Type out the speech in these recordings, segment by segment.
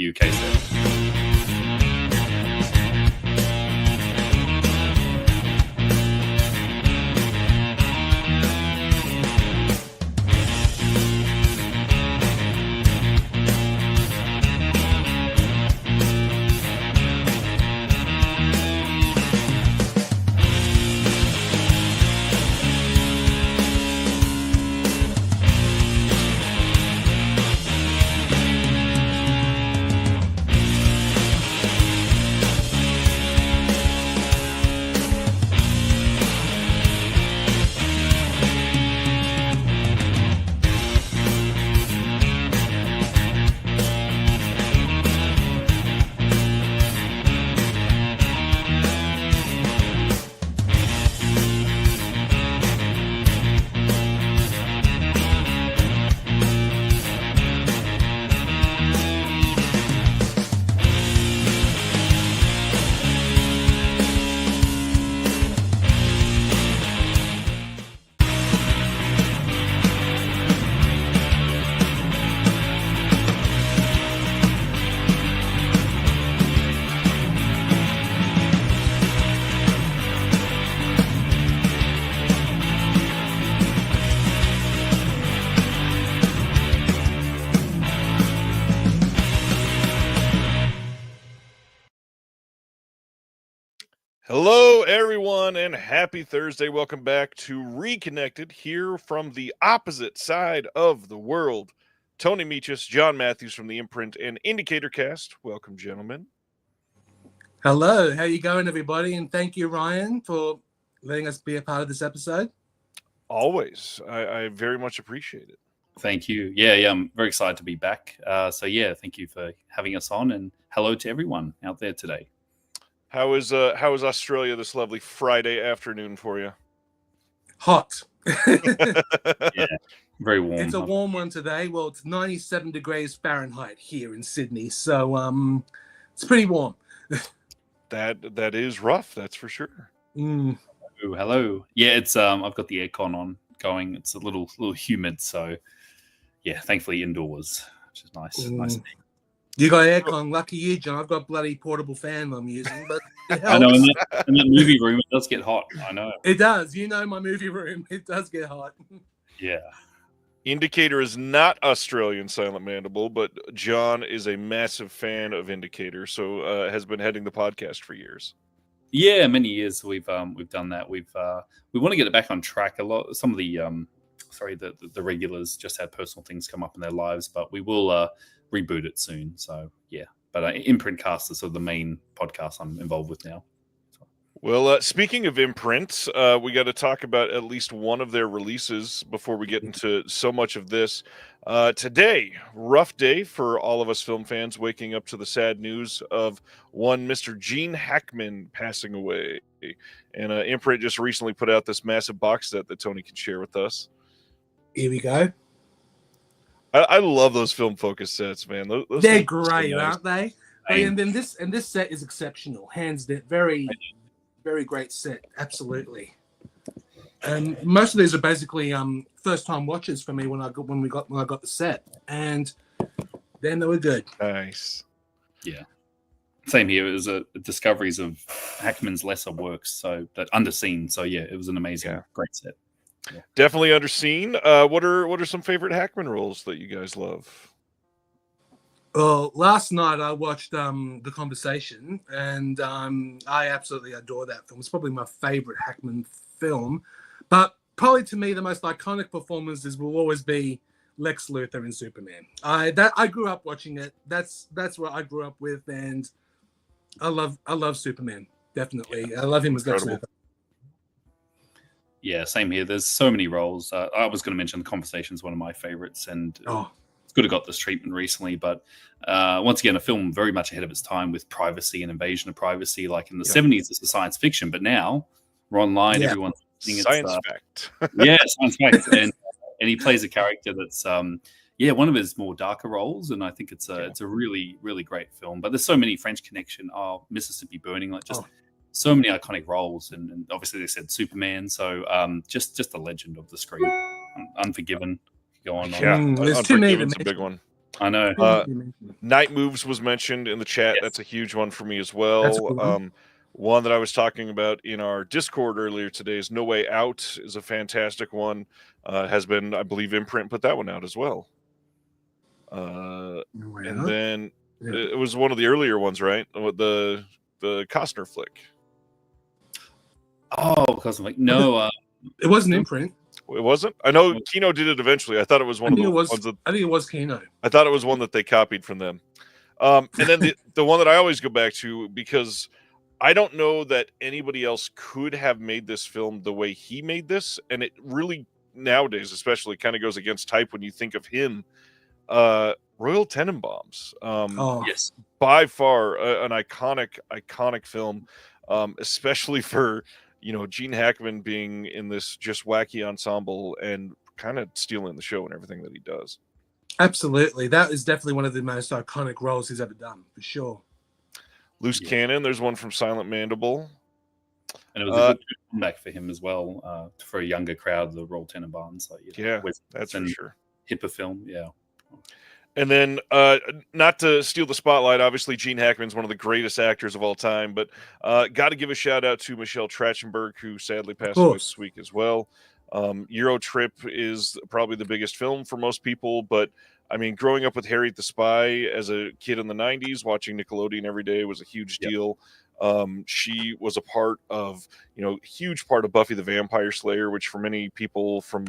UK set. Hello, everyone, and happy Thursday. Welcome back to Reconnected here from the opposite side of the world. Tony Michas, John Matthews from the Imprint and Indicator Cast. Welcome, gentlemen. Hello. How you going, everybody? And thank you, Ryan, for letting us be a part of this episode. Always. I very much appreciate it. Thank you. Yeah, I'm very excited to be back. Thank you for having us on, and hello to everyone out there today. How is Australia this lovely Friday afternoon for you? Hot. Yeah, very warm. It's a warm one today. Well, it's 97 degrees Fahrenheit here in Sydney, so it's pretty warm. That is rough, that's for sure. Ooh, hello. Yeah, it's I've got the aircon on going. It's a little humid, so yeah, thankfully indoors, which is nice. Nice. You got aircon. Lucky you, John. I've got a bloody portable fan I'm using, but it helps. I know in that movie room it does get hot. I know it does. You know my movie room. It does get hot. Yeah. Indicator is not Australian Silent Mandible, but John is a massive fan of Indicator, so has been heading the podcast for years. Yeah, many years we've done that. We want to get it back on track. A lot. Some of the the regulars just had personal things come up in their lives, but we will reboot it soon. So yeah, but Imprint Cast is sort of the main podcast I'm involved with now. Well, speaking of imprints, we got to talk about at least one of their releases before we get into so much of this. Today, rough day for all of us film fans, waking up to the sad news of one Mr. Gene Hackman passing away. And Imprint just recently put out this massive box set that Tony can share with us. Here we go. I love those film focus sets, man. Those They're great, so nice. aren't they? And then this set is exceptional. Hands down, very, very great set. Absolutely. And most of these are basically first time watches for me when I got the set, and then they were good. Nice. Yeah. Same here. It was discoveries of Hackman's lesser works, so that underseen. So yeah, it was an amazing, great set. Yeah. Definitely underseen. What are some favorite Hackman roles that you guys love? Well, last night I watched The Conversation, and I absolutely adore that film. It's probably my favorite Hackman film, but probably to me the most iconic performances will always be Lex Luthor in Superman. I grew up watching it. That's what I grew up with, and I love Superman. Definitely, I love him as Lex Luthor. Yeah, same here. There's so many roles. I was going to mention The Conversation is one of my favorites, and it's good to got this treatment recently. But once again, a film very much ahead of its time with privacy and invasion of privacy. Like in the 70s, it's a science fiction, but now we're online. Everyone's science fact. Science fact. And he plays a character that's one of his more darker roles, and I think it's a really, really great film. But there's so many. French Connection, Mississippi Burning, so many iconic roles, and obviously they said Superman, so just a legend of the screen. Unforgiven, go on. Yeah, there's too many. Unforgiven's a big one. I know. Night Moves was mentioned in the chat. Yes. That's a huge one for me as That's a well. good one. One that I was talking about in our Discord earlier today is No Way Out is a fantastic one. Has been, I believe, Imprint put that one out as well. And then it was one of the earlier ones, right? The Costner flick. Oh, because I'm like, no. It wasn't Imprint. It wasn't? I know Kino did it eventually. I thought it was one of the ones that... I think it was Kino. I thought it was one that they copied from them. And then the one that I always go back to, because I don't know that anybody else could have made this film the way he made this. And it really, nowadays especially, kind of goes against type when you think of him. Royal Tenenbaums. Yes. By far an iconic film, especially for, Gene Hackman being in this just wacky ensemble and kind of stealing the show and everything that he does. Absolutely. That is definitely one of the most iconic roles he's ever done, for sure. Loose Cannon, there's one from Silent Mandible. And it was a good comeback for him as well, for a younger crowd, the Royal Tenenbaums. That's for sure. Hipper film, yeah. And then, not to steal the spotlight, obviously Gene Hackman's one of the greatest actors of all time, but got to give a shout out to Michelle Trachtenberg, who sadly passed away this week as well. Euro Trip is probably the biggest film for most people, but I mean, growing up with Harriet the Spy as a kid in the 90s, watching Nickelodeon every day was a huge deal. She was a part of, huge part of Buffy the Vampire Slayer, which for many people from,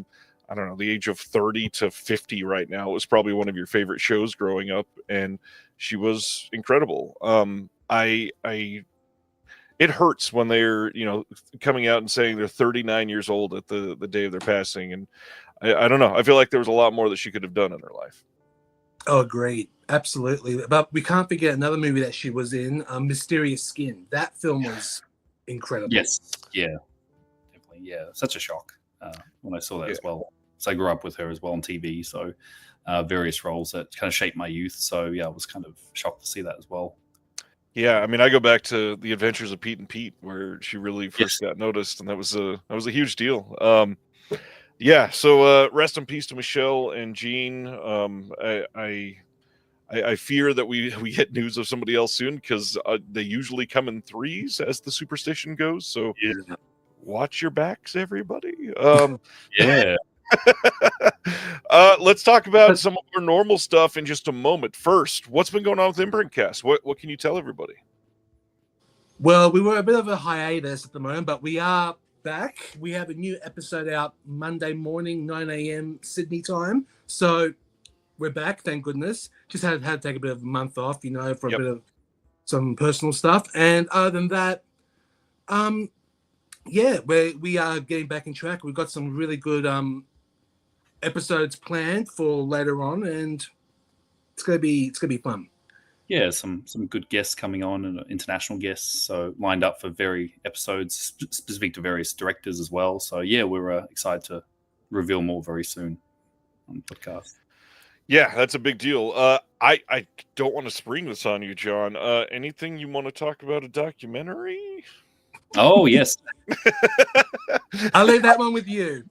I don't know, the age of 30 to 50 right now, it was probably one of your favorite shows growing up, and she was incredible. It hurts when they're, coming out and saying they're 39 years old at the day of their passing. And I don't know. I feel like there was a lot more that she could have done in her life. Oh, great. Absolutely. But we can't forget another movie that she was in, Mysterious Skin. That film was incredible. Yes. Yeah. Definitely. Yeah. Such a shock when I saw that as well. So I grew up with her as well on TV. So various roles that kind of shaped my youth. So yeah, I was kind of shocked to see that as well. Yeah, I mean, I go back to The Adventures of Pete and Pete, where she really first got noticed, and that was a huge deal. So rest in peace to Michelle and Gene. I fear that we get news of somebody else soon, because they usually come in threes, as the superstition goes. So watch your backs, everybody. Yeah. Let's talk about some of our normal stuff in just a moment. First, what's been going on with Imprint Cast? What can you tell everybody? Well, we were a bit of a hiatus at the moment, but we are back. We have a new episode out Monday morning, 9 a.m. Sydney time. So we're back, thank goodness. Just had to take a bit of a month off, for a bit of some personal stuff. And other than that, we are getting back in track. We've got some really good episodes planned for later on, and it's gonna be fun. Yeah, some good guests coming on, and international guests, so lined up for very episodes specific to various directors as well. So yeah, we're excited to reveal more very soon on the podcast. Yeah, that's a big deal. I don't want to spring this on you, John. Anything you want to talk about a documentary? Oh yes. I'll leave that one with you.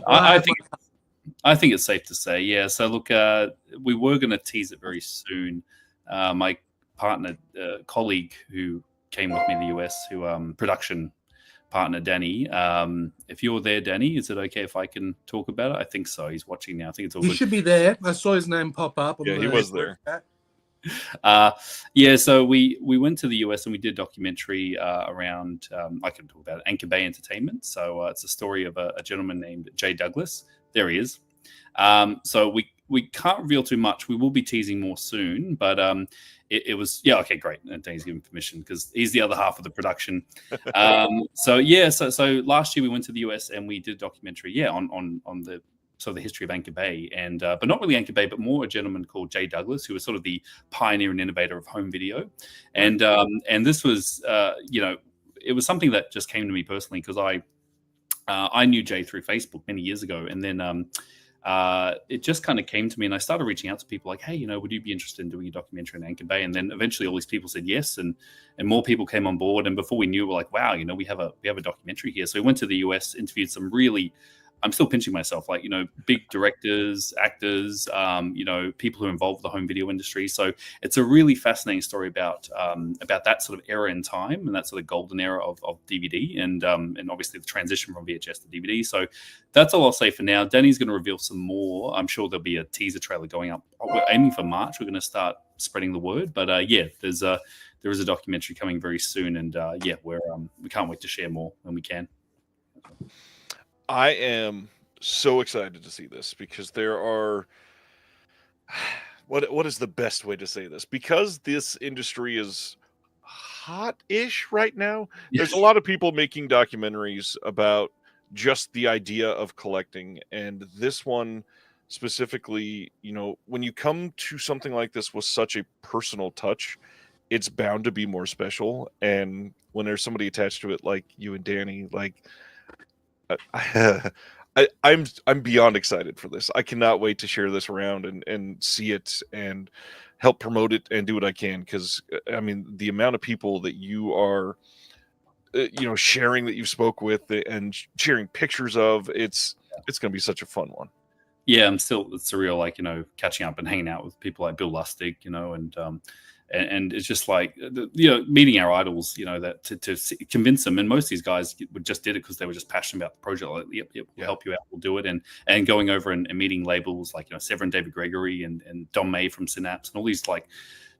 I think it's safe to say, yeah. So look, we were going to tease it very soon. My partner, colleague who came with me in the US, production partner Danny. If you're there, Danny, is it okay if I can talk about it? I think so. He's watching now. I think it's all good. He should be there. I saw his name pop up. Yeah, he was there. So we went to the US and we did a documentary around, I can talk about it, Anchor Bay Entertainment. So it's a story of a gentleman named Jay Douglas. There he is. So we can't reveal too much. We will be teasing more soon, but it was, okay, great. And Danny's given permission because he's the other half of the production. So last year we went to the US and we did a documentary, on the history of Anchor Bay, and but not really Anchor Bay, but more a gentleman called Jay Douglas, who was sort of the pioneer and innovator of home video. And this was, it was something that just came to me personally because I knew Jay through Facebook many years ago, and then it just kind of came to me, and I started reaching out to people like, hey, would you be interested in doing a documentary in Anchor Bay? And then eventually all these people said yes, and more people came on board, and before we knew, we're like, wow, we have a documentary here. So we went to the US, interviewed some really I'm still pinching myself, like, big directors, actors, people who are involved with the home video industry. So it's a really fascinating story about that sort of era in time and that sort of golden era of DVD and obviously the transition from VHS to DVD. So that's all I'll say for now. Danny's going to reveal some more. I'm sure there'll be a teaser trailer going up. We're aiming for March. We're going to start spreading the word. But there is a documentary coming very soon, and we can't wait to share more when we can. I am so excited to see this because there are what is the best way to say this? Because this industry is hot-ish right now. There's a lot of people making documentaries about just the idea of collecting, and this one specifically, when you come to something like this with such a personal touch, it's bound to be more special. And when there's somebody attached to it like you and Danny, like I'm beyond excited for this. I cannot wait to share this around and see it and help promote it and do what I can, because I mean the amount of people that you are sharing, that you've spoke with and sharing pictures of, it's going to be such a fun one. Yeah, it's surreal, like, catching up and hanging out with people like Bill Lustig, and it's just like, meeting our idols, that to convince them. And most of these guys just did it because they were just passionate about the project. Like, yep, we'll help you out, we'll do it. And going over and meeting labels like, Severin David Gregory and Don May from Synapse and all these, like,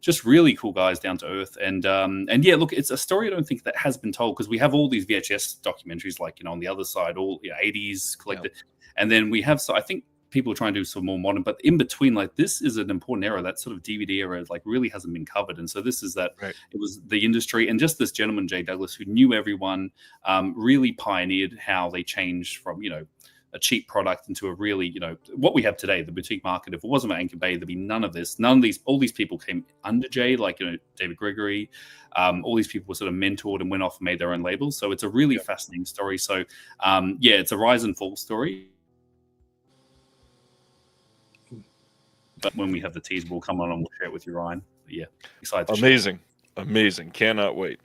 just really cool guys, down to earth. And yeah, look, it's a story I don't think that has been told, because we have all these VHS documentaries, like, on the other side, all 80s collected. Yeah. And then we have, I think, people are trying to do some more modern, but in between, like, this is an important era. That sort of DVD era, like, really hasn't been covered. And so this is that. Right. It was the industry, and just this gentleman, Jay Douglas, who knew everyone, really pioneered how they changed from, a cheap product into a really, what we have today, the boutique market. If it wasn't for Anchor Bay, there'd be none of this. All these people came under Jay, like, David Gregory. All these people were sort of mentored and went off and made their own labels. So it's a really fascinating story. So it's a rise and fall story. But when we have the teaser, we'll come on and we'll share it with you, Ryan. But yeah, excited. Amazing. Cannot wait.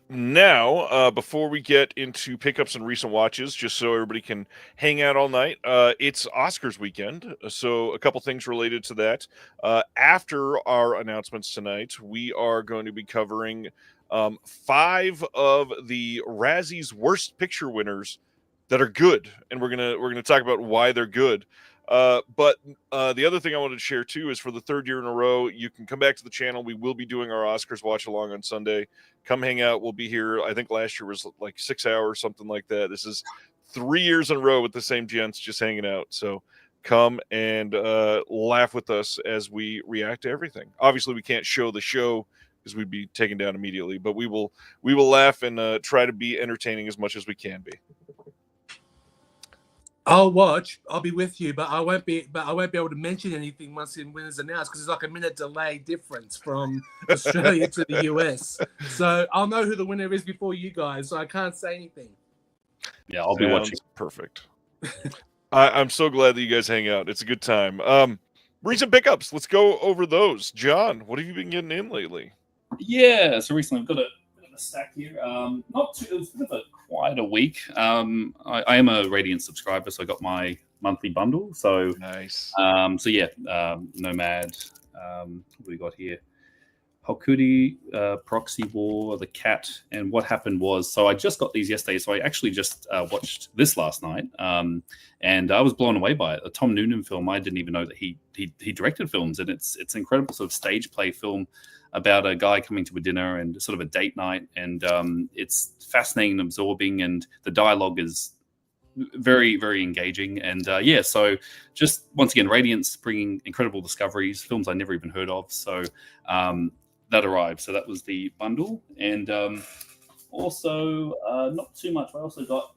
Now, before we get into pickups and recent watches, just so everybody can hang out all night, it's Oscars weekend. So a couple things related to that. After our announcements tonight, we are going to be covering 5 of the Razzies worst picture winners that are good, and we're gonna talk about why they're good. But the other thing I wanted to share too is, for the 3rd year in a row, you can come back to the channel. We will be doing our Oscars watch along on Sunday. Come hang out. We'll be here. I think last year was like 6 hours, something like that. This is 3 years in a row with the same gents just hanging out. So come and laugh with us as we react to everything. Obviously, we can't show the show because we'd be taken down immediately, but we will laugh and try to be entertaining as much as we can be. I'll watch. I'll be with you, but I won't be able to mention anything once the winner's announced, because it's like a minute delay difference from Australia to the US. So I'll know who the winner is before you guys, so I can't say anything. Yeah, I'll be watching. Perfect. I'm so glad that you guys hang out. It's a good time. Recent pickups. Let's go over those. John, what have you been getting in lately? Yeah, so recently I've got a stack here. Not too, it was a bit of a quieter week. I am a Radiant subscriber, so I got my monthly bundle. So nice. Nomad. What do we got here? Hokudi, Proxy War, The Cat, and What Happened Was. So I just got these yesterday. So I actually just watched this last night, and I was blown away by it. A Tom Noonan film. I didn't even know that he directed films, and it's an incredible sort of stage play film about a guy coming to a dinner and sort of a date night, and it's fascinating and absorbing, and the dialogue is very, very engaging. And so just once again, Radiant's bringing incredible discoveries, films I never even heard of. So that arrived. So that was the bundle, and also not too much. I also got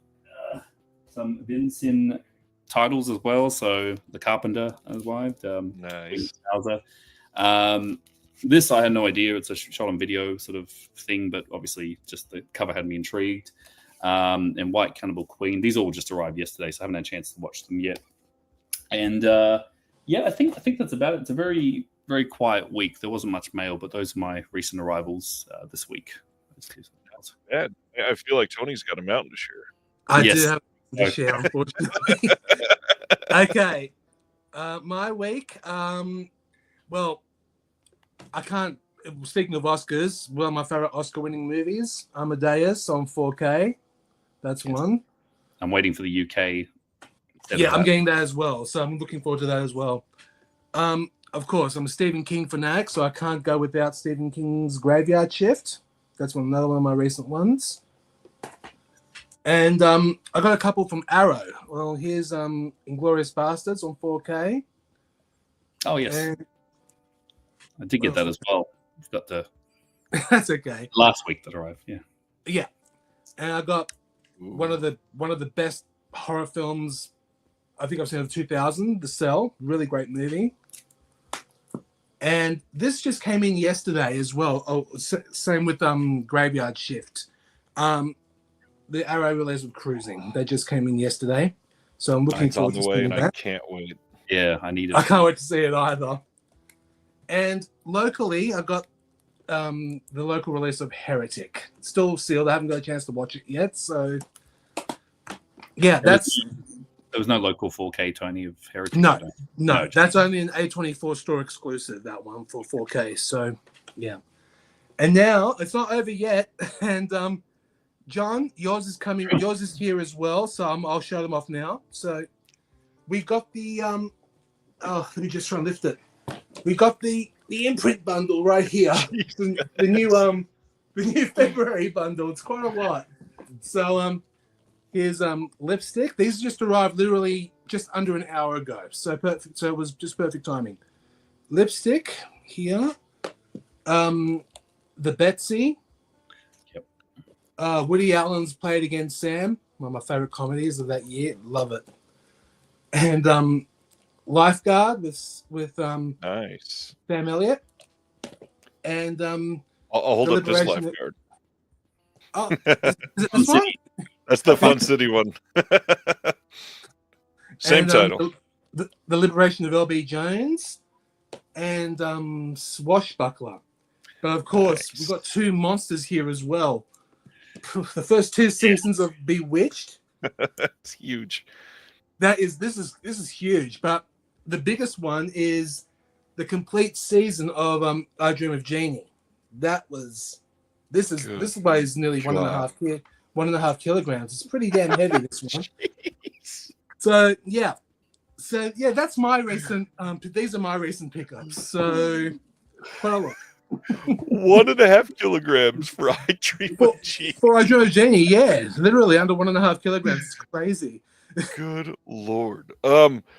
some Vincin titles as well. So The Carpenter arrived. Nice. This I had no idea. It's a shot on video sort of thing, but obviously just the cover had me intrigued. And White Cannibal Queen. These all just arrived yesterday, so I haven't had a chance to watch them yet. And I think that's about it. It's a very, very quiet week. There wasn't much mail, but those are my recent arrivals this week. Bad. I feel like Tony's got a mountain to share. I do have to share, unfortunately. Okay. My week. Well, I can't. Speaking of Oscars, one of my favorite Oscar-winning movies, Amadeus on 4K. That's one. I'm waiting for the UK. Yeah, I'm getting that as well. So I'm looking forward to that as well. Of course, I'm a Stephen King fanatic, so I can't go without Stephen King's Graveyard Shift. That's another one of my recent ones. And I got a couple from Arrow. Well, here's Inglourious Bastards on 4K. Oh, yes. And, I did get that as well. I've got the that's okay. last week that arrived. Yeah. Yeah. And I got one of the best horror films I think I've seen of 2000, The Cell. Really great movie. And this just came in yesterday as well. Oh, same with Graveyard Shift. The Arrow release of Cruising. They just came in yesterday. So I'm looking forward to seeing that. I can't wait. Yeah, I need it. I can't wait to see it either. And locally, I got the local release of Heretic. Still sealed. I haven't got a chance to watch it yet. So, yeah, that's... There was no local 4K, Tony, of Heretic? No. That's only an A24 store exclusive, that one, for 4K. So, yeah. And now, it's not over yet. And, John, yours is coming. Yours is here as well. So I'll show them off now. So we got the let me just try and lift it. We got the Imprint bundle right here. the new February bundle. It's quite a lot. So here's lipstick. These just arrived literally just under an hour ago. So perfect. So it was just perfect timing. Lipstick here. The Betsy. Woody Allen's Played Against Sam, one of my favorite comedies of that year. Love it. And Lifeguard with nice Sam Elliott. And I'll hold up this Lifeguard. Oh, is it this one? That's the Fun City one. Same title. The Liberation of L.B. Jones and Swashbuckler. But of course, we've got two monsters here as well. The first two seasons of Bewitched. That's huge. This is huge. But the biggest one is the complete season of I Dream of Jeannie. This weighs nearly 1.5 kilograms. It's pretty damn heavy, this one. So yeah, that's my recent. These are my recent pickups. So quite a lot. 1.5 kilograms for I Dream of Jeannie. For I Dream of Jeannie, yeah, literally under 1.5 kilograms. It's crazy. Good Lord.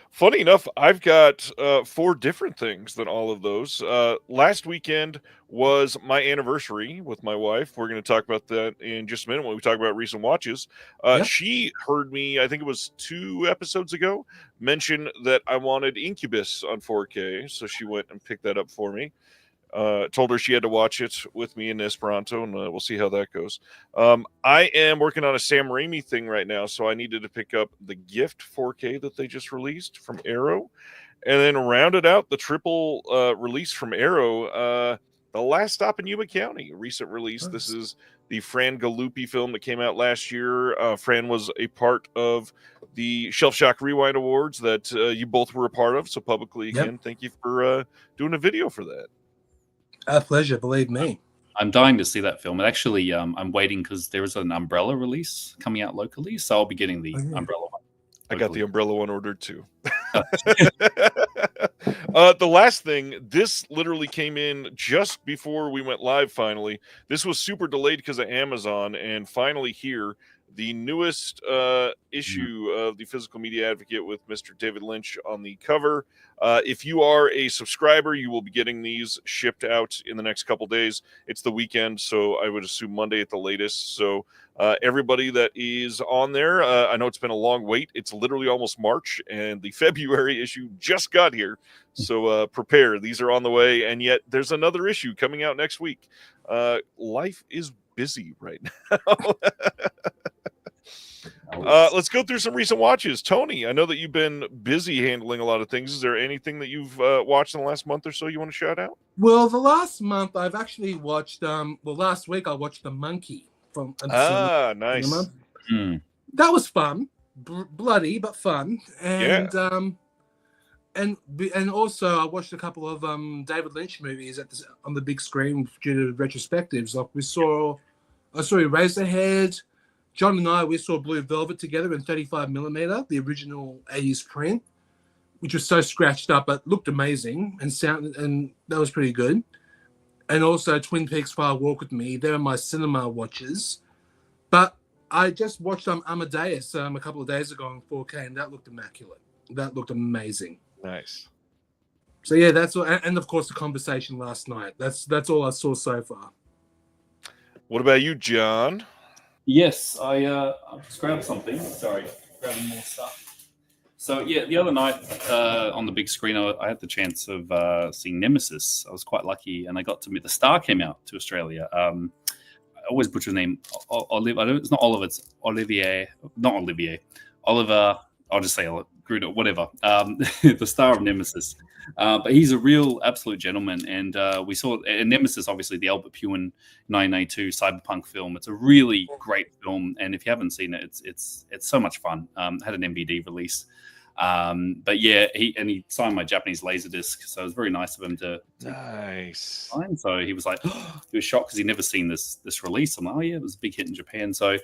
Funny enough, I've got 4 different things than all of those. Last weekend was my anniversary with my wife. We're going to talk about that in just a minute when we talk about recent watches. Yep. She heard me, I think it was 2 episodes ago, mention that I wanted Incubus on 4K. So she went and picked that up for me. Told her she had to watch it with me in Esperanto, and we'll see how that goes. I am working on a Sam Raimi thing right now, so I needed to pick up the Gift 4K that they just released from Arrow, and then rounded out the triple release from Arrow, The Last Stop in Yuma County, a recent release. Nice. This is the Fran Gallupi film that came out last year. Fran was a part of the Shelf Shock Rewind Awards that you both were a part of, so publicly, again, Thank you for doing a video for that. A pleasure, believe me. I'm dying to see that film. And actually, I'm waiting because there is an Umbrella release coming out locally, so I'll be getting the Umbrella one. I got the Umbrella one ordered too. The last thing, this literally came in just before we went live finally. This was super delayed because of Amazon, and finally here, the newest issue of the Physical Media Advocate with Mr. David Lynch on the cover. If you are a subscriber, you will be getting these shipped out in the next couple days. It's the weekend, so I would assume Monday at the latest. So everybody that is on there, I know it's been a long wait. It's literally almost March, and the February issue just got here. So prepare. These are on the way, and yet there's another issue coming out next week. Life is busy right now. Let's go through some recent watches. Tony, I know that you've been busy handling a lot of things. Is there anything that you've watched in the last month or so you want to shout out? Well, the last month I've actually watched. Last week I watched The Monkey from. Nice. That was fun. bloody but fun, Yeah. and also I watched a couple of David Lynch movies on the big screen due to retrospectives. Like I saw Razorhead. John and we saw Blue Velvet together in 35mm, the original 80s print, which was so scratched up but looked amazing and that was pretty good. And also Twin Peaks Fire Walk with Me. They were my cinema watches. But I just watched Amadeus a couple of days ago in 4K, and that looked immaculate. That looked amazing. Nice. So yeah, that's all. And of course, the conversation last night. That's all I saw so far. What about you, John? Yes, I just grabbed something. Sorry, grabbing more stuff. So yeah, the other night on the big screen, I had the chance of seeing Nemesis. I was quite lucky, and I got to meet. The Star came out to Australia. I always butcher his name. It's not Oliver. It's Olivier. Not Olivier. Oliver. I'll just say Gruder. Whatever. The star of Nemesis. But he's a real absolute gentleman, and we saw Nemesis, obviously the Albert Puin 1992 cyberpunk film. It's a really great film, and if you haven't seen it, it's so much fun. Had an MVD release, but yeah, he signed my Japanese Laserdisc, so it was very nice of him to Nice. sign. So he was like, he was shocked because he'd never seen this release. I'm like, oh yeah, it was a big hit in Japan. So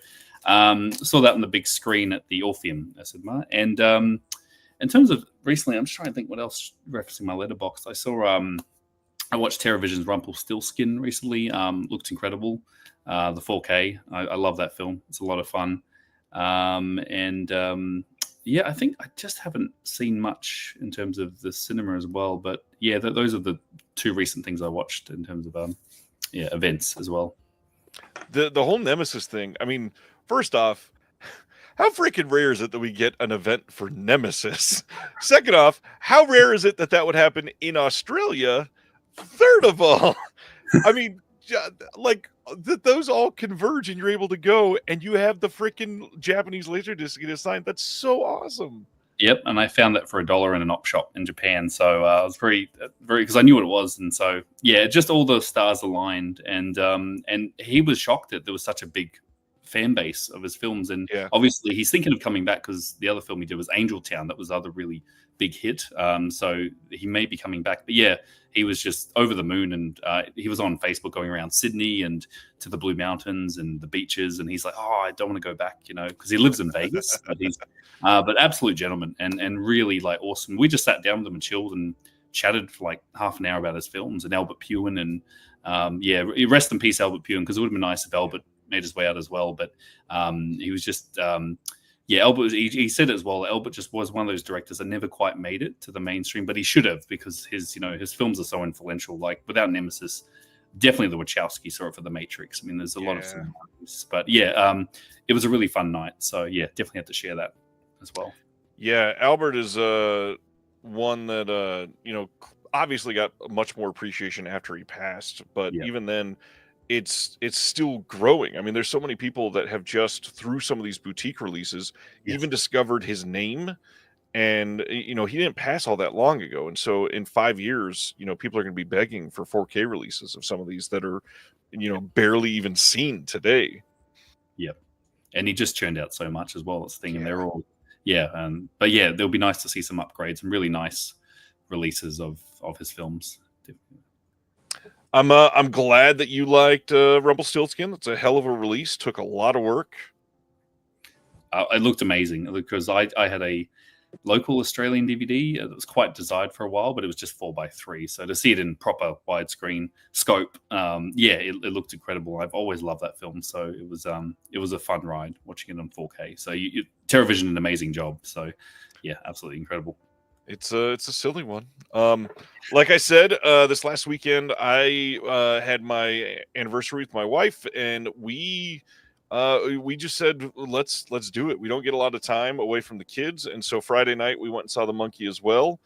saw that on the big screen at the Orpheum, and in terms of recently, I'm just trying to think what else referencing my letterbox. I saw I watched TerraVision's Rumpelstiltskin recently. Looked incredible. The 4K. I love that film. It's a lot of fun. Yeah, I think I just haven't seen much in terms of the cinema as well. But yeah, those are the two recent things I watched in terms of events as well. The whole Nemesis thing. I mean, first off, how freaking rare is it that we get an event for Nemesis? Second off, how rare is it that would happen in Australia? Third of all, I mean, like those all converge and you're able to go and you have the freaking Japanese Laserdisc get assigned. That's so awesome. Yep, and I found that for $1 in an op shop in Japan. So I was very, because I knew what it was, and so yeah, just all the stars aligned, and he was shocked that there was such a big fan base of his films, and obviously he's thinking of coming back because the other film he did was Angel Town. That was the other really big hit, so he may be coming back. But yeah, he was just over the moon, and he was on Facebook going around Sydney and to the Blue Mountains and the beaches, and he's like, oh, I don't want to go back, because he lives in Vegas. But he's but absolute gentleman and really like awesome. We just sat down with him and chilled and chatted for like half an hour about his films and Albert Puin, and yeah, rest in peace Albert Puin, because it would have been nice if Albert made his way out as well. But he was just Albert, he said it as well. Albert just was one of those directors that never quite made it to the mainstream, but he should have, because his films are so influential. Like without Nemesis, definitely the Wachowski saw it for The Matrix. I mean, there's a lot of similarities, but yeah, it was a really fun night. So yeah, definitely had to share that as well. Yeah, Albert is one that obviously got much more appreciation after he passed, but even then, it's still growing. I mean, there's so many people that have just through some of these boutique releases even discovered his name, and he didn't pass all that long ago, and so in 5 years, people are going to be begging for 4K releases of some of these that are barely even seen today. Yep, and he just churned out so much as well. That's the thing, and they're all but yeah, it'll be nice to see some upgrades and really nice releases of his films. I'm glad that you liked Rumpelstiltskin. It's a hell of a release. Took a lot of work. It looked amazing because I had a local Australian DVD that was quite desired for a while, but it was just 4:3. So to see it in proper widescreen scope, it looked incredible. I've always loved that film, so it was a fun ride watching it on 4K. So TerraVision did an amazing job. So yeah, absolutely incredible. It's a silly one. Like I said, this last weekend I had my anniversary with my wife, and we just said let's do it. We don't get a lot of time away from the kids, and so Friday night we went and saw The Monkey as well.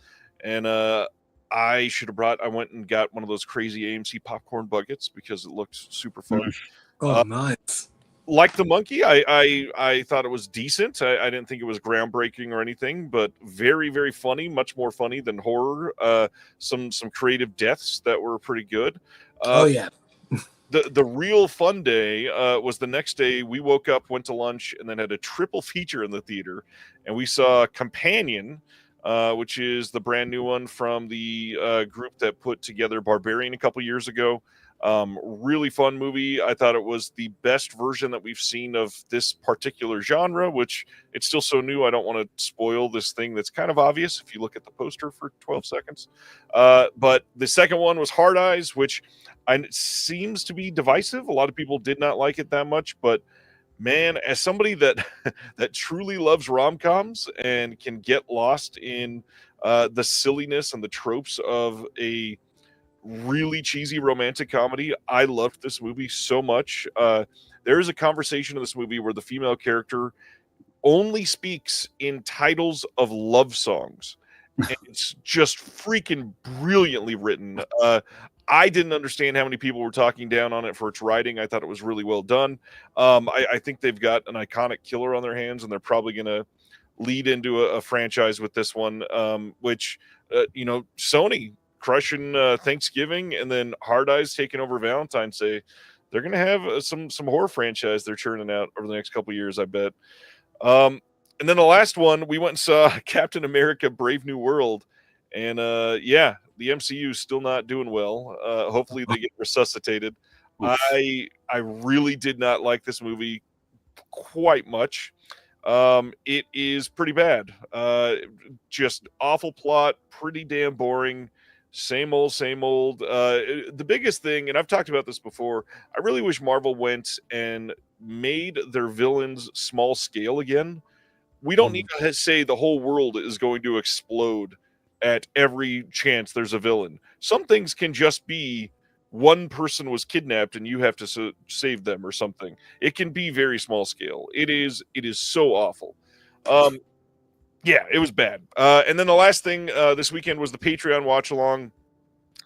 And I went and got one of those crazy AMC popcorn buckets because it looked super fun. Oh, nice. Like The Monkey, I thought it was decent. I didn't think it was groundbreaking or anything, but very, very funny, much more funny than horror. Some creative deaths that were pretty good. the real fun day was the next day. We woke up, went to lunch, and then had a triple feature in the theater, and we saw Companion, which is the brand new one from the group that put together Barbarian a couple years ago. Really fun movie. I thought it was the best version that we've seen of this particular genre, which it's still so new. I don't want to spoil this thing that's kind of obvious if you look at the poster for 12 seconds. But the second one was Hard Eyes, which seems to be divisive. A lot of people did not like it that much, but man, as somebody that that truly loves rom-coms and can get lost in the silliness and the tropes of a really cheesy romantic comedy, I loved this movie so much. There is a conversation in this movie where the female character only speaks in titles of love songs. And it's just freaking brilliantly written. I didn't understand how many people were talking down on it for its writing. I thought it was really well done. I think they've got an iconic killer on their hands, and they're probably going to lead into a franchise with this one, which, Sony crushing Thanksgiving, and then Hard Eyes taking over Valentine's Day. They're going to have some horror franchise they're churning out over the next couple of years, I bet. And then the last one, we went and saw Captain America: Brave New World, and the MCU is still not doing well. Hopefully they get resuscitated. I really did not like this movie quite much. It is pretty bad. Just awful plot, pretty damn boring. Same old. The biggest thing, and I've talked about this before, I really wish Marvel went and made their villains small scale again. We don't need to say the whole world is going to explode at every chance there's a villain. Some things can just be one person was kidnapped and you have to save them or something. It can be very small scale. It is so awful. Yeah, it was bad. And then the last thing this weekend was the Patreon watch along.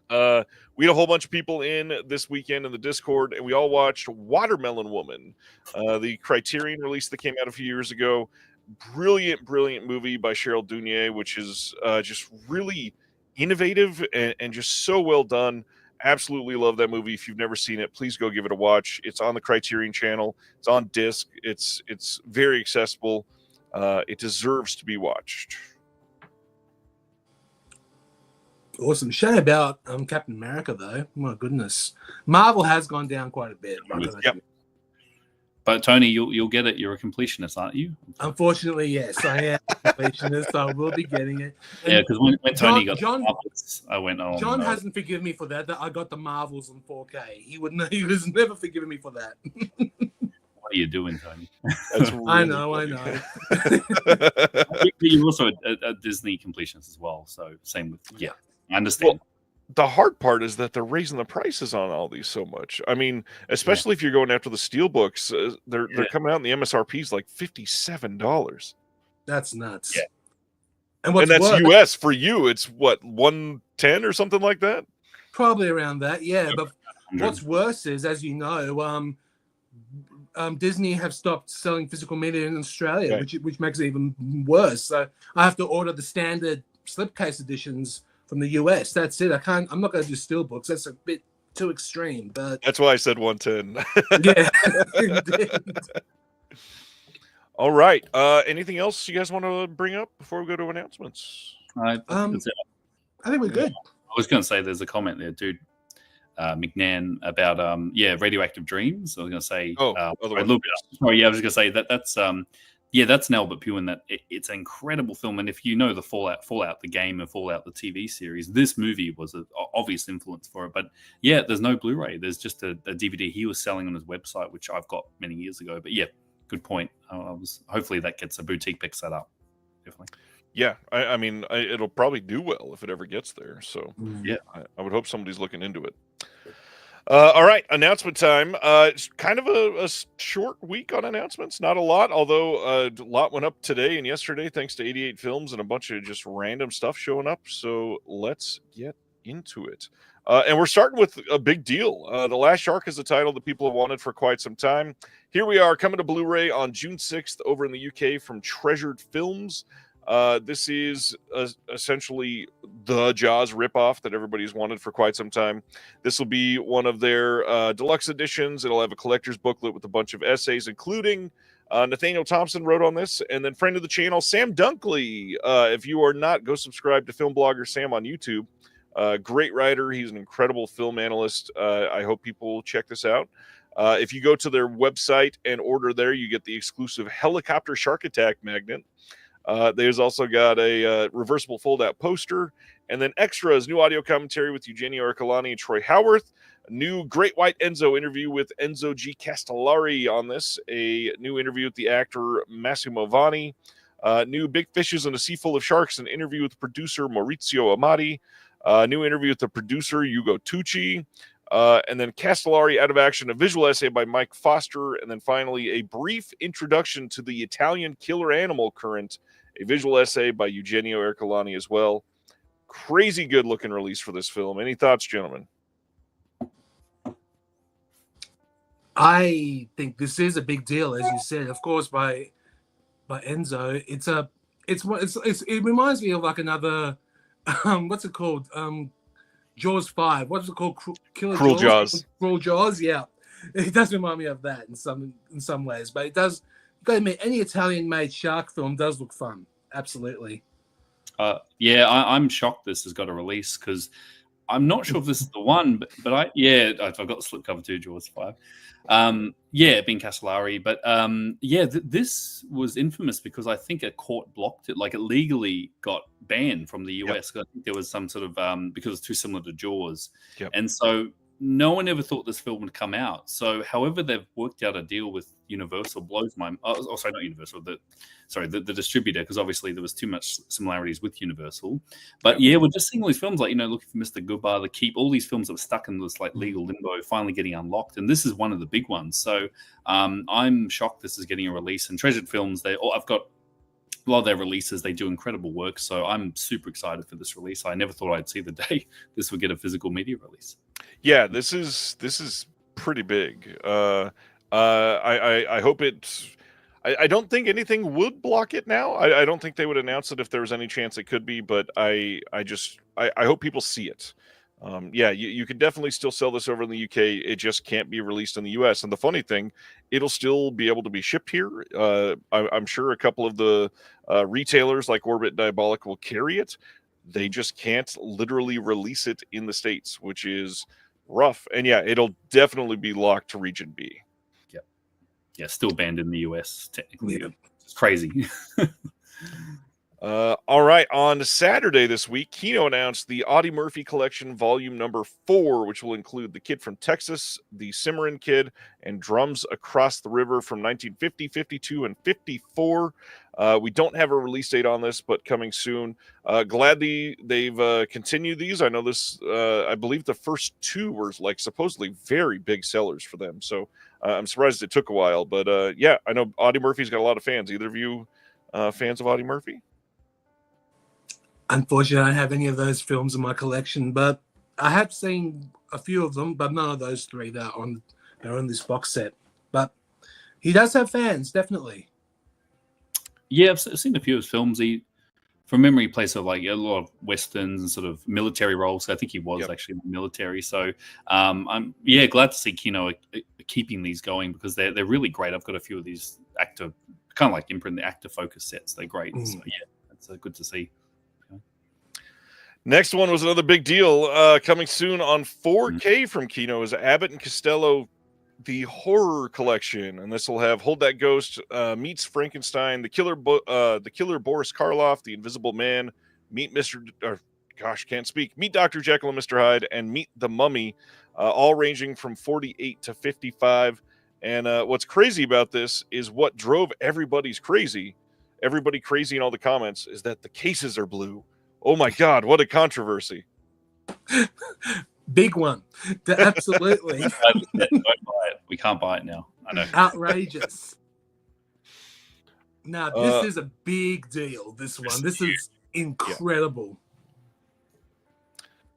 We had a whole bunch of people in this weekend in the Discord, and we all watched Watermelon Woman, the Criterion release that came out a few years ago. Brilliant movie by Cheryl Dunier, which is just really innovative and just so well done. Absolutely love that movie. If you've never seen it, please go give it a watch. It's on the Criterion channel. It's on disc. It's very accessible. It deserves to be watched. Awesome. Shame about Captain America, though. My goodness. Marvel has gone down quite a bit. Yep. But Tony, you'll get it. You're a completionist, aren't you? Unfortunately, yes, I am a completionist. So I will be getting it. And yeah, because when Tony got John, Marvels, I went, oh, John no. hasn't forgiven me for that. That I got the Marvels on 4K. He was never forgiven me for that. What are you doing, Tony? That's really I know. You're also a Disney completionist as well. So same with I understand. Well, the hard part is that they're raising the prices on all these so much. I mean, especially if you're going after the steelbooks, they're coming out in the MSRPs like $57. That's nuts. Yeah. And that's US. For you, it's what, 110 or something like that? Probably around that, yeah. But what's worse is, as you know, Disney have stopped selling physical media in Australia, right, which makes it even worse. So I have to order the standard slipcase editions from the US. That's it. I'm not going to do steelbooks. That's a bit too extreme. But that's why I said 110. Yeah. All right. Anything else you guys want to bring up before we go to announcements? I think we're good. I was going to say there's a comment there, dude. McNair about radioactive dreams. I was going to say I was going to say that's an Albert Pugh, and that it's an incredible film. And if you know the Fallout the game and Fallout the TV series, this movie was an obvious influence for it. But yeah, there's no Blu-ray. There's just a DVD he was selling on his website, which I've got many years ago. But yeah, good point. Hopefully that gets a boutique picks that up. Definitely. Yeah, I mean, it'll probably do well if it ever gets there. So yeah, I would hope somebody's looking into it. All right, announcement time. It's kind of a short week on announcements. Not a lot, although a lot went up today and yesterday thanks to 88 Films and a bunch of just random stuff showing up. So let's get into it. And we're starting with a big deal. The Last Shark is a title that people have wanted for quite some time. Here we are, coming to Blu-ray on June 6th over in the UK from Treasured Films. This is essentially the Jaws ripoff that everybody's wanted for quite some time. This will be one of their deluxe editions. It'll have a collector's booklet with a bunch of essays, including Nathaniel Thompson wrote on this, and then friend of the channel, Sam Dunkley. If you are not, go subscribe to film blogger Sam on YouTube. Great writer. He's an incredible film analyst. I hope people check this out. If you go to their website and order there, you get the exclusive helicopter shark attack magnet. There's also got a reversible fold-out poster, and then extras, new audio commentary with Eugenio Ercolani and Troy Howarth, a new Great White Enzo interview with Enzo G. Castellari on this, a new interview with the actor Massimo Vanni, new Big Fishes in a Sea Full of Sharks, an interview with producer Maurizio Amati, new interview with the producer Ugo Tucci, and then Castellari Out of Action, a visual essay by Mike Foster, and then finally a brief introduction to the Italian killer animal current, a visual essay by Eugenio Ercolani as well. Crazy good looking release for this film. Any thoughts, gentlemen? I think this is a big deal, as you said, of course, by Enzo. It reminds me of like another what's it called? Jaws 5. What's it called? Cruel Jaws. Cruel Jaws, yeah. It does remind me of that in some ways, but it does. You got to admit, any Italian-made shark film does look fun. Absolutely. Yeah, I'm shocked this has got a release because I'm not sure if this is the one, but I've got the slipcover too, Jaws 5. Being Castellari, but this was infamous because I think a court blocked it. Like it legally got banned from the US. Yep. I think there was some sort of because it's too similar to Jaws, and so no one ever thought this film would come out. So, however, they've worked out a deal with Universal blows my. Sorry, not Universal. The distributor, because obviously there was too much similarities with Universal. But we're just seeing all these films like Looking for Mr. Goodbar, The Keep, all these films that were stuck in this like legal limbo, finally getting unlocked, and this is one of the big ones. So, I'm shocked this is getting a release. And Treasured Films, I've got a lot of their releases. They do incredible work, so I'm super excited for this release. I never thought I'd see the day this would get a physical media release. Yeah, this is pretty big. I hope it's. I don't think anything would block it now. I don't think they would announce it if there was any chance it could be, but I hope people see it. You could definitely still sell this over in the UK. It just can't be released in the US. And the funny thing, it'll still be able to be shipped here. I'm sure a couple of the retailers like Orbit Diabolic will carry it. They just can't literally release it in the States, which is rough. And it'll definitely be locked to Region B. Yeah, still banned in the US, technically. Yeah. It's crazy. All right. On Saturday this week, Kino announced the Audie Murphy Collection Volume Number 4, which will include The Kid from Texas, The Cimarron Kid, and Drums Across the River from 1950, 52, and 54. We don't have a release date on this, but coming soon. Gladly they've continued these. I know this. I believe the first two were like supposedly very big sellers for them. So I'm surprised it took a while. But I know Audie Murphy's got a lot of fans. Either of you fans of Audie Murphy? Unfortunately, I don't have any of those films in my collection, but I have seen a few of them, but none of those three that are on this box set. But he does have fans, definitely. Yeah, I've seen a few of his films. From memory, he plays like a lot of westerns and sort of military roles. So I think he was actually in the military. So I'm glad to see Kino keeping these going because they're really great. I've got a few of these actor, kind of like Imprint, the actor focus sets. They're great. So it's good to see. Next one was another big deal coming soon on 4K from Kino is Abbott and Costello, the horror collection, and this will have Hold That Ghost, Meets Frankenstein, the killer Boris Karloff, the Invisible Man, Meet Dr. Jekyll and Mr. Hyde, and Meet the Mummy, all ranging from 48 to 55. And what's crazy about this is what drove everybody crazy in all the comments is that the cases are blue. Oh my God, what a controversy. Big one. Absolutely. Don't buy it. We can't buy it now. I know. Outrageous. Now, this is a big deal, this one. This is incredible.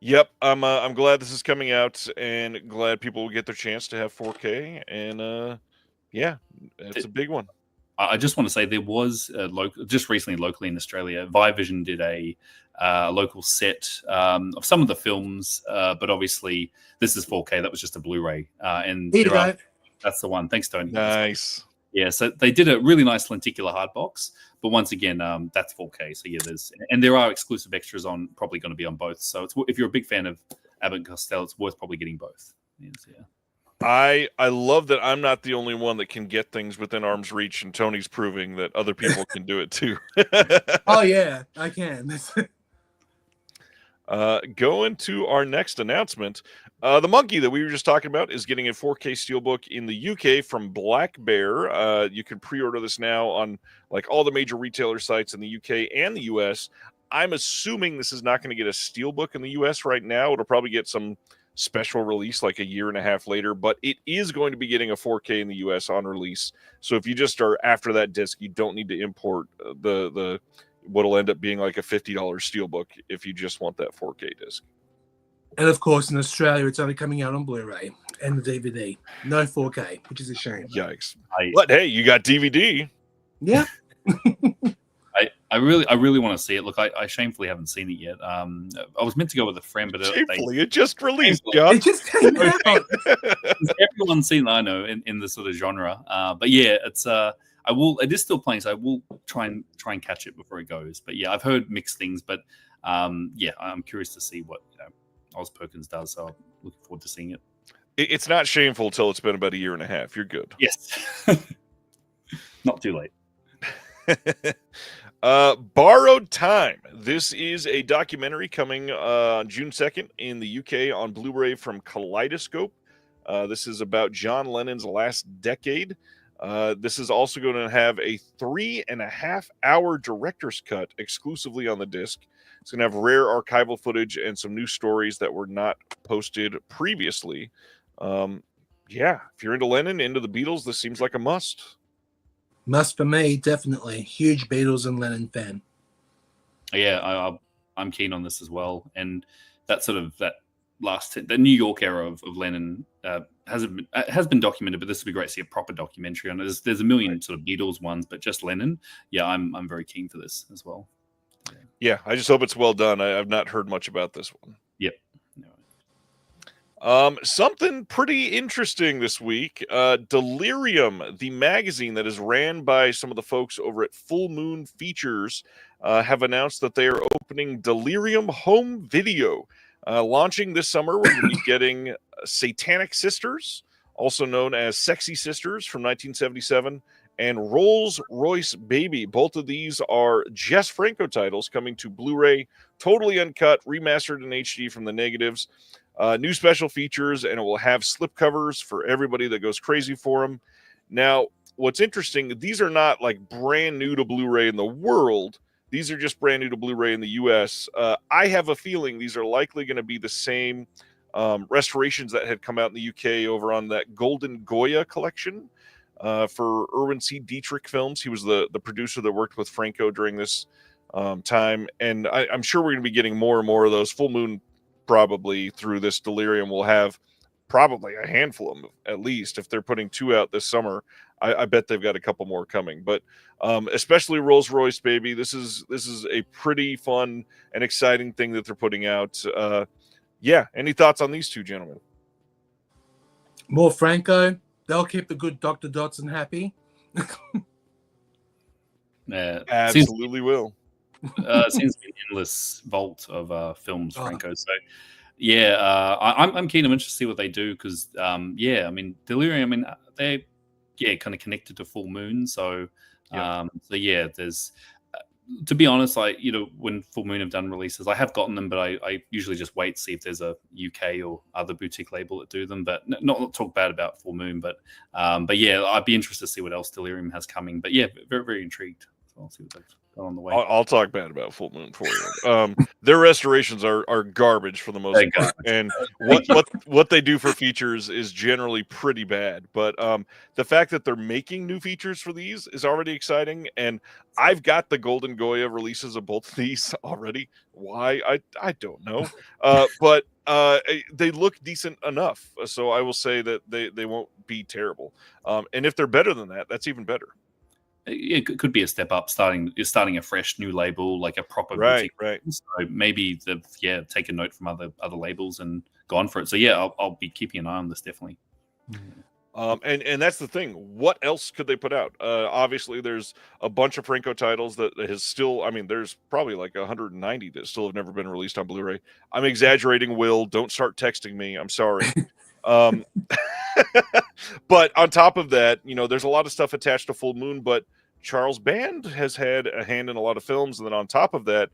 Yep, I'm glad this is coming out and glad people will get their chance to have 4K. And, it's a big one. I just want to say there was just recently locally in Australia, Vivision did a local set of some of the films, but obviously this is 4K. That was just a Blu-ray, and Here you go. that's the one. Thanks, Tony. Nice. Yeah, so they did a really nice lenticular hard box, but once again, that's 4K. So yeah, there are exclusive extras on, probably going to be on both. So if you're a big fan of Abbott and Costello, it's worth probably getting both. Yes, yeah. I love that I'm not the only one that can get things within arm's reach, and Tony's proving that other people can do it too. Oh yeah, I can. Going to our next announcement, the monkey that we were just talking about is getting a 4K steelbook in the UK from Black Bear. You can pre-order this now on like all the major retailer sites in the UK and the US. I'm assuming this is not going to get a steelbook in the US right now. It'll probably get some special release like a year and a half later, but it is going to be getting a 4K in the US on release. So if you just are after that disc, you don't need to import the what'll end up being like a $50 steelbook if you just want that 4K disc. And of course, in Australia, it's only coming out on Blu-ray and the DVD. No 4K, which is a shame. Yikes! But hey, you got DVD. Yeah. I really want to see it. Look, I shamefully haven't seen it yet. I was meant to go with a friend, but it just released, John. It just came out. Everyone's seen it, I know, in the sort of genre. But yeah, it's it is still playing, so I will try and catch it before it goes. But yeah, I've heard mixed things, but yeah, I'm curious to see what Oz Perkins does. So I'm looking forward to seeing it. It's not shameful till it's been about a year and a half. You're good. Yes, not too late. Borrowed Time. This is a documentary coming on June 2nd in the UK on Blu-ray from Kaleidoscope. This is about John Lennon's last decade. This is also going to have a 3.5-hour director's cut exclusively on the disc. It's going to have rare archival footage and some new stories that were not posted previously. Yeah, if you're into Lennon, into the Beatles, this seems like a must. Must for me, definitely. Huge Beatles and Lennon fan. Yeah, I'm keen on this as well. And that sort of the New York era of Lennon has been documented, but this would be great to see a proper documentary on it. There's a million sort of Beatles ones, but just Lennon. Yeah, I'm very keen for this as well. Yeah, I just hope it's well done. I've not heard much about this one. Yep. Something pretty interesting this week. Delirium, the magazine that is ran by some of the folks over at Full Moon Features, have announced that they are opening Delirium Home Video. Launching this summer, we're going to be getting Satanic Sisters, also known as Sexy Sisters from 1977, and Rolls Royce Baby. Both of these are Jess Franco titles coming to Blu-ray, totally uncut, remastered in HD from the negatives. New special features, and it will have slipcovers for everybody that goes crazy for them. Now, what's interesting, these are not like brand new to Blu-ray in the world. These are just brand new to Blu-ray in the US. I have a feeling these are likely going to be the same restorations that had come out in the UK over on that Golden Goya collection for Erwin C. Dietrich Films. He was the producer that worked with Franco during this time. And I'm sure we're going to be getting more and more of those. Full Moon probably through this Delirium will have probably a handful of them, at least. If they're putting 2 out this summer, I bet they've got a couple more coming. But especially Rolls Royce Baby, this is a pretty fun and exciting thing that they're putting out. Yeah, any thoughts on these two gentlemen? More Franco. They'll keep the good Dr. Dotson happy. Absolutely will. Seems to be an endless vault of films, Franco. So, yeah, I'm keen. I'm interested to see what they do because, yeah, I mean, Delirium. I mean, they're kind of connected to Full Moon. So, so yeah, there's. To be honest, when Full Moon have done releases, I have gotten them, but I usually just wait to see if there's a UK or other boutique label that do them. But not talk bad about Full Moon, but yeah, I'd be interested to see what else Delirium has coming. But yeah, very very intrigued. So I'll see what they've got on the way. I'll talk bad about Full Moon for you. Their restorations are garbage for the most part, and what they do for features is generally pretty bad. But the fact that they're making new features for these is already exciting, and I've got the Golden Goya releases of both of these already. Why? I don't know. But they look decent enough, so I will say that they won't be terrible. And if they're better than that, that's even better. it could be a step up. You're starting a fresh new label, like a proper Right, boutique. right. So maybe they've take a note from other labels and gone for it. So yeah, I'll be keeping an eye on this definitely. And that's the thing. What else could they put out? Obviously, there's a bunch of Franco titles that has still. I mean, there's probably like 190 that still have never been released on Blu-ray. I'm exaggerating, Will. Don't start texting me. I'm sorry. But on top of that, there's a lot of stuff attached to Full Moon. But Charles Band has had a hand in a lot of films, and then on top of that,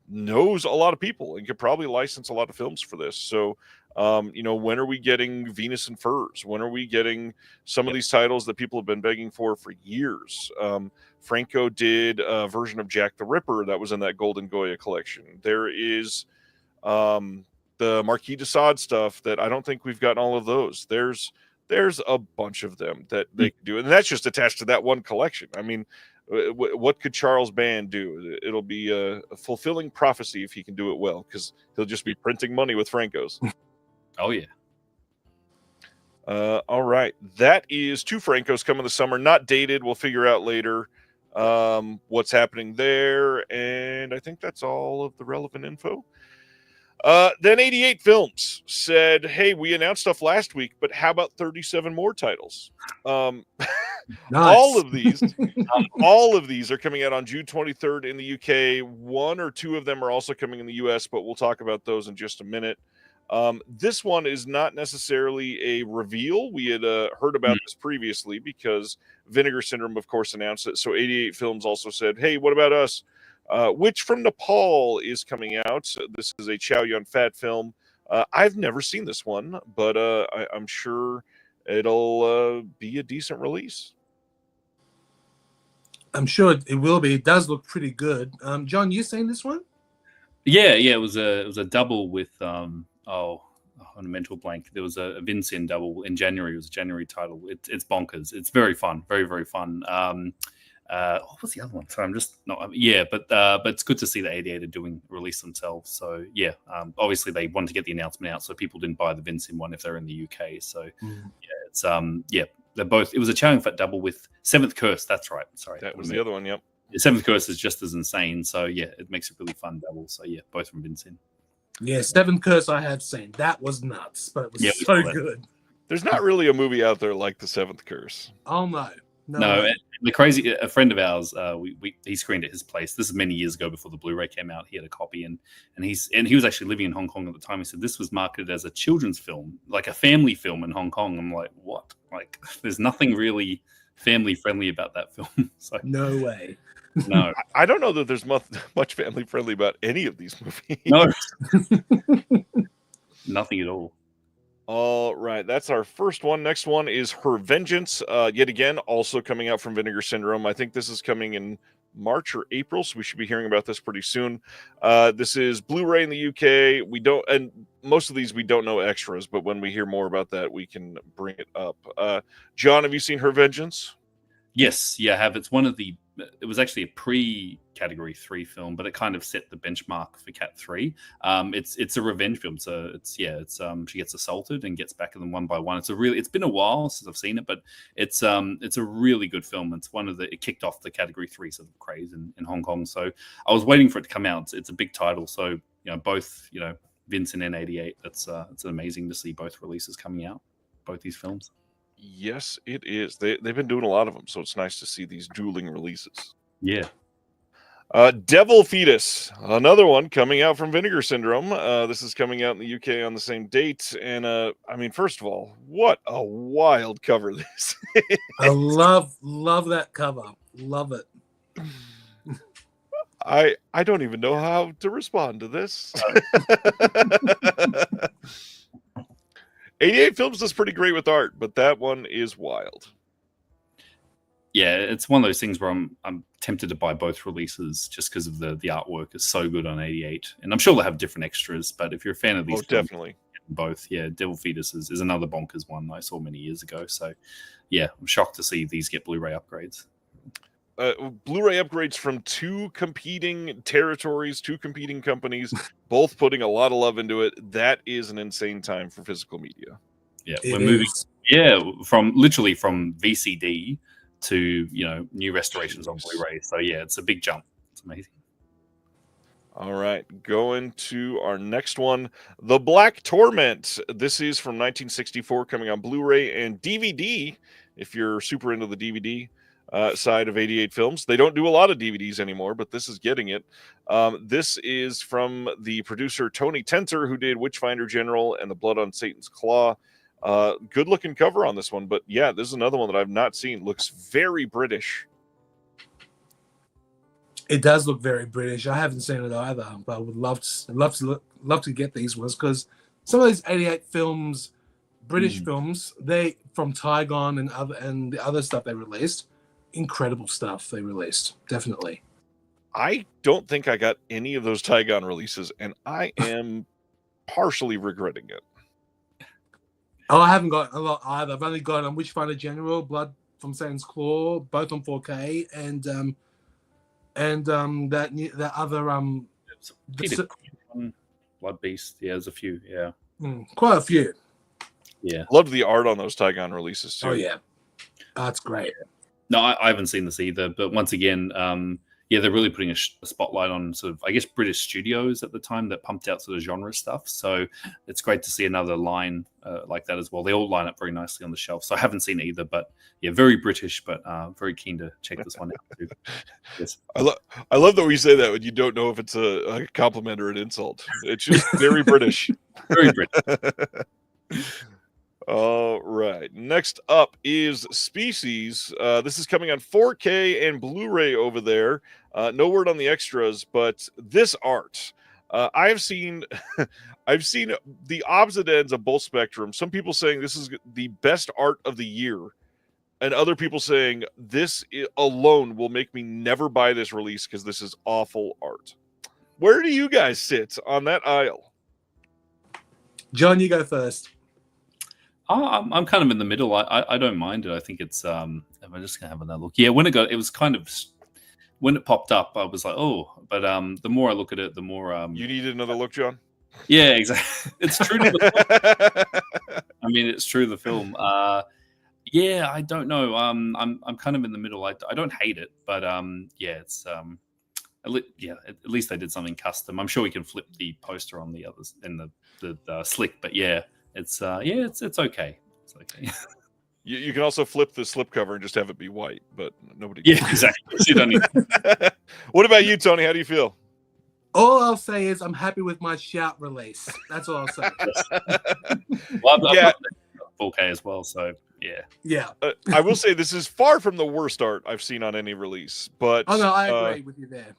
knows a lot of people and could probably license a lot of films for this. So. When are we getting Venus and Furs? When are we getting some of these titles that people have been begging for years? Franco did a version of Jack the Ripper that was in that Golden Goya collection. There is the Marquis de Sade stuff that I don't think we've gotten all of those. There's a bunch of them that they can do, and that's just attached to that one collection. I mean, what could Charles Band do? It'll be a fulfilling prophecy if he can do it well, because he'll just be printing money with Francos. Oh yeah. All right, that is 2 Francos coming this summer. Not dated. We'll figure out later what's happening there, and I think that's all of the relevant info. Then 88 Films said, "Hey, we announced stuff last week, but how about 37 more titles?" Nice. All of these are coming out on June 23rd in the UK. 1 or 2 of them are also coming in the US, but we'll talk about those in just a minute. This one is not necessarily a reveal. We had heard about this previously because Vinegar Syndrome, of course, announced it. So 88 Films also said, "Hey, what about us?" Witch from Nepal is coming out. This is a Chow Yun-Fat film. I've never seen this one, but I'm sure it'll be a decent release. I'm sure it will be. It does look pretty good. John, you seen this one? Yeah. It was a double with on a mental blank. There was a Vincent double in January. It was a January title. It's bonkers. It's very fun. Very, very fun. What was the other one? Sorry, I'm just not. Yeah, but it's good to see that 88 are release themselves. So yeah, obviously they wanted to get the announcement out so people didn't buy the Vincent one if they're in the UK. So yeah, it's they're both. It was a Chow Yun-Fat double with Seventh Curse. That's right. Sorry, that was the other one. Yep. The Seventh Curse is just as insane. So yeah, it makes a really fun double. So yeah, both from Vincent. Yeah, Seventh Curse I have seen. That was nuts, but it was so good. There's not really a movie out there like The Seventh Curse. Oh no. No, the crazy a friend of ours, he screened at his place. This is many years ago before the Blu-ray came out. He had a copy, and he was actually living in Hong Kong at the time. He said this was marketed as a children's film, like a family film in Hong Kong. I'm like, what? Like, there's nothing really family friendly about that film. So no way. No, I don't know that there's much family friendly about any of these movies. No, nothing at all. All right, that's our first one. Next one is Her Vengeance. Yet again, also coming out from Vinegar Syndrome. I think this is coming in March or April, so we should be hearing about this pretty soon. This is Blu-ray in the UK. And most of these we don't know extras, but when we hear more about that, we can bring it up. John, have you seen Her Vengeance? Yes, yeah, I have. It was actually a pre-Category 3 film, but it kind of set the benchmark for Cat 3. It's a revenge film, so she gets assaulted and gets back at them one by one. It's been a while since I've seen it, but it's a really good film. It kicked off the Category 3 sort of craze in Hong Kong. So I was waiting for it to come out. It's a big title, so both Vincent and 88. It's amazing to see both releases coming out, both these films. Yes, it is. They've been doing a lot of them, so it's nice to see these dueling releases. Yeah. Devil Fetus, another one coming out from Vinegar Syndrome. This is coming out in the UK on the same date. And I mean, first of all, what a wild cover this is. I love that cover. Love it. I don't even know how to respond to this. 88 Films does pretty great with art, but that one is wild. Yeah, it's one of those things where I'm tempted to buy both releases just because of the artwork is so good on 88. And I'm sure they'll have different extras, but if you're a fan of these films, definitely. Both. Yeah, Devil Fetus is another bonkers one I saw many years ago. So yeah, I'm shocked to see these get Blu-ray upgrades. Blu-ray upgrades from 2 competing territories, 2 competing companies, both putting a lot of love into it. That is an insane time for physical media. Yeah, we're moving. Yeah, from VCD to new restorations on Blu-ray. So yeah, it's a big jump. It's amazing. All right, going to our next one, The Black Torment. This is from 1964, coming on Blu-ray and DVD. If you're super into the DVD side of 88 films, they don't do a lot of DVDs anymore, but this is getting it. This is from the producer Tony Tenter, who did Witchfinder General and The Blood on Satan's Claw. Good looking cover on this one, but yeah, this is another one that I've not seen. Looks very British. It does look very British. I haven't seen it either, but I would love to get these ones, because some of these 88 films, British films, they from Tygon and the other stuff they released, incredible stuff they released, definitely. I don't think I got any of those Tygon releases, and I am partially regretting it. Oh, I haven't got a lot either. I've only got Witchfinder General, Blood from Satan's Claw, both on 4K, and that other Blood Beast. Yeah, there's a few. Yeah, quite a few. Yeah, loved the art on those Tygon releases too. Oh yeah, that's great. No, I haven't seen this either. But once again, they're really putting a spotlight on sort of, I guess, British studios at the time that pumped out sort of genre stuff. So it's great to see another line like that as well. They all line up very nicely on the shelf. So I haven't seen either, but yeah, very British, but very keen to check this one out too. Yes. I love that we say that when you don't know if it's a compliment or an insult. It's just very British. Very British. All right. Next up is Species. This is coming on 4K and Blu-ray over there. No word on the extras, but this art, I've seen the opposite ends of both spectrums. Some people saying this is the best art of the year, and other people saying this alone will make me never buy this release because this is awful art. Where do you guys sit on that aisle? John, you go first. I'm kind of in the middle. I don't mind it. I think it's I'm just gonna have another look. Yeah, when it was kind of, when it popped up, I was like, oh, but the more I look at it, the more you needed another look, John. Yeah, exactly. It's true to the film. I mean, it's true to the film. Yeah, I don't know. I'm kind of in the middle. I don't hate it, but yeah, it's at least they did something custom. I'm sure we can flip the poster on the others in the slick, but yeah. It's it's okay. It's okay. You can also flip the slipcover and just have it be white, but nobody. Yeah, exactly. You don't need. What about you, Tony? How do you feel? All I'll say is I'm happy with my Shout release. That's all I'll say. Well, I've got 4K as well, so yeah. Yeah. I will say this is far from the worst art I've seen on any release, but oh no, I agree with you there.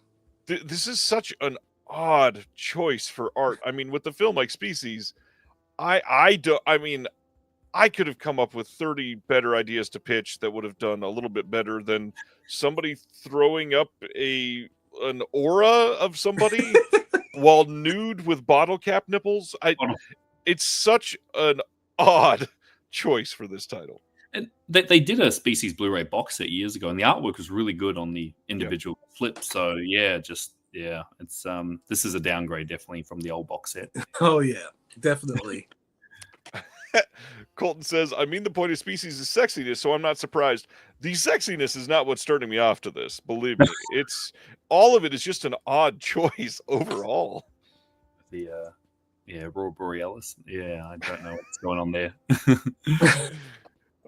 This is such an odd choice for art. I mean, with the film like Species. I could have come up with 30 better ideas to pitch that would have done a little bit better than somebody throwing up an aura of somebody while nude with bottle cap nipples. It's such an odd choice for this title. And they did a Species Blu-ray box set years ago, and the artwork was really good on the individual flips. So yeah, it's this is a downgrade definitely from the old box set. Oh yeah. Definitely. Colton says, I mean, the point of Species is sexiness, so I'm not surprised. The sexiness is not what's turning me off to this. Believe me, it's all of it is just an odd choice overall. The Aurora Borealis. Yeah, I don't know what's going on there.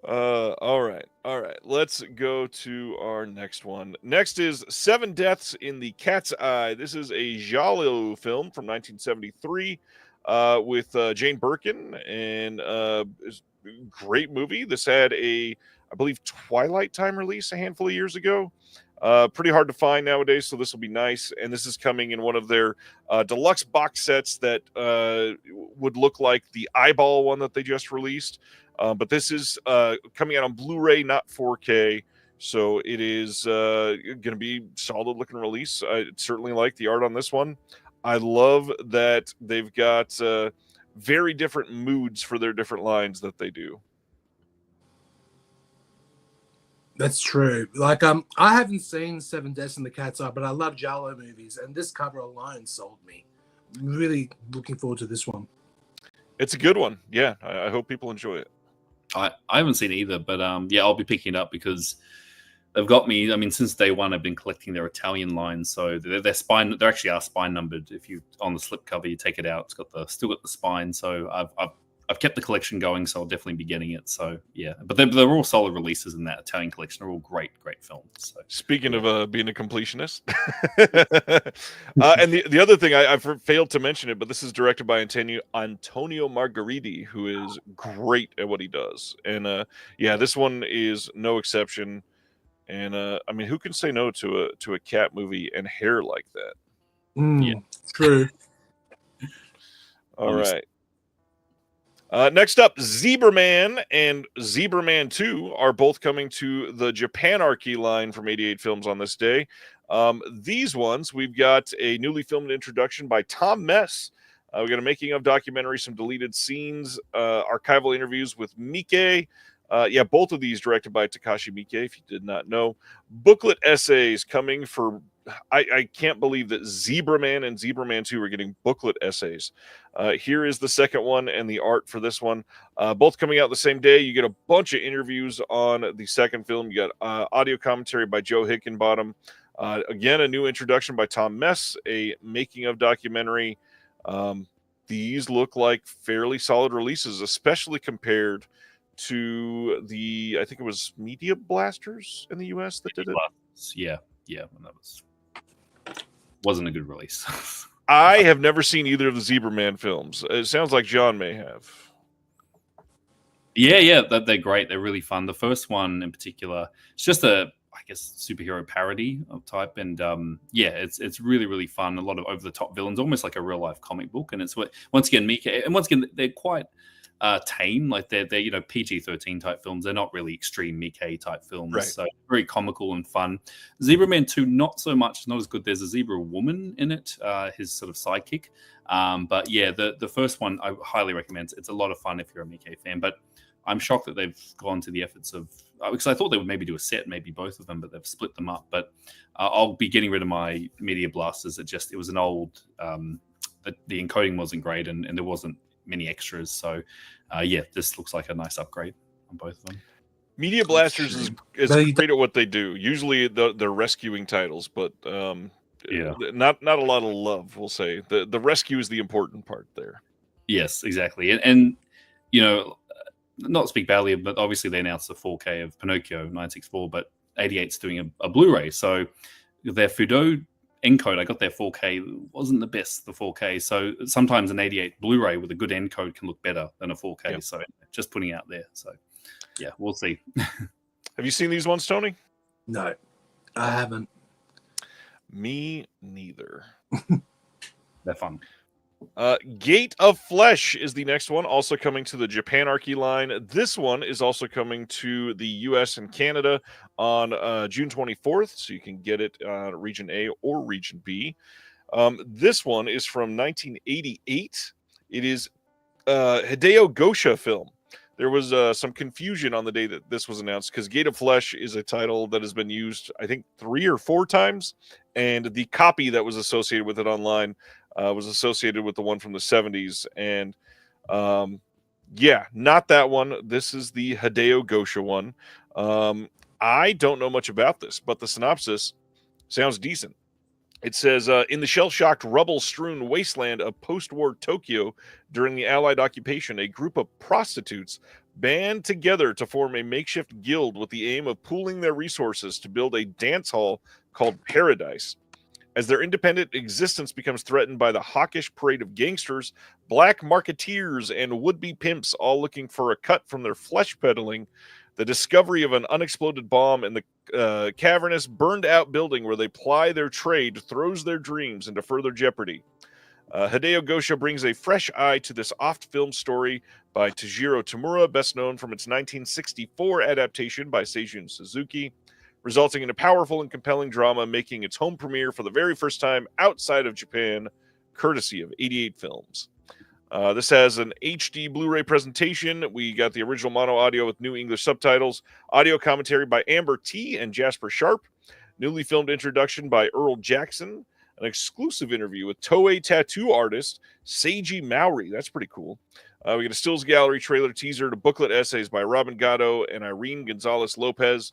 All right. Let's go to our next one. Next is 7 Deaths in the Cat's Eye. This is a giallo film from 1973. With Jane Birkin, and great movie. This had I believe, Twilight Time release a handful of years ago. Pretty hard to find nowadays, so this will be nice. And this is coming in one of their deluxe box sets that would look like the Eyeball one that they just released. But this is coming out on Blu-ray, not 4K. So it is going to be solid looking release. I certainly like the art on this one. I love that they've got very different moods for their different lines that they do. That's true. Like, I haven't seen 7 Deaths in the Cat's Eye, but I love giallo movies, and this cover alone sold me. I'm really looking forward to this one. It's a good one. Yeah, I hope people enjoy it. I haven't seen it either, but yeah, I'll be picking it up because they've got me. I mean, since day one, I've been collecting their Italian lines. So they're spine. They actually are spine numbered. If you on the slipcover, you take it out, it's got still got the spine. So I've kept the collection going, so I'll definitely be getting it. So yeah, but they're all solid releases in that Italian collection. They're all great films. So speaking of being a completionist, and the other thing I failed to mention it, but this is directed by Antonio Margheriti, who is great at what he does, and yeah, this one is no exception. And I mean, who can say no to a cat movie and hair like that? Yeah, true. All right. Next up, Zebraman and Zebraman 2 are both coming to the Japanarchy line from 88 Films on this day. These ones, we've got a newly filmed introduction by Tom Mess. We got a making of documentary, some deleted scenes, archival interviews with Mike. Yeah, both of these directed by Takashi Miike, if you did not know. Booklet essays coming for... I can't believe that Zebraman and Zebraman 2 are getting booklet essays. Here is the second one and the art for this one. Both coming out the same day. You get a bunch of interviews on the second film. You got audio commentary by Joe Hickenbottom. Again, a new introduction by Tom Mess, a making of documentary. These look like fairly solid releases, especially compared to the, I think it was Media Blasters in the US that did it. Yeah, and that wasn't a good release. I have never seen either of the Zebraman films. It sounds like John may have. Yeah, they're great. They're really fun. The first one in particular, it's just a, I guess, superhero parody of type, and yeah, it's really, really fun. A lot of over the top villains, almost like a real life comic book. And it's once again Mika, and once again they're quite tame, like they're PG-13 type films. They're not really extreme Miike type films, right. So very comical and fun. Zebraman 2, not so much, not as good. There's a zebra woman in it, his sort of sidekick. But yeah, the first one I highly recommend. It's a lot of fun if you're a Miike fan. But I'm shocked that they've gone to the efforts of, because I thought they would maybe do a set, maybe both of them, but they've split them up. But I'll be getting rid of my Media Blasters. It was an old, the encoding wasn't great, and there wasn't many extras. So yeah, this looks like a nice upgrade on both of them. Media Blasters is great at what they do. Usually they're rescuing titles, but yeah, not a lot of love, we'll say. The rescue is the important part there. Yes, exactly. And you know, not to speak badly, but obviously they announced the 4K of Pinocchio 964, but 88's doing a Blu-ray. So their Fudo encode, I got their 4K, wasn't the best, the 4K. So sometimes an 88 Blu-ray with a good encode can look better than a 4K. Yeah. So just putting out there. So yeah, we'll see. Have you seen these ones, Tony? No, I haven't. Me neither. They're fun. Gate of Flesh is the next one, also coming to the Japanarchy line. This one is also coming to the US and Canada on June 24th, so you can get it Region A or Region B. This one is from 1988. It is Hideo Gosha film. There was some confusion on the day that this was announced, because Gate of Flesh is a title that has been used, I think, 3 or 4 times, and the copy that was associated with it online was associated with the one from the 70s. And yeah, not that one. This is the Hideo Gosha one. I don't know much about this, but the synopsis sounds decent. It says, in the shell-shocked, rubble-strewn wasteland of post-war Tokyo during the Allied occupation, a group of prostitutes band together to form a makeshift guild with the aim of pooling their resources to build a dance hall called Paradise. As their independent existence becomes threatened by the hawkish parade of gangsters, black marketeers, and would-be pimps all looking for a cut from their flesh peddling, the discovery of an unexploded bomb in the cavernous, burned-out building where they ply their trade throws their dreams into further jeopardy. Hideo Gosha brings a fresh eye to this oft-filmed story by Tajiro Tamura, best known from its 1964 adaptation by Seijun Suzuki, resulting in a powerful and compelling drama making its home premiere for the very first time outside of Japan, courtesy of 88 Films. This has an HD Blu-ray presentation. We got the original mono audio with new English subtitles, audio commentary by Amber T. and Jasper Sharp, newly filmed introduction by Earl Jackson, an exclusive interview with Toei tattoo artist Seiji Maori. That's pretty cool. We got a Stills Gallery trailer teaser to booklet essays by Robin Gatto and Irene Gonzalez Lopez.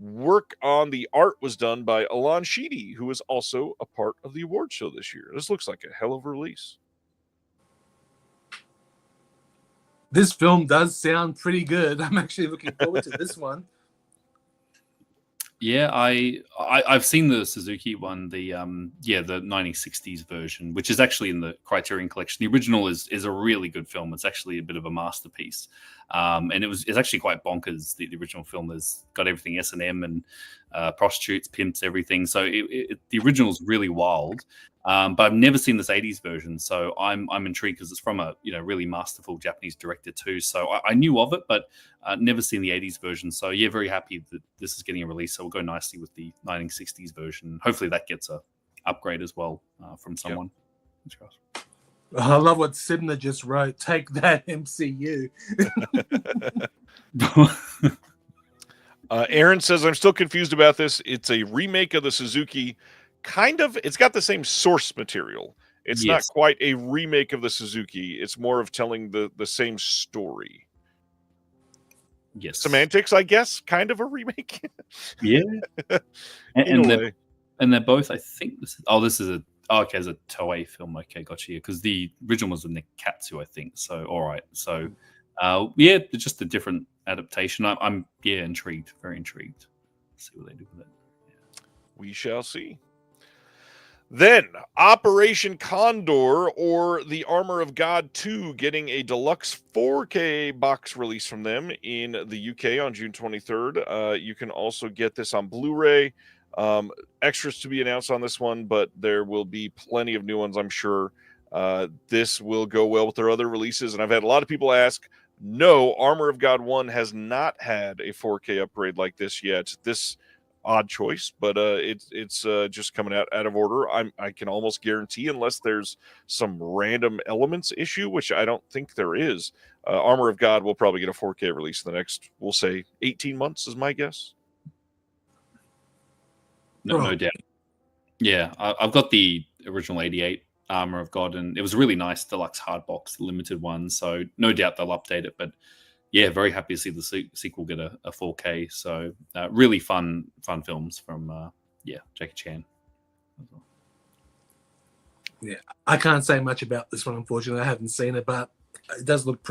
Work on the art was done by Alon Sheedy, who is also a part of the award show this year. This looks like a hell of a release. This film does sound pretty good. I'm actually looking forward to this one. Yeah, I've seen the Suzuki one, the 1960s version, which is actually in the Criterion Collection. The original is a really good film. It's actually a bit of a masterpiece, and it's actually quite bonkers. The original film has got everything S&M and prostitutes, pimps, everything. So the original is really wild. But I've never seen this 80s version, so I'm intrigued because it's from a really masterful Japanese director too. So I knew of it, but never seen the 80s version. So yeah, very happy that this is getting a release. So we'll go nicely with the 1960s version. Hopefully that gets a upgrade as well from someone. Yep. I love what Sidna just wrote. Take that, MCU. Aaron says, I'm still confused about this. It's a remake of the Suzuki. Kind of, it's got the same source material. It's not quite a remake of the Suzuki. It's more of telling the same story. Yes. Semantics, I guess, kind of a remake. Yeah. and they're both, I think, this is a Toei film. Okay, gotcha. Because the original was with Nekatsu, I think. So, all right. So, just a different adaptation. I'm intrigued, very intrigued. Let's see what they do with it. Yeah. We shall see. Then, Operation Condor, or The Armor of God 2, getting a deluxe 4K box release from them in the UK on June 23rd. You can also get this on Blu-ray. Extras to be announced on this one, but there will be plenty of new ones, I'm sure. This will go well with their other releases, and I've had a lot of people ask, no, Armor of God 1 has not had a 4K upgrade like this yet. This odd choice, but it's just coming out of order. I can almost guarantee, unless there's some random elements issue, which I don't think there is, Armor of God will probably get a 4K release in the next, we'll say, 18 months is my guess. No doubt. Yeah, I've got the original 88 Armor of God, and it was a really nice deluxe hard box, limited one, so no doubt they'll update it, but yeah, very happy to see the sequel get a 4K. So really fun films from Jackie Chan. Yeah, I can't say much about this one, unfortunately. I haven't seen it, but it does look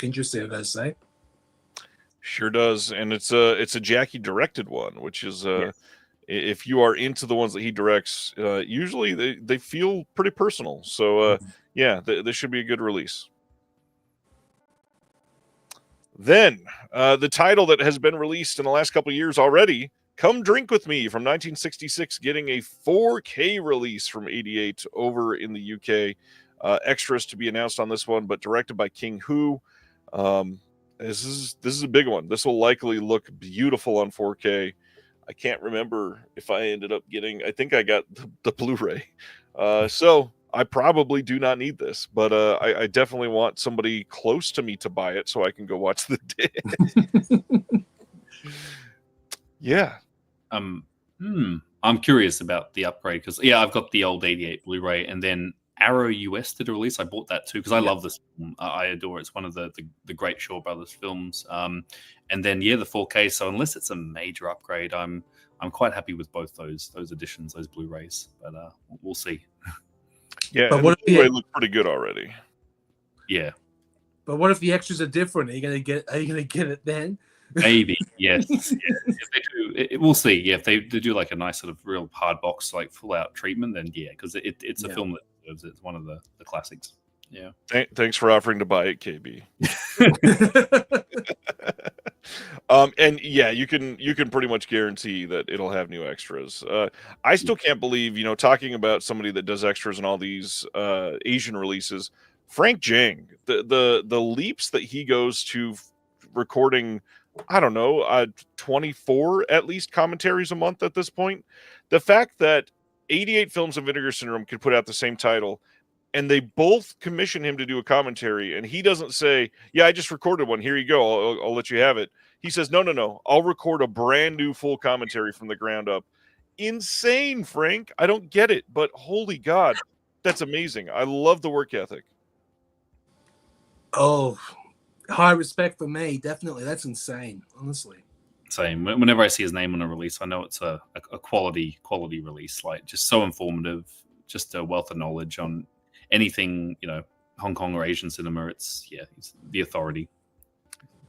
interesting, I gotta say. Sure does, and it's a Jackie directed one, which is if you are into the ones that he directs, usually they feel pretty personal. So this should be a good release. Then, the title that has been released in the last couple of years already, Come Drink With Me from 1966, getting a 4K release from 88 over in the UK. Extras to be announced on this one, but directed by King Hu. This is a big one. This will likely look beautiful on 4K. I can't remember if I ended up getting, I think I got the Blu-ray. So I probably do not need this, but I definitely want somebody close to me to buy it so I can go watch the disc. Yeah. I'm curious about the upgrade because I've got the old 88 Blu-ray, and then Arrow US did a release. I bought that too because I love this film. I adore it. It's one of the great Shaw Brothers films. And then the 4K. So unless it's a major upgrade, I'm quite happy with both those editions, those Blu-rays. But we'll see. Yeah, but what if they look pretty good already? Yeah. But what if the extras are different? Are you gonna get it then? Maybe, yes. If they do, we'll see. Yeah, if they do like a nice sort of real hard box, like full out treatment, then because it's a film that deserves it. It's one of the classics. Yeah. Thanks for offering to buy it, KB. And you can pretty much guarantee that it'll have new extras. I still can't believe, talking about somebody that does extras in all these Asian releases, Frank Jang, the leaps that he goes to recording, I don't know, 24 at least commentaries a month at this point. The fact that 88 Films and Vinegar Syndrome could put out the same title, and they both commission him to do a commentary, and he doesn't say, I just recorded one, here you go, I'll let you have it. He says, no, I'll record a brand new full commentary from the ground up. Insane, Frank. I don't get it, but holy God, that's amazing. I love the work ethic. Oh, high respect for me, definitely. That's insane, honestly. Same. Whenever I see his name on a release, I know it's a quality release. Like, just so informative, just a wealth of knowledge on anything, Hong Kong or Asian cinema. He's the authority.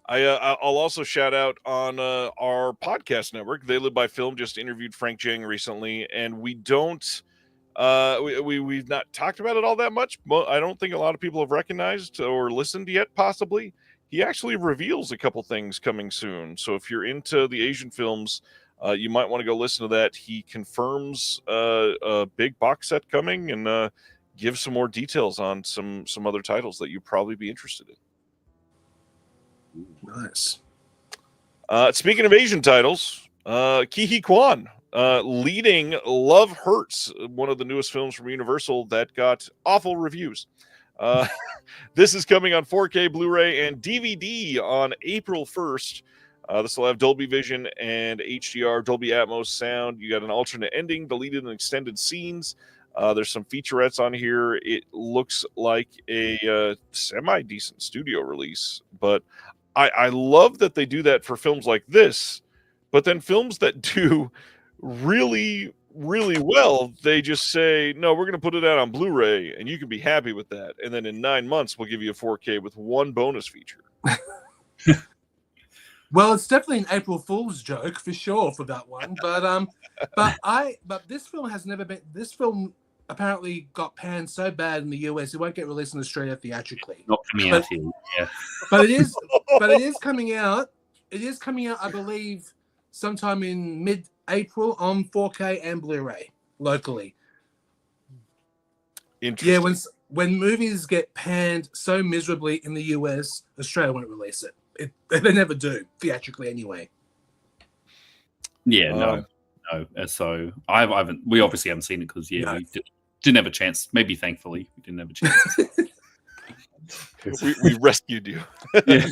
I'll also shout out on our podcast network. They Live by Film just interviewed Frank Jang recently, and we don't. We've not talked about it all that much. I don't think a lot of people have recognized or listened yet, possibly. He actually reveals a couple things coming soon. So if you're into the Asian films, you might want to go listen to that. He confirms a big box set coming and gives some more details on some other titles that you'd probably be interested in. Nice. Speaking of Asian titles, Ke Huy Quan leading Love Hurts, one of the newest films from Universal that got awful reviews. This is coming on 4K Blu-ray and DVD on April 1st. This will have Dolby Vision and HDR, Dolby Atmos sound. You got an alternate ending, deleted and extended scenes. There's some featurettes on here. It looks like a semi-decent studio release, but I love that they do that for films like this, but then films that do really, really well, they just say, no, we're going to put it out on Blu-ray, and you can be happy with that. And then in 9 months, we'll give you a 4K with one bonus feature. Well, it's definitely an April Fool's joke for sure for that one. But this film has never been. This film apparently got panned so bad in the US, it won't get released in Australia theatrically. Not coming out here. Yeah. But it is coming out. It is coming out, I believe, sometime in mid-April on 4K and Blu-ray locally. Interesting. Yeah, when movies get panned so miserably in the US, Australia won't release it. They never do theatrically anyway. Yeah, no. So we obviously haven't seen it because we didn't have a chance. Maybe thankfully we didn't have a chance. we rescued you. Yeah.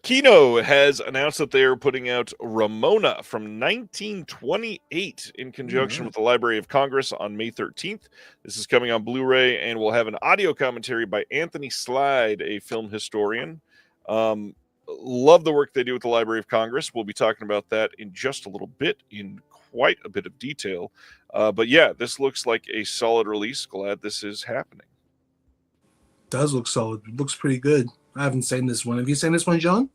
Kino has announced that they are putting out Ramona from 1928 in conjunction with the Library of Congress on May 13th. This is coming on Blu-ray and will have an audio commentary by Anthony Slide, a film historian. Love the work they do with the Library of Congress. We'll be talking about that in just a little bit in quite a bit of detail. But yeah, this looks like a solid release. Glad this is happening. Does look solid. It looks pretty good. I haven't seen this one. Have you seen this one, John?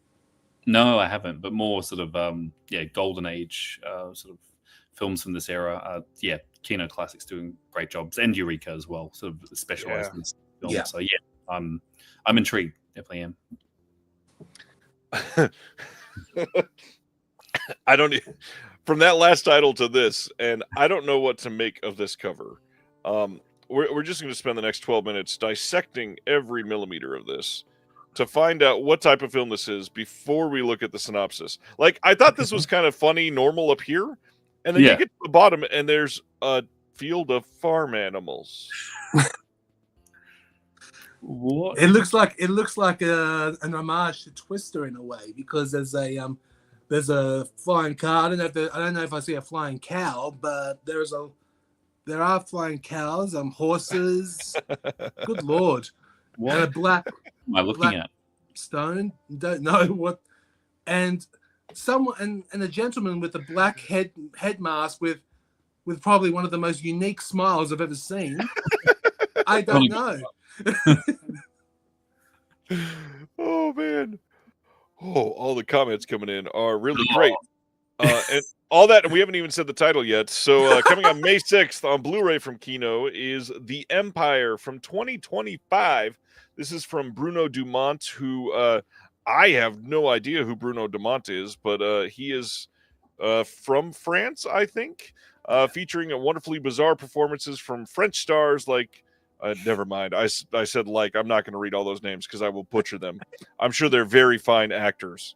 No, I haven't. But more sort of golden age sort of films from this era. Kino Classics doing great jobs, and Eureka as well, sort of specialized in this film. Yeah. So I'm intrigued. Definitely am. I don't from that last title to this, and I don't know what to make of this cover. We're just going to spend the next 12 minutes dissecting every millimeter of this to find out what type of film this is before we look at the synopsis. Like, I thought this was kind of funny, normal up here, and then you get to the bottom and there's a field of farm animals. What? It looks like an homage to Twister in a way, because there's a flying car. I don't know if I see a flying cow, but there are flying cows, horses. Good Lord. What and a black am I looking at? Stone. Don't know what. And someone and a gentleman with a black head mask with probably one of the most unique smiles I've ever seen. I don't know. Oh man. Oh, all the comments coming in are really great. And all that, we haven't even said the title yet. So coming on May 6th on Blu-ray from Kino is The Empire from 2025. This is from Bruno Dumont, who I have no idea who Bruno Dumont is, but he is from France, I think, featuring wonderfully bizarre performances from French stars like never mind. I said I'm not going to read all those names because I will butcher them. I'm sure they're very fine actors.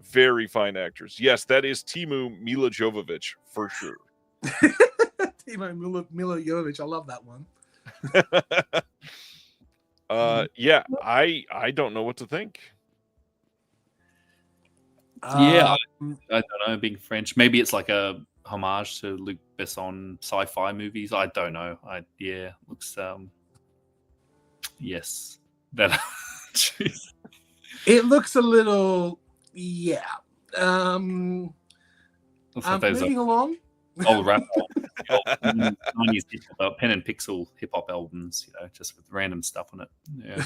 Very fine actors. Yes, that is Timu Mila Jovovich for sure. Timu Mila Jovovich. I love that one. I don't know what to think. I don't know. Being French, maybe it's like a homage to Luc Besson sci-fi movies. I don't know. Looks yes. That it looks a little Yeah. Looks like those Moving along. old rap albums, 90s hip-hop, pen and pixel hip-hop albums, just with random stuff on it. Yeah.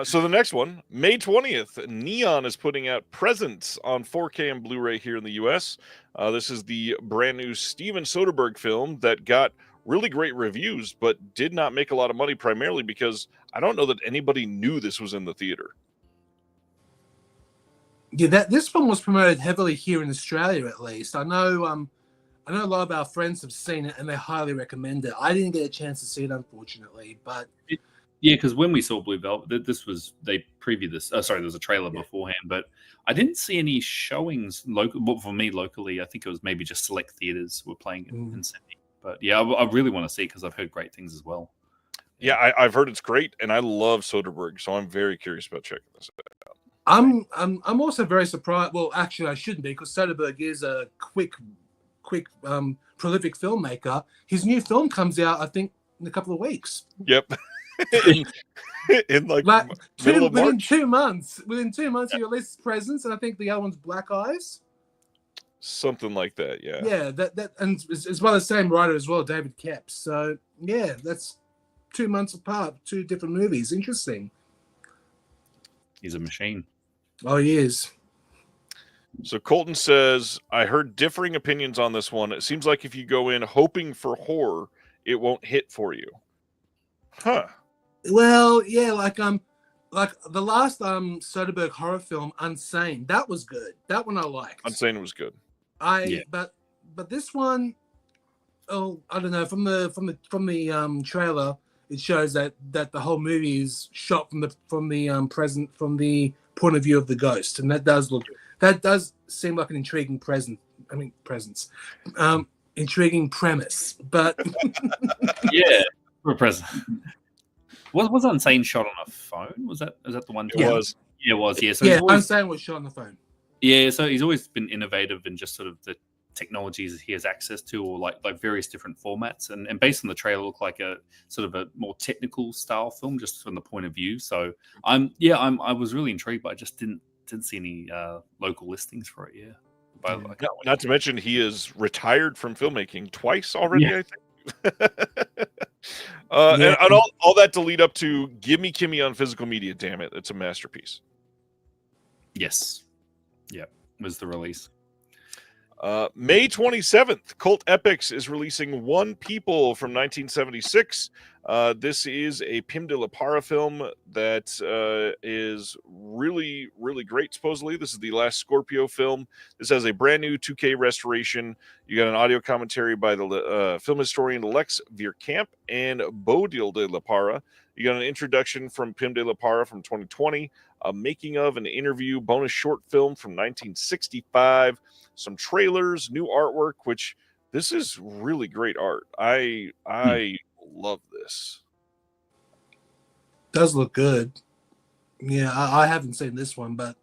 So the next one, May 20th, Neon is putting out Presents on 4K and Blu-ray here in the U.S. This is the brand new Steven Soderbergh film that got really great reviews, but did not make a lot of money, primarily because I don't know that anybody knew this was in the theater. Yeah, this one was promoted heavily here in Australia, at least. I know a lot of our friends have seen it and they highly recommend it. I didn't get a chance to see it, unfortunately, but yeah, because when we saw Blue Velvet, they previewed this. Sorry, there was a trailer beforehand, but I didn't see any showings local. For me, locally, I think it was maybe just select theaters were playing it in Sydney. But yeah, I really want to see it because I've heard great things as well. Yeah, I've heard it's great, and I love Soderbergh, so I'm very curious about checking this out. I'm also very surprised. Well, actually, I shouldn't be, because Soderbergh is a quick, prolific filmmaker. His new film comes out, I think, in a couple of weeks. Yep. in like middle of March. Within 2 months, he released Presents, and I think the other one's Black Eyes. Something like that, yeah. Yeah, that and it's by the same writer as well, David Kepps. So yeah, that's 2 months apart, 2 different movies. Interesting. He's a machine. Oh, he is. So Colton says, I heard differing opinions on this one. It seems like if you go in hoping for horror, it won't hit for you. Huh. Well, yeah, like the last Soderbergh horror film, Unsane, that was good. That one I liked. Unsane was good. But this one, I don't know. From the trailer, it shows that the whole movie is shot from the point of view of the ghost, and that does seem like an intriguing intriguing premise. But yeah, for a present. Was Unsane shot on a phone? Was that the one? It was. Yeah, it was. Yeah. So Unsane was shot on the phone. Yeah, so he's always been innovative in just sort of the technologies he has access to, or like various different formats. And based on the trailer, looked like a sort of a more technical style film, just from the point of view. So I was really intrigued, but I just didn't see any local listings for it. Yeah. But not to mention, he is retired from filmmaking twice already. Yeah. I think. And all that to lead up to Gimme Kimmy on physical media. Damn it, it's a masterpiece. Yes. Yeah, was the release. May 27th, Cult Epics is releasing One People from 1976. This is a Pim de la Parra film that is really, really great, supposedly. This is the last Scorpio film. This has a brand new 2K restoration. You got an audio commentary by the film historian Lex Vierkamp and Bodil de la Parra. You got an introduction from Pim de la Parra from 2020, a making of an interview bonus short film from 1965, some trailers, new artwork, which this is really great art. I love this. Does look good. Yeah, I haven't seen this one, but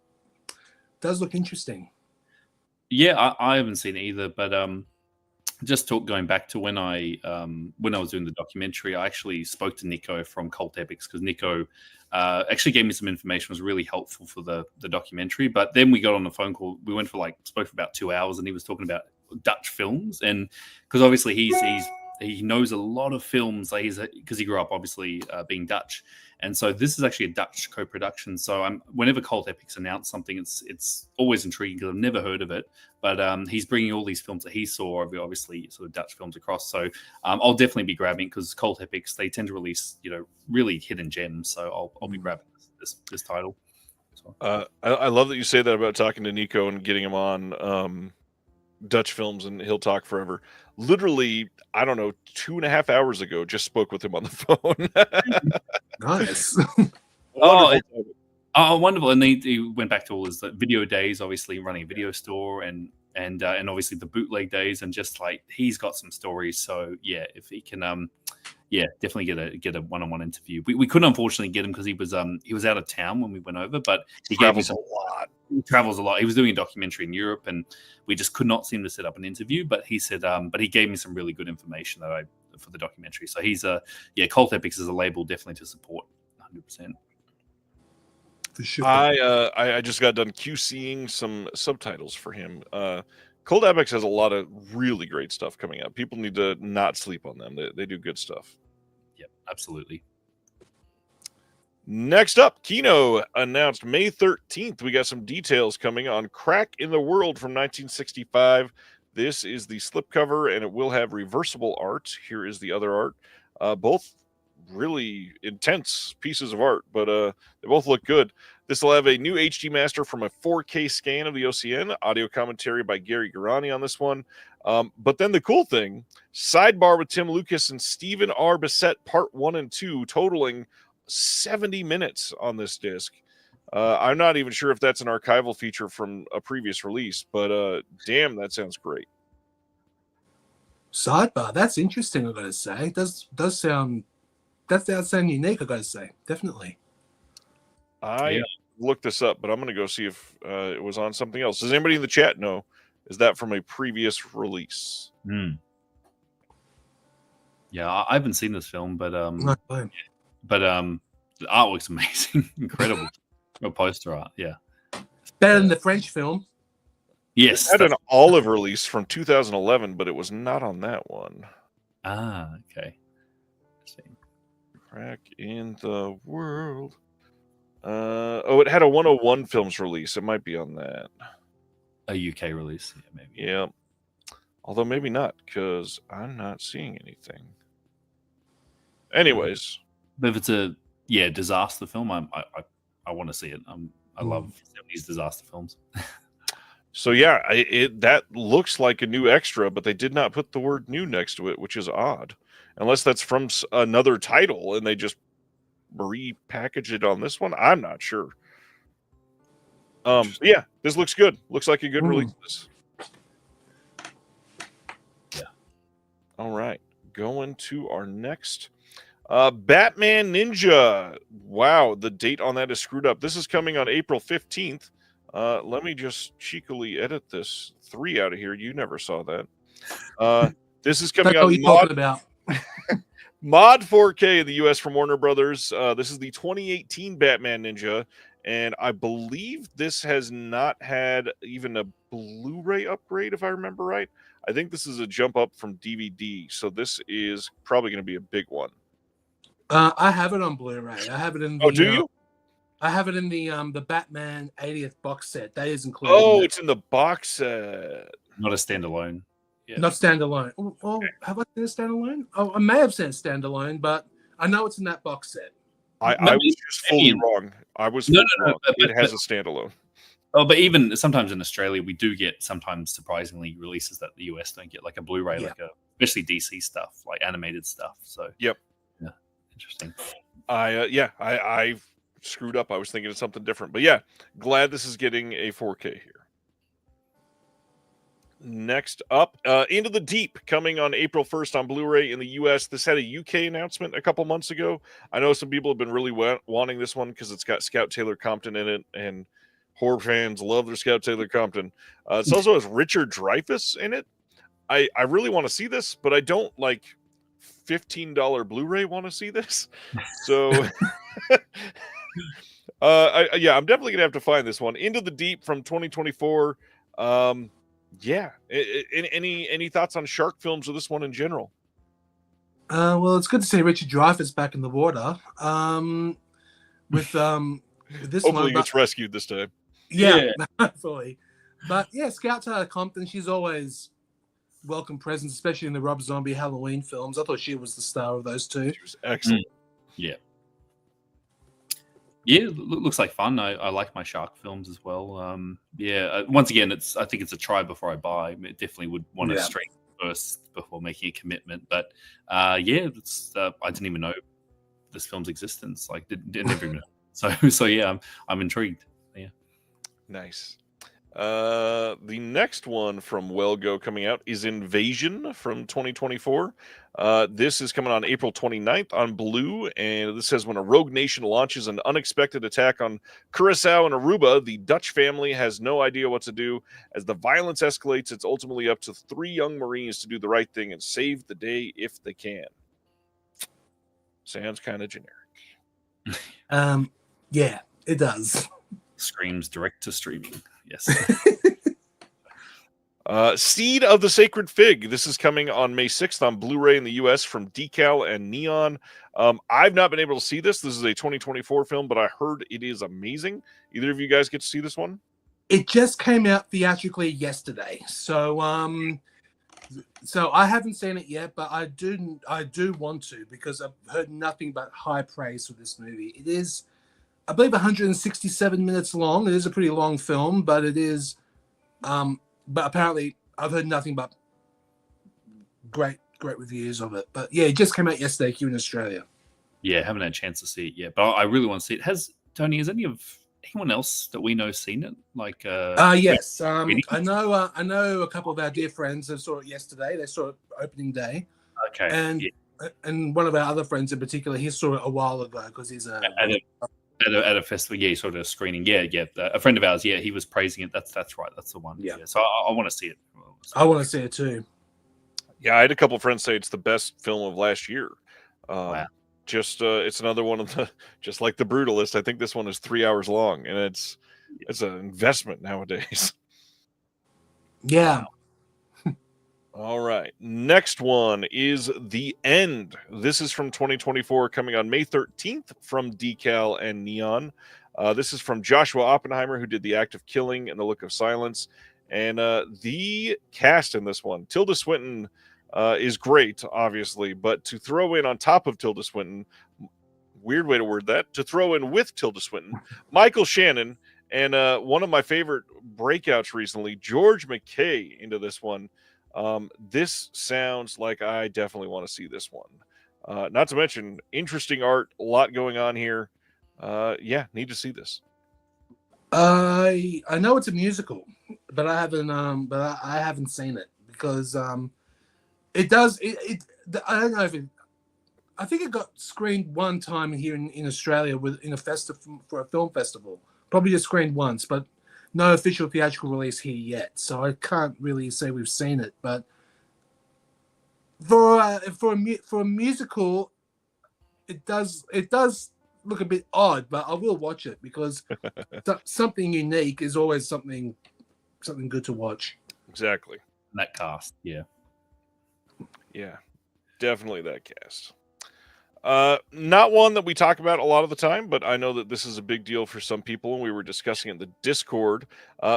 it does look interesting. Yeah, I haven't seen it either, but just going back to when I was doing the documentary, I actually spoke to Nico from Cult Epics, because Nico actually gave me some information, was really helpful for the documentary. But then we got on the phone call. We went spoke for about 2 hours, and he was talking about Dutch films, and because obviously he knows a lot of films, like because he grew up obviously being Dutch, and so this is actually a Dutch co-production. So whenever Cult Epics announce something, it's always intriguing because I've never heard of it. But he's bringing all these films that he saw, obviously sort of Dutch films across. So I'll definitely be grabbing, because Cult Epics, they tend to release really hidden gems. So I'll be grabbing this title. So. I love that you say that about talking to Nico and getting him on Dutch films, and he'll talk forever. Literally, I don't know, 2.5 hours ago, just spoke with him on the phone. Nice. Wonderful. And he went back to all his video days, obviously running a video store, and obviously the bootleg days, and just like he's got some stories. So yeah, if he can definitely get a one-on-one interview. We couldn't unfortunately get him because he was out of town when we went over, but he travels a lot. He travels a lot. He was doing a documentary in Europe, and we just could not seem to set up an interview. But he said, but he gave me some really good information for the documentary. So he's Cult Epics is a label definitely to support 100%. for sure. I just got done QCing some subtitles for him. Cold Apex has a lot of really great stuff coming out. People need to not sleep on them. They do good stuff. Yep, absolutely. Next up, Kino announced May 13th. We got some details coming on Crack in the World from 1965. This is the slipcover, and it will have reversible art. Here is the other art. Both really intense pieces of art, but they both look good. This will have a new HD master from a 4K scan of the OCN, audio commentary by Gary Garani on this one. But then the cool thing, sidebar with Tim Lucas and Stephen R. Bissett, part 1 and 2, totaling 70 minutes on this disc. I'm not even sure if that's an archival feature from a previous release, but damn, that sounds great. Sidebar, that's interesting, I gotta say. It does sound unique, I gotta say. Definitely. I looked this up, but I'm gonna go see if it was on something else. Does anybody in the chat know? Is that from a previous release? Yeah, I haven't seen this film, but No, fine. but the artwork's amazing, incredible. No poster art, yeah. Better than the French film. Yes, It had an olive release from 2011, but it was not on that one. Ah, okay. Crack in the World. It had a 101 Films release. It might be on that. A UK release, yeah, maybe. Yeah. Although maybe not, because I'm not seeing anything. Anyways. But if it's a disaster film, I want to see it. I love 70s disaster films. So yeah, that looks like a new extra, but they did not put the word new next to it, which is odd. Unless that's from another title and they just repackaged it on this one. I'm not sure. Yeah, this looks good. Looks like a good release. Yeah. All right. Going to our next. Batman Ninja. Wow, the date on that is screwed up. This is coming on April 15th. Let me just cheekily edit this 3 out of here. You never saw that. This is coming on Mod 4K in the US from Warner Brothers. This is the 2018 Batman Ninja, and I believe this has not had even a Blu-ray upgrade, if I remember right. I think this is a jump up from DVD, so this is probably going to be a big one. I have it on Blu-ray. I have it in the. Oh, do you? I have it in the Batman 80th box set. That is included. Oh, it's in the box set. Not a standalone. Yeah. Not standalone. Oh, have I seen a standalone? Oh, I may have seen a standalone, but I know it's in that box set. I was just fully wrong. I was wrong. It has a standalone. Oh, but even sometimes in Australia, we do get sometimes surprisingly releases that the US don't get, like a Blu-ray, especially DC stuff, like animated stuff. So yep, yeah, interesting. I screwed up. I was thinking of something different, but yeah, glad this is getting a 4K here. Next up, Into the Deep, coming on April 1st on Blu-ray in the US. This had a UK announcement a couple months ago. I know some people have been really wanting this one because it's got Scout Taylor Compton in it, and horror fans love their Scout Taylor Compton. It also has Richard Dreyfuss in it. I really want to see this, but I don't like $15 Blu-ray want to see this. So I'm definitely gonna have to find this one. Into the Deep from 2024. Any thoughts on shark films or this one in general? Well, it's good to see Richard Dreyfuss back in the water. With this hopefully one, he gets rescued this time. Yeah, hopefully. But yeah, Scout Taylor Compton, she's always welcome presence, especially in the Rob Zombie Halloween films. I thought she was the star of those two. She was excellent. Yeah. Yeah, looks like fun. I like my shark films as well. Once again, I think it's a try before I buy. I definitely would want to straight first before making a commitment. But I didn't even know this film's existence. Like, didn't even know. So yeah, I'm intrigued. Yeah, nice. The next one from Wellgo coming out is Invasion from 2024. This is coming on April 29th on Blue, and this says when a rogue nation launches an unexpected attack on Curacao and Aruba, the Dutch family has no idea what to do. As the violence escalates, it's ultimately up to 3 young Marines to do the right thing and save the day if they can. Sounds kind of generic. Yeah. It does. Screams direct to streaming. Yes. Seed of the Sacred Fig. This is coming on May 6th on Blu-ray in the US from Decal and Neon. I've not been able to see this. This is a 2024 film, but I heard it is amazing. Either of you guys get to see this one? It just came out theatrically yesterday, so I haven't seen it yet, but I do want to, because I've heard nothing but high praise for this movie. It is, I believe, 167 minutes long. It is a pretty long film, but it is, but apparently I've heard nothing but great reviews of it. But yeah, it just came out yesterday here in Australia. Yeah, haven't had a chance to see it yet, but I really want to see it. Has anyone else that we know seen it? Like, yes, I know a couple of our dear friends that saw it yesterday. They saw it opening day. Okay, and one of our other friends in particular, he saw it a while ago because he's at a festival. Yeah, sort of screening. Yeah. A friend of ours. Yeah, he was praising it. That's right. That's the one. Yeah. So I want to see it. I want to see it too. Yeah, I had a couple of friends say it's the best film of last year. Wow. Just it's another one of the, just like The Brutalist. I think this one is 3 hours long, and it's an investment nowadays. Yeah. All right. Next one is The End. This is from 2024, coming on May 13th from Decal and Neon. This is from Joshua Oppenheimer, who did The Act of Killing and The Look of Silence. And the cast in this one, Tilda Swinton is great, obviously, but to throw in on top of Tilda Swinton, weird way to word that, to throw in with Tilda Swinton, Michael Shannon, and one of my favorite breakouts recently, George McKay, into this one. This sounds like I definitely want to see this one. Not to mention interesting art, a lot going on here. Yeah, need to see this. I know it's a musical, but I haven't seen it because it does it I don't know if it, I think it got screened one time here in Australia in a festival, for a film festival. Probably just screened once, but no official theatrical release here yet. So I can't really say we've seen it, but for a musical, it does look a bit odd, but I will watch it because something unique is always something good to watch. Exactly. That cast, yeah, definitely that cast. Not one that we talk about a lot of the time, but I know that this is a big deal for some people, and we were discussing it in the Discord.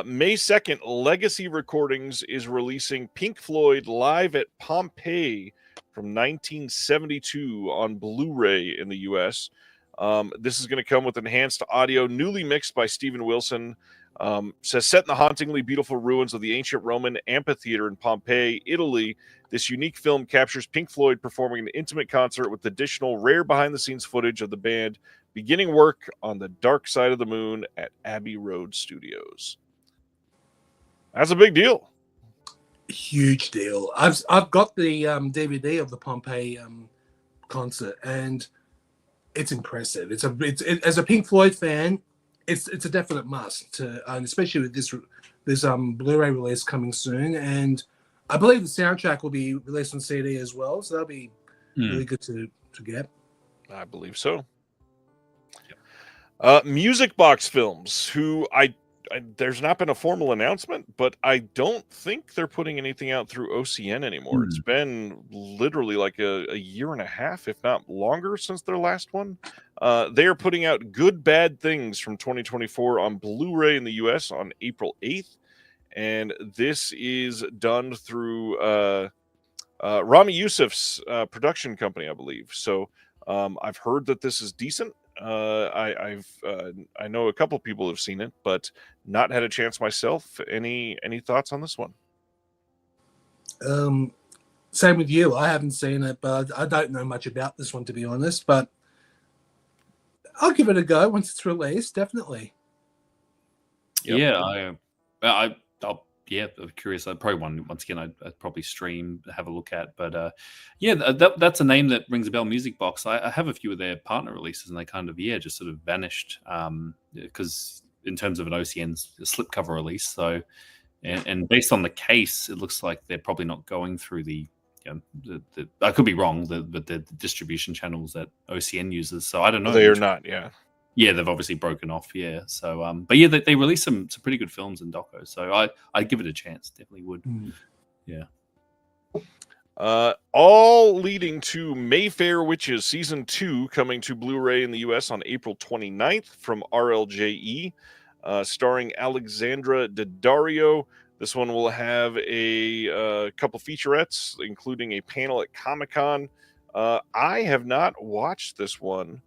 May 2nd, Legacy Recordings is releasing Pink Floyd live at Pompeii from 1972 on Blu-ray in the US. This is going to come with enhanced audio, newly mixed by Stephen Wilson. Says set in the hauntingly beautiful ruins of the ancient Roman amphitheater in Pompeii, Italy. This unique film captures Pink Floyd performing an intimate concert with additional rare behind-the-scenes footage of the band beginning work on The Dark Side of the Moon at Abbey Road Studios. That's a big deal. Huge deal. I've got the DVD of the Pompeii concert, and it's impressive. It's as a Pink Floyd fan, it's a definite must to, and especially with this Blu-ray release coming soon. And I believe the soundtrack will be released on CD as well, so that'll be really good to get. I believe so. Music Box Films, who there's not been a formal announcement, but I don't think they're putting anything out through OCN anymore. It's been literally like a year and a half, if not longer, since their last one. They are putting out Good Bad Things from 2024 on Blu-ray in the US on April 8th. And this is done through Rami Youssef's production company, I believe. So I've heard that this is decent. I know a couple people have seen it, but not had a chance myself. Any thoughts on this one? Same with you. I haven't seen it, but I don't know much about this one, to be honest. But I'll give it a go once it's released. Definitely. Yep. Yeah, I'm curious. I'd probably once again, I'd probably stream, have a look at. But that's a name that rings a bell. Music Box. I have a few of their partner releases, and they kind of just sort of vanished because in terms of an OCN slipcover release. So, and based on the case, it looks like they're probably not going through the I could be wrong, but the distribution channels that OCN uses. So I don't know. They are not. Yeah. Yeah, they've obviously broken off. Yeah, so but yeah, they released some pretty good films in doco. So I'd give it a chance. Definitely would. Yeah. All leading to Mayfair Witches Season 2 coming to Blu-ray in the US on April 29th from RLJE, starring Alexandra Daddario. This one will have a couple featurettes, including a panel at Comic-Con. I have not watched this one,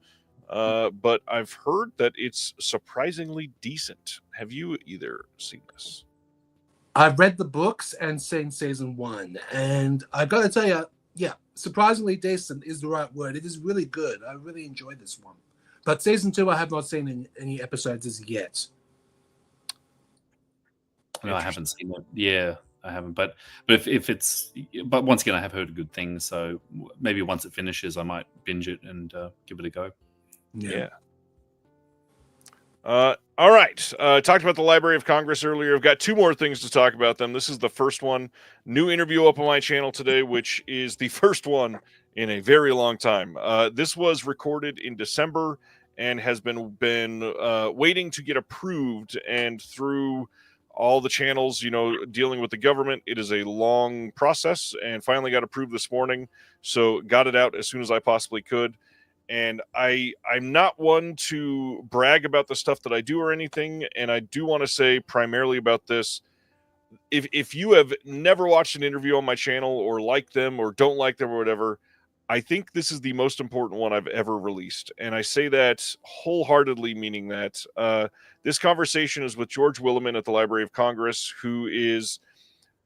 but I've heard that it's surprisingly decent. Have you either seen this? I've read the books and seen season 1, and I got to tell you, yeah, surprisingly decent is the right word. It is really good. I really enjoyed this one. But season 2, I have not seen any episodes as yet. No, I haven't seen it. Yeah, I haven't. But if it's, but once again, I have heard good things. So maybe once it finishes, I might binge it and give it a go. Yeah. All right. Talked about the Library of Congress earlier. I've got 2 more things to talk about them. This is the first one. New interview up on my channel today, which is the first one in a very long time. This was recorded in December and has been waiting to get approved, and through all the channels, dealing with the government, it is a long process, and finally got approved this morning. So got it out as soon as I possibly could. And I'm not one to brag about the stuff that I do or anything. And I do want to say primarily about this. If you have never watched an interview on my channel or like them or don't like them or whatever, I think this is the most important one I've ever released. And I say that wholeheartedly, meaning that this conversation is with George Williman at the Library of Congress, who is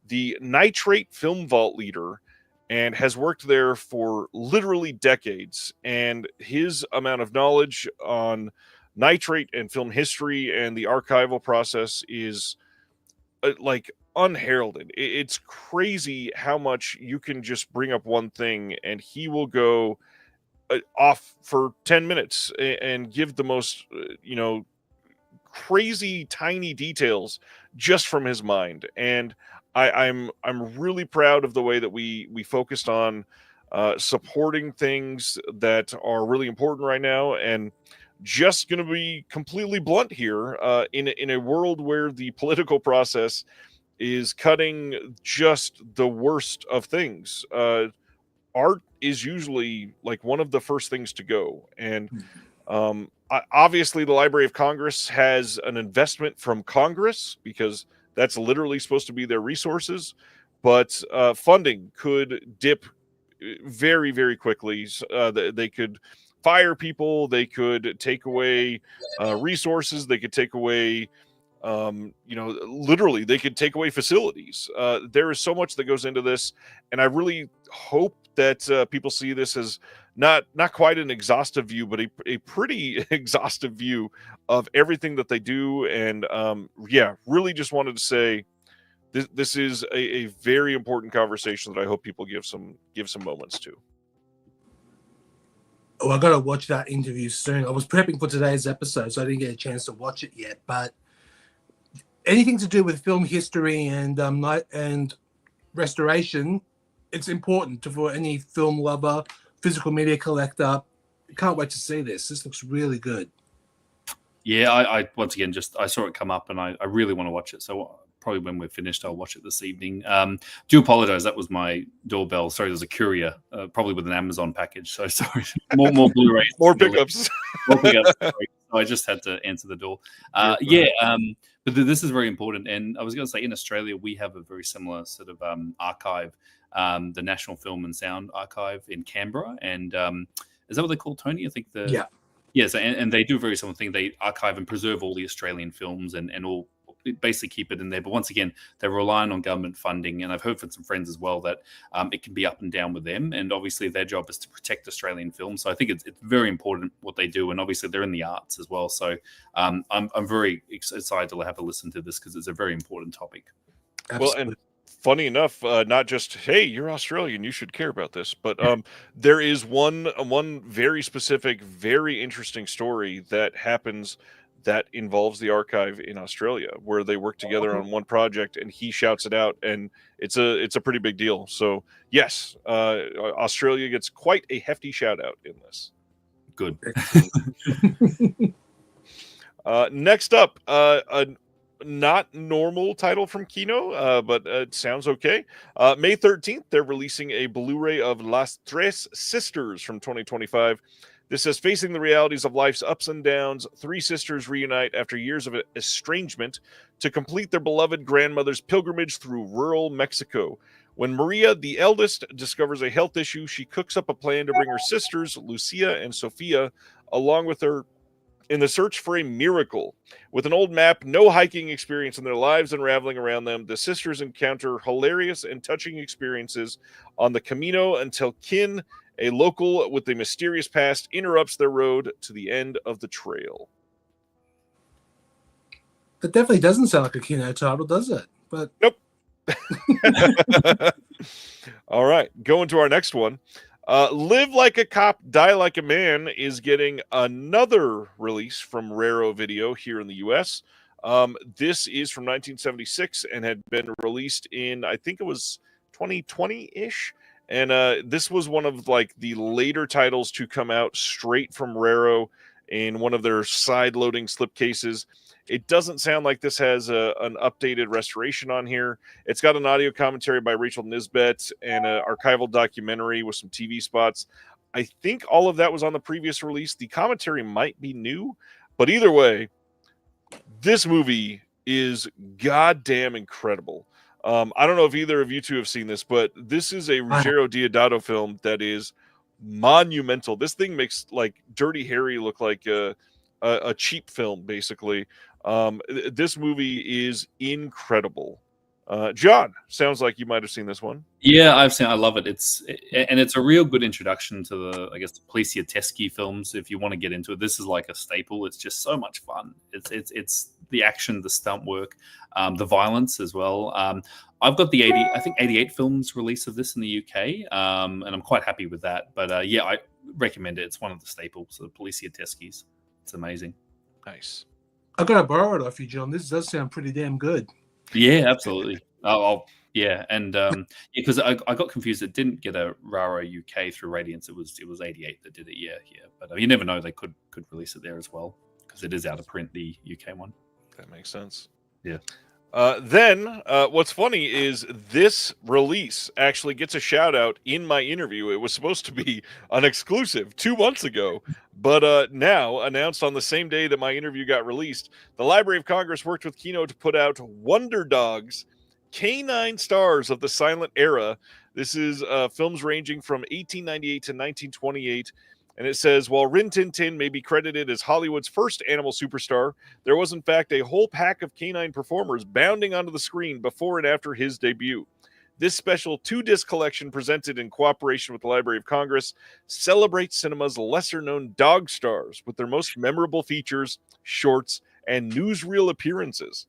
the nitrate film vault leader and has worked there for literally decades. And his amount of knowledge on nitrate and film history and the archival process is like unheralded. It's crazy how much you can just bring up one thing and he will go off for 10 minutes and give the most, crazy tiny details just from his mind. And I'm really proud of the way that we focused on supporting things that are really important right now. And just going to be completely blunt here, in a world where the political process is cutting just the worst of things, art is usually like one of the first things to go. And obviously the Library of Congress has an investment from Congress, because that's literally supposed to be their resources, but funding could dip very, very quickly. They could fire people, they could take away resources, they could take away literally they could take away facilities. There is so much that goes into this, and I really hope that people see this as not quite an exhaustive view, but a pretty exhaustive view of everything that they do. And really just wanted to say this is a very important conversation that I hope people give some moments to. Oh, I got to watch that interview soon. I was prepping for today's episode, so I didn't get a chance to watch it yet. But anything to do with film history and restoration, it's important for any film lover, physical media collector. Can't wait to see this. This looks really good. Yeah, I once again I saw it come up, and I really want to watch it. So probably when we're finished, I'll watch it this evening. Do apologize. That was my doorbell. Sorry, there's a courier, probably with an Amazon package. So sorry. More Blu-rays. More pickups. More pickups. Sorry. So I just had to answer the door. But this is very important. And I was going to say, in Australia, we have a very similar sort of archive, the National Film and Sound Archive in Canberra. And is that what they call, Tony? I think Yes, and they do a very similar thing. They archive and preserve all the Australian films and all, basically keep it in there. But once again, they're relying on government funding. And I've heard from some friends as well that it can be up and down with them. And obviously their job is to protect Australian films. So I think it's very important what they do. And obviously they're in the arts as well. So I'm very excited to have a listen to this, because it's a very important topic. Absolutely. Well, and funny enough, not just, hey, you're Australian, you should care about this, but there is one very specific, very interesting story that happens that involves the archive in Australia, where they work together on one project, and he shouts it out, and it's a pretty big deal. So yes, Australia gets quite a hefty shout out in this. Good. Next up, a not normal title from Kino, but it sounds okay. May 13th, they're releasing a Blu-ray of Las Tres Sisters from 2025. This says, facing the realities of life's ups and downs, three sisters reunite after years of estrangement to complete their beloved grandmother's pilgrimage through rural Mexico. When Maria, the eldest, discovers a health issue, she cooks up a plan to bring her sisters, Lucia and Sofia, along with her in the search for a miracle. With an old map, no hiking experience, in their lives unraveling around them, the sisters encounter hilarious and touching experiences on the Camino until Kin, a local with a mysterious past, interrupts their road to the end of the trail. That definitely doesn't sound like a Kino title, does it? But nope. All right, going to our next one. Live Like a Cop, Die Like a Man is getting another release from Raro Video here in the U.S. This is from 1976 and had been released in, I think it was 2020-ish. And this was one of like the later titles to come out straight from Raro in one of their side-loading slipcases. It doesn't sound like this has an updated restoration on here. It's got an audio commentary by Rachel Nisbet and an archival documentary with some TV spots. I think all of that was on the previous release. The commentary might be new, but either way, this movie is goddamn incredible. I don't know if either of you two have seen this, but this is a Ruggiero Deodato film that is monumental. This thing makes like Dirty Harry look like a cheap film, basically. This movie is incredible. John, sounds like you might have seen this one. Yeah, I've seen. I love it. It's a real good introduction to the Polizioteschi films. If you want to get into it, this is like a staple. It's just so much fun. It's the action, the stunt work, the violence as well. I've got the 88 films release of this in the UK, and I'm quite happy with that. But yeah, I recommend it. It's one of the staples of Polizioteschi's. It's amazing. Nice. I gotta borrow it off you, John. This does sound pretty damn good. Yeah, absolutely. Yeah, and because I got confused. It didn't get a Raro UK through Radiance. It was 88 that did it. Yeah. But you never know. They could release it there as well because it is out of print, the UK one. That makes sense. Yeah. Then what's funny is this release actually gets a shout out in my interview. It was supposed to be an exclusive 2 months ago, but now announced on the same day that my interview got released. The Library of Congress worked with Kino to put out Wonder Dogs, Canine Stars of the Silent Era. This is films ranging from 1898 to 1928. And it says, while Rin Tin Tin may be credited as Hollywood's first animal superstar, there was in fact a whole pack of canine performers bounding onto the screen before and after his debut. This special 2-disc collection, presented in cooperation with the Library of Congress, celebrates cinema's lesser-known dog stars with their most memorable features, shorts, and newsreel appearances.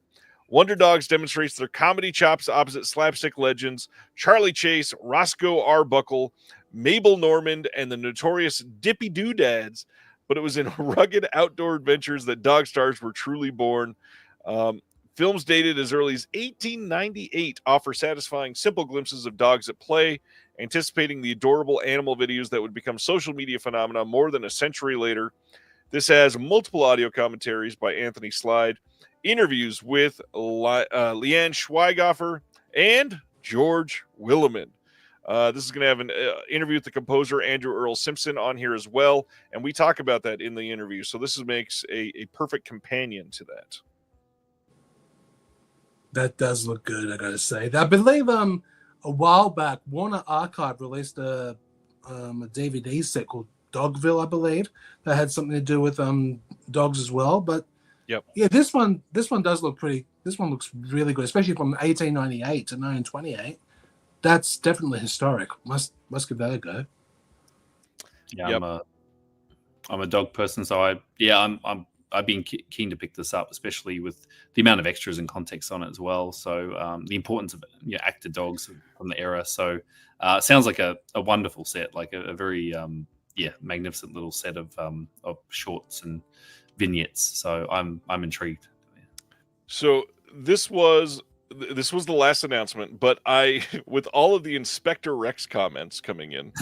Wonder Dogs demonstrates their comedy chops opposite slapstick legends Charlie Chase, Roscoe Arbuckle, Mabel Normand, and the notorious Dippy Doodads, but it was in rugged outdoor adventures that dog stars were truly born. Films dated as early as 1898 offer satisfying, simple glimpses of dogs at play, anticipating the adorable animal videos that would become social media phenomena more than a century later. This has multiple audio commentaries by Anthony Slide, interviews with Leanne Schweighofer and George Williman. This is going to have an interview with the composer Andrew Earl Simpson on here as well, and we talk about that in the interview. So this makes a perfect companion to that. That does look good, I gotta say. I believe a while back, Warner Archive released a DVD set called Dogville, I believe, that had something to do with dogs as well. But yep, yeah, this one does look pretty. This one looks really good, especially from 1898 to 1928. That's definitely historic. Must give that a go. Yeah, yep. I'm a dog person, so I've been keen to pick this up, especially with the amount of extras and context on it as well. So the importance of actor dogs from the era. So it sounds like a wonderful set, like a very magnificent little set of shorts and vignettes. So I'm intrigued. So this was the last announcement, but with all of the Inspector Rex comments coming in,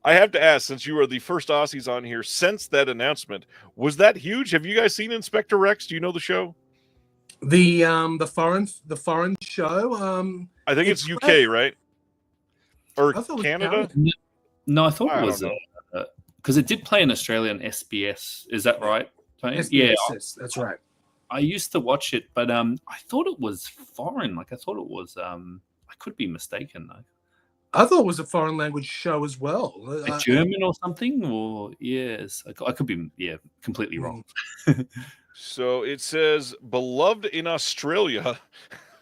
I have to ask, since you are the first Aussies on here since that announcement, was that huge? Have you guys seen Inspector Rex? Do you know the show? The foreign show. I think it's UK, great. right? Or I thought it was Canada? Italian. No, I thought I it was don't because it did play in Australia on SBS. Is that right, Tony? Yes, Yeah, yes, that's right. I used to watch it, but I thought it was foreign. Like I thought it was. I could be mistaken though. I thought it was a foreign language show as well. German or something, or yes, I could be completely wrong. So it says beloved in Australia.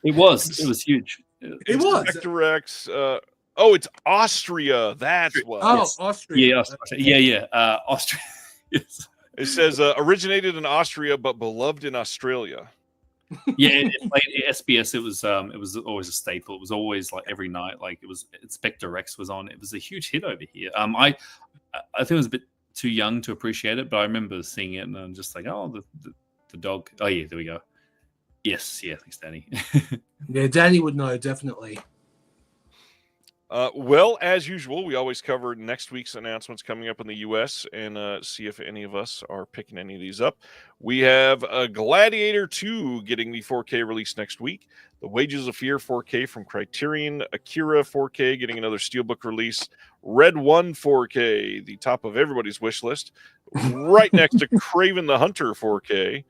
It was huge. It was. Inspector Rex. It's Austria. That's what. Oh, Yes. Austria. Yeah, Austria. Yes. It says originated in Austria, but beloved in Australia. Yeah, it played at SBS. It was always a staple. It was always like every night. Like it was Inspector Rex was on. It was a huge hit over here. I think I was a bit too young to appreciate it, but I remember seeing it and I'm just like, oh, the dog. Oh yeah, there we go. Yes, yeah, thanks, Danny. Yeah, Danny would know definitely. Well, as usual, we always cover next week's announcements coming up in the U.S. and see if any of us are picking any of these up. We have Gladiator 2 getting the 4K release next week. The Wages of Fear 4K from Criterion. Akira 4K getting another Steelbook release. Red 1 4K, the top of everybody's wish list. Right next to Kraven the Hunter 4K.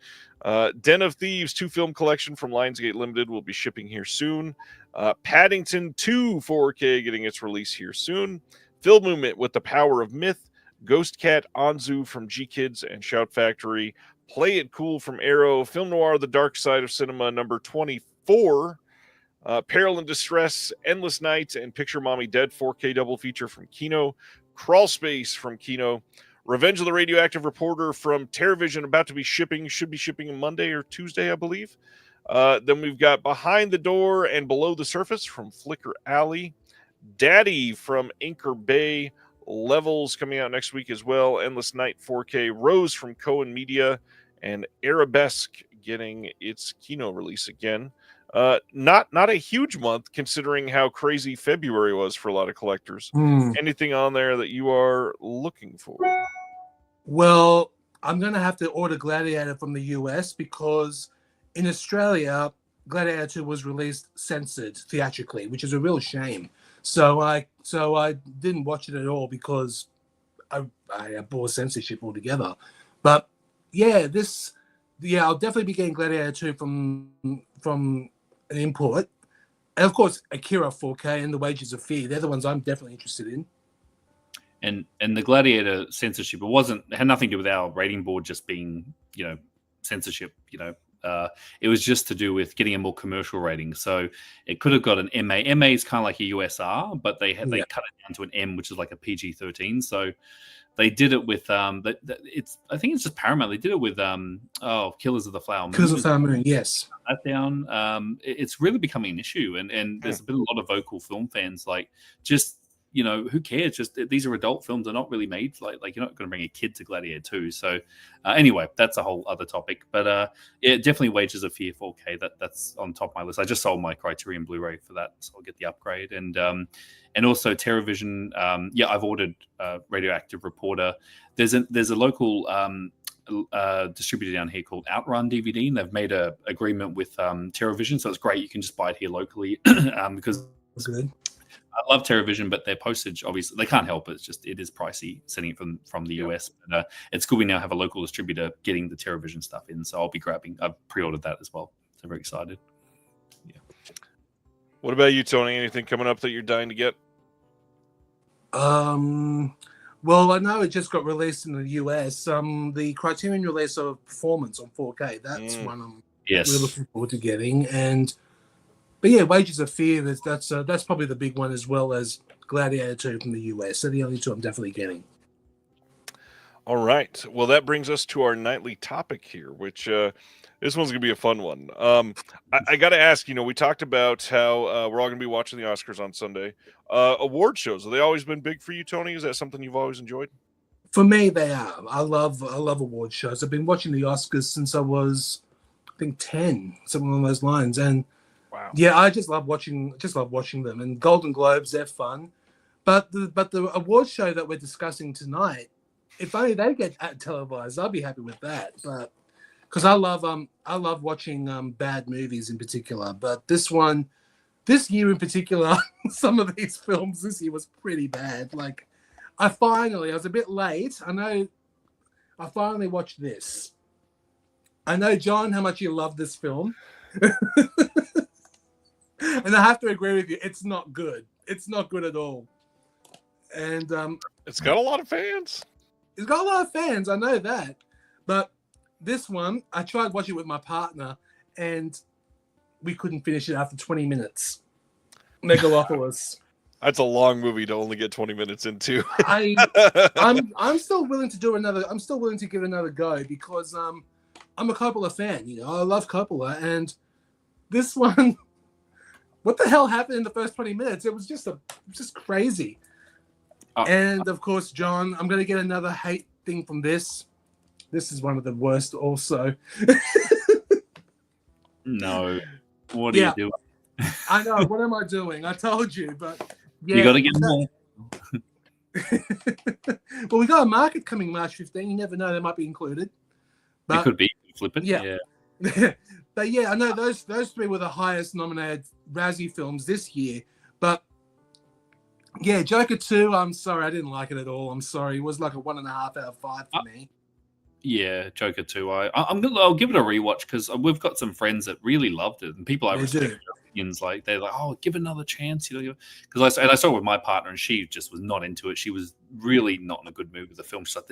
Den of Thieves 2-film collection from Lionsgate Limited will be shipping here soon. Paddington 2 4K getting its release here soon. Film Movement with the Power of Myth. Ghost Cat Anzu from G Kids and Shout Factory. Play It Cool from Arrow. Film Noir The Dark Side of Cinema number 24. Peril and Distress, Endless Nights, and Picture Mommy Dead 4K double feature from Kino. Crawl Space from Kino. Revenge of the Radioactive Reporter from TerraVision about to be shipping. Should be shipping on Monday or Tuesday, I believe. Then we've got Behind the Door and Below the Surface from Flicker Alley. Daddy from Anchor Bay. Levels coming out next week as well. Endless Night 4K. Rose from Cohen Media. And Arabesque getting its Kino release again. Not a huge month considering how crazy February was for a lot of collectors. Anything on there that you are looking for? Well, I'm going to have to order Gladiator from the US because in Australia, Gladiator 2 was released censored theatrically, which is a real shame. So I didn't watch it at all because I abhor censorship altogether. But yeah, I'll definitely be getting Gladiator 2 from an import. And of course, Akira 4K and The Wages of Fear. They're the ones I'm definitely interested in. And the Gladiator censorship, it had nothing to do with our rating board just being, censorship, it was just to do with getting a more commercial rating. So it could have got an MA. MA is kind of like a USR, but they cut it down to an M, which is like a PG-13. So they did it with I think it's just Paramount. They did it with Killers of the Flower Moon. Killers of the Flower Moon, yes. That down. It's really becoming an issue, and there's been a lot of vocal film fans like just. Who cares? Just these are adult films. They're not really made like you're not going to bring a kid to Gladiator 2. So anyway, that's a whole other topic. But definitely Wages of Fear 4K. That's on top of my list. I just sold my Criterion Blu-ray for that, so I'll get the upgrade. And also TerraVision. I've ordered Radioactive Reporter. There's a local distributor down here called Outrun DVD, and they've made a agreement with TerraVision, so it's great. You can just buy it here locally because. That's good. I love TerraVision, but their postage, obviously, they can't help it. It is pricey sending it from the US. But it's good we now have a local distributor getting the TerraVision stuff in. So I'll be I've pre-ordered that as well. So very excited. Yeah. What about you, Tony? Anything coming up that you're dying to get? Well, I know it just got released in the US. The Criterion release of Performance on 4K. That's one I'm really looking forward to getting. But yeah, Wages of Fear, that's probably the big one, as well as Gladiator 2 from the US. So the only two I'm definitely getting. All right. Well, that brings us to our nightly topic here, which this one's going to be a fun one. I got to ask, we talked about how we're all going to be watching the Oscars on Sunday. Award shows, have they always been big for you, Tony? Is that something you've always enjoyed? For me, they are. I love award shows. I've been watching the Oscars since I was, I think, 10, something along those lines. And wow. Yeah, I just love watching them. And Golden Globes, they're fun. But the award show that we're discussing tonight, if only they get televised, I'll be happy with that. But because I love watching bad movies in particular. But this year in particular, some of these films this year was pretty bad. Like, I was a bit late. I finally watched this. I know, John, how much you love this film. And I have to agree with you. It's not good. It's not good at all. And it's got a lot of fans. It's got a lot of fans. I know that. But this one, I tried watching it with my partner, and we couldn't finish it after 20 minutes. Megalopolis. That's a long movie to only get 20 minutes into. I'm still willing to do another. I'm still willing to give it another go because I'm a Coppola fan. You know, I love Coppola, and this one. What the hell happened in the first 20 minutes? It was just crazy. And of course, John, I'm going to get another hate thing from this. This is one of the worst also. No. What are you doing? I know. What am I doing? I told you, but yeah. You got to get more. Well, we got a market coming March 15. You never know. They might be included. But, it could be flippant. Yeah. But yeah, I know those three were the highest nominated Razzie films this year. But yeah, Joker 2, I'm sorry, I didn't like it at all. I'm sorry. It was like a 1.5 out of 5 for me. Yeah, Joker 2. I'll give it a rewatch because we've got some friends that really loved it, and people I respect their opinions. Like they're like, "Oh, give it another chance," you know. Because I saw it with my partner, and she just was not into it. She was really not in a good mood with the film. She's like,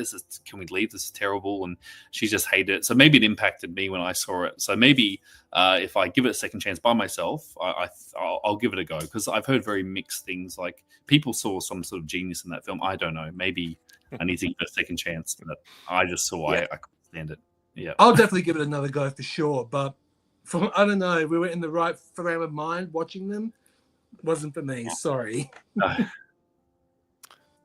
"Can we leave? This is terrible," and she just hated it. So maybe it impacted me when I saw it. So maybe if I give it a second chance by myself, I'll give it a go because I've heard very mixed things. Like people saw some sort of genius in that film. I don't know. Maybe I need to give it a second chance. But I just saw I couldn't stand it. Yeah, I'll definitely give it another go for sure. But I don't know, we were in the right frame of mind watching them. It wasn't for me. Sorry. Yeah,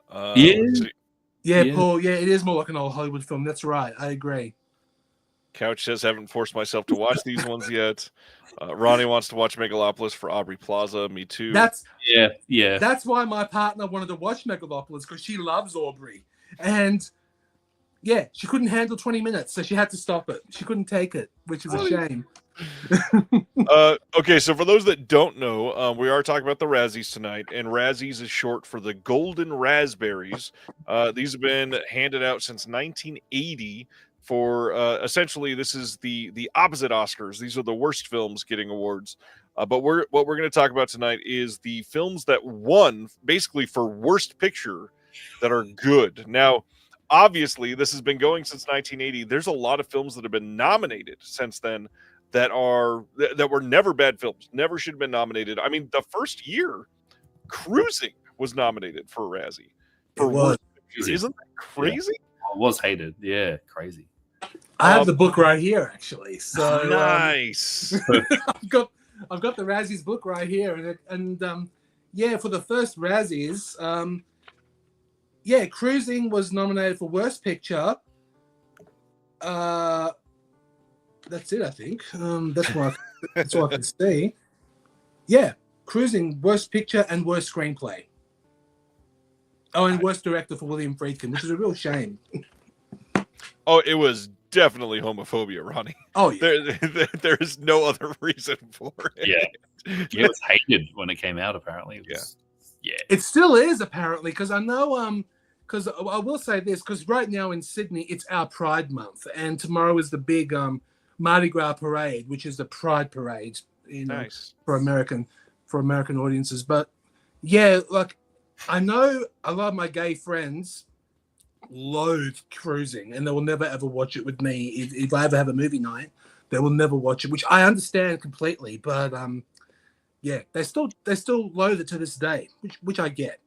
Paul. Yeah, it is more like an old Hollywood film. That's right. I agree. Couch says, haven't forced myself to watch these ones yet. Ronnie wants to watch Megalopolis for Aubrey Plaza. Me too. That's why my partner wanted to watch Megalopolis because she loves Aubrey. And yeah, she couldn't handle 20 minutes, so she had to stop it. She couldn't take it, which is a shame. Okay, so for those that don't know, we are talking about the Razzies tonight, and Razzies is short for the Golden Raspberries. These have been handed out since 1980 for essentially this is the opposite Oscars. These are the worst films getting awards. But what we're going to talk about tonight is the films that won basically for worst picture that are good. Now, obviously, this has been going since 1980. There's a lot of films that have been nominated since then that were never bad films, never should have been nominated. I mean, the first year, Cruising was nominated for a Razzie. Isn't that crazy? Yeah. It was hated. Yeah, crazy. I have the book right here, actually. So nice. I've got the Razzies book right here, and yeah, for the first Razzies, Cruising was nominated for Worst Picture. That's it, I think. That's what I can see. Yeah, Cruising, Worst Picture and Worst Screenplay. Oh, and Worst Director for William Friedkin, which is a real shame. Oh, it was definitely homophobia, Ronnie. Oh, yeah. There's no other reason for it. Yeah, it was hated when it came out. Apparently, it still is apparently because I know because I will say this because right now in Sydney it's our Pride Month and tomorrow is the big Mardi Gras parade, which is the Pride parade, nice. for American audiences. But yeah, like I know a lot of my gay friends loathe Cruising and they will never ever watch it with me. If I ever have a movie night, they will never watch it, which I understand completely. But yeah, they still loathe it to this day, which I get.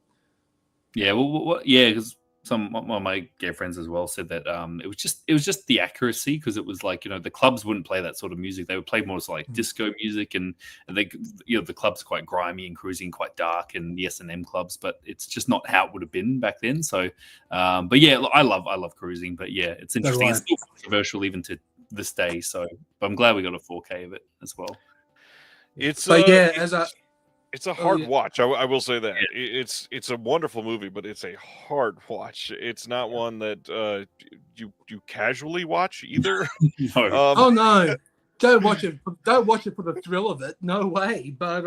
Yeah, because one of my gay friends as well said that it was just the accuracy because it was like the clubs wouldn't play that sort of music. They would play more like disco music and they the clubs are quite grimy and Cruising quite dark and the S&M clubs, but it's just not how it would have been back then. So, but yeah, I love Cruising, but yeah, it's interesting. It's still controversial even to this day. So, but I'm glad we got a 4K of it as well. It's a hard yeah. watch. I will say that it's a wonderful movie, but it's a hard watch. It's not one that you casually watch either. No. Oh no, don't watch it. Don't watch it for the thrill of it. No way. But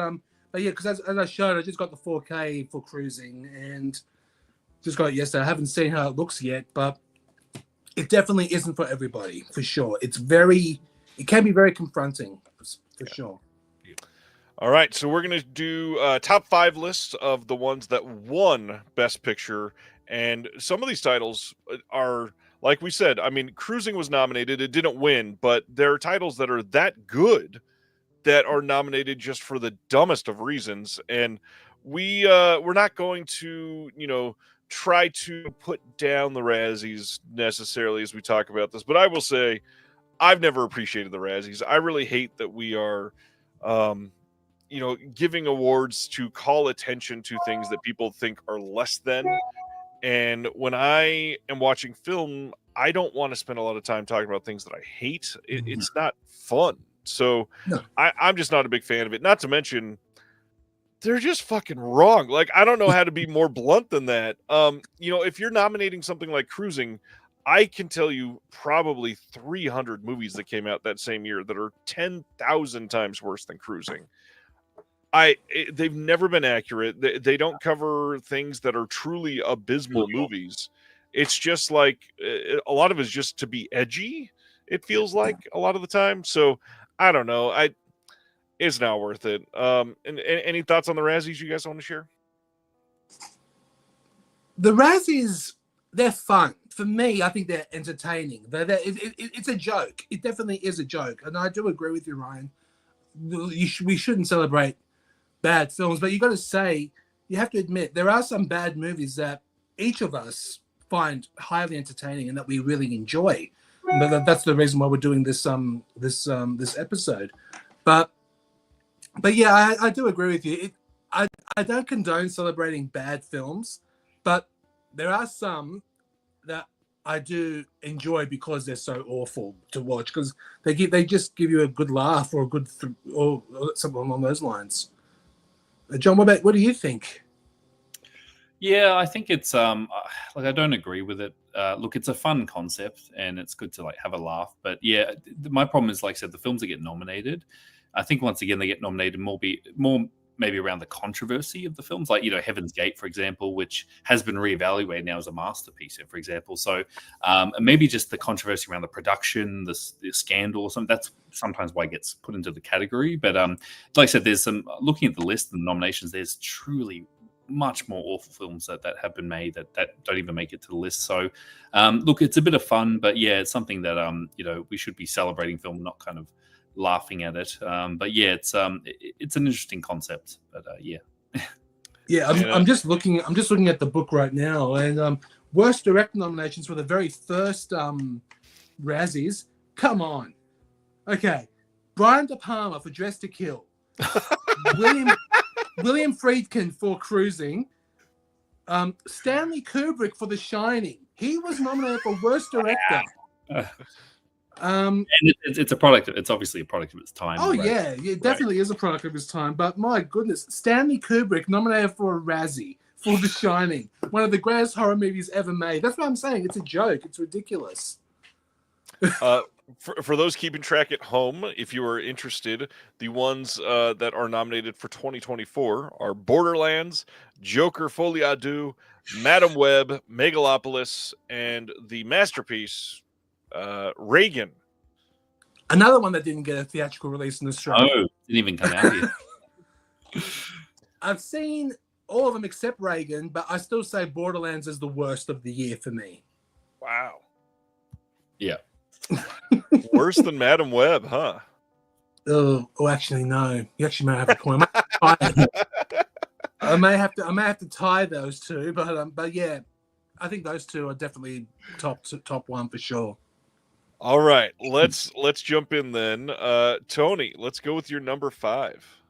yeah, because as I showed, I just got the 4K for cruising and just got it yesterday. I haven't seen how it looks yet, but it definitely isn't for everybody, for sure. It can be very confronting, for sure. All right, so we're gonna do top 5 lists of the ones that won Best Picture, and some of these titles are, like we said, I mean, Cruising was nominated, it didn't win, but there are titles that are that good that are nominated just for the dumbest of reasons, and we're not going to, try to put down the Razzies necessarily as we talk about this, but I will say I've never appreciated the Razzies. I really hate that we are giving awards to call attention to things that people think are less than. And when I am watching film, I don't want to spend a lot of time talking about things that I hate. It's not fun. So No. I'm just not a big fan of it. Not to mention, they're just fucking wrong. Like, I don't know how to be more blunt than that. If you're nominating something like Cruising, I can tell you probably 300 movies that came out that same year that are 10,000 times worse than Cruising. They've never been accurate. They don't cover things that are truly abysmal movies. It's just like a lot of it is just to be edgy. It feels like a lot of the time. So I don't know. It's not worth it. And any thoughts on the Razzies you guys want to share? The Razzies, they're fun. For me, I think they're entertaining. It's a joke. It definitely is a joke. And I do agree with you, Ryan. We shouldn't celebrate bad films, but you got to say, you have to admit, there are some bad movies that each of us find highly entertaining and that we really enjoy. But that's the reason why we're doing this episode. But yeah, I do agree with you. I don't condone celebrating bad films, but there are some that I do enjoy because they're so awful to watch, because they just give you a good laugh or a good or something along those lines. John, what do you think? Yeah, I think it's I don't agree with it. Look, it's a fun concept and it's good to have a laugh. But yeah, my problem is, like I said, the films that get nominated, I think once again they get nominated more maybe around the controversy of the films, like Heaven's Gate, for example, which has been reevaluated now as a masterpiece, for example. So maybe just the controversy around the production, the scandal or something. That's sometimes why it gets put into the category. But like I said, there's some, looking at the list and the nominations, there's truly much more awful films that have been made that don't even make it to the list. So look, it's a bit of fun, but yeah, it's something that we should be celebrating film, not kind of laughing at it. But yeah, it's an interesting concept. But yeah. Yeah, I'm just looking at the book right now, and worst director nominations for the very first Razzies. Come on. Okay. Brian De Palma for Dress to Kill. William Friedkin for Cruising. Stanley Kubrick for The Shining. He was nominated for worst director. And it's a product. It's obviously a product of its time. Oh right? Yeah, it definitely is a product of its time. But my goodness, Stanley Kubrick nominated for a Razzie for The Shining, one of the greatest horror movies ever made. That's what I'm saying. It's a joke. It's ridiculous. For those keeping track at home, if you are interested, the ones that are nominated for 2024 are Borderlands, Joker Folie à Deux, Madam Web, Megalopolis, and the masterpiece, Reagan. Another one that didn't get a theatrical release in Australia. Oh, didn't even come out yet. I've seen all of them except Reagan, but I still say Borderlands is the worst of the year for me. Wow. Yeah. Worse than Madam Web, huh? Oh, actually, no. You actually may have a point. I may have to tie those two, but yeah, I think those two are definitely top one for sure. All right, let's jump in then. Tony, let's go with your number 5.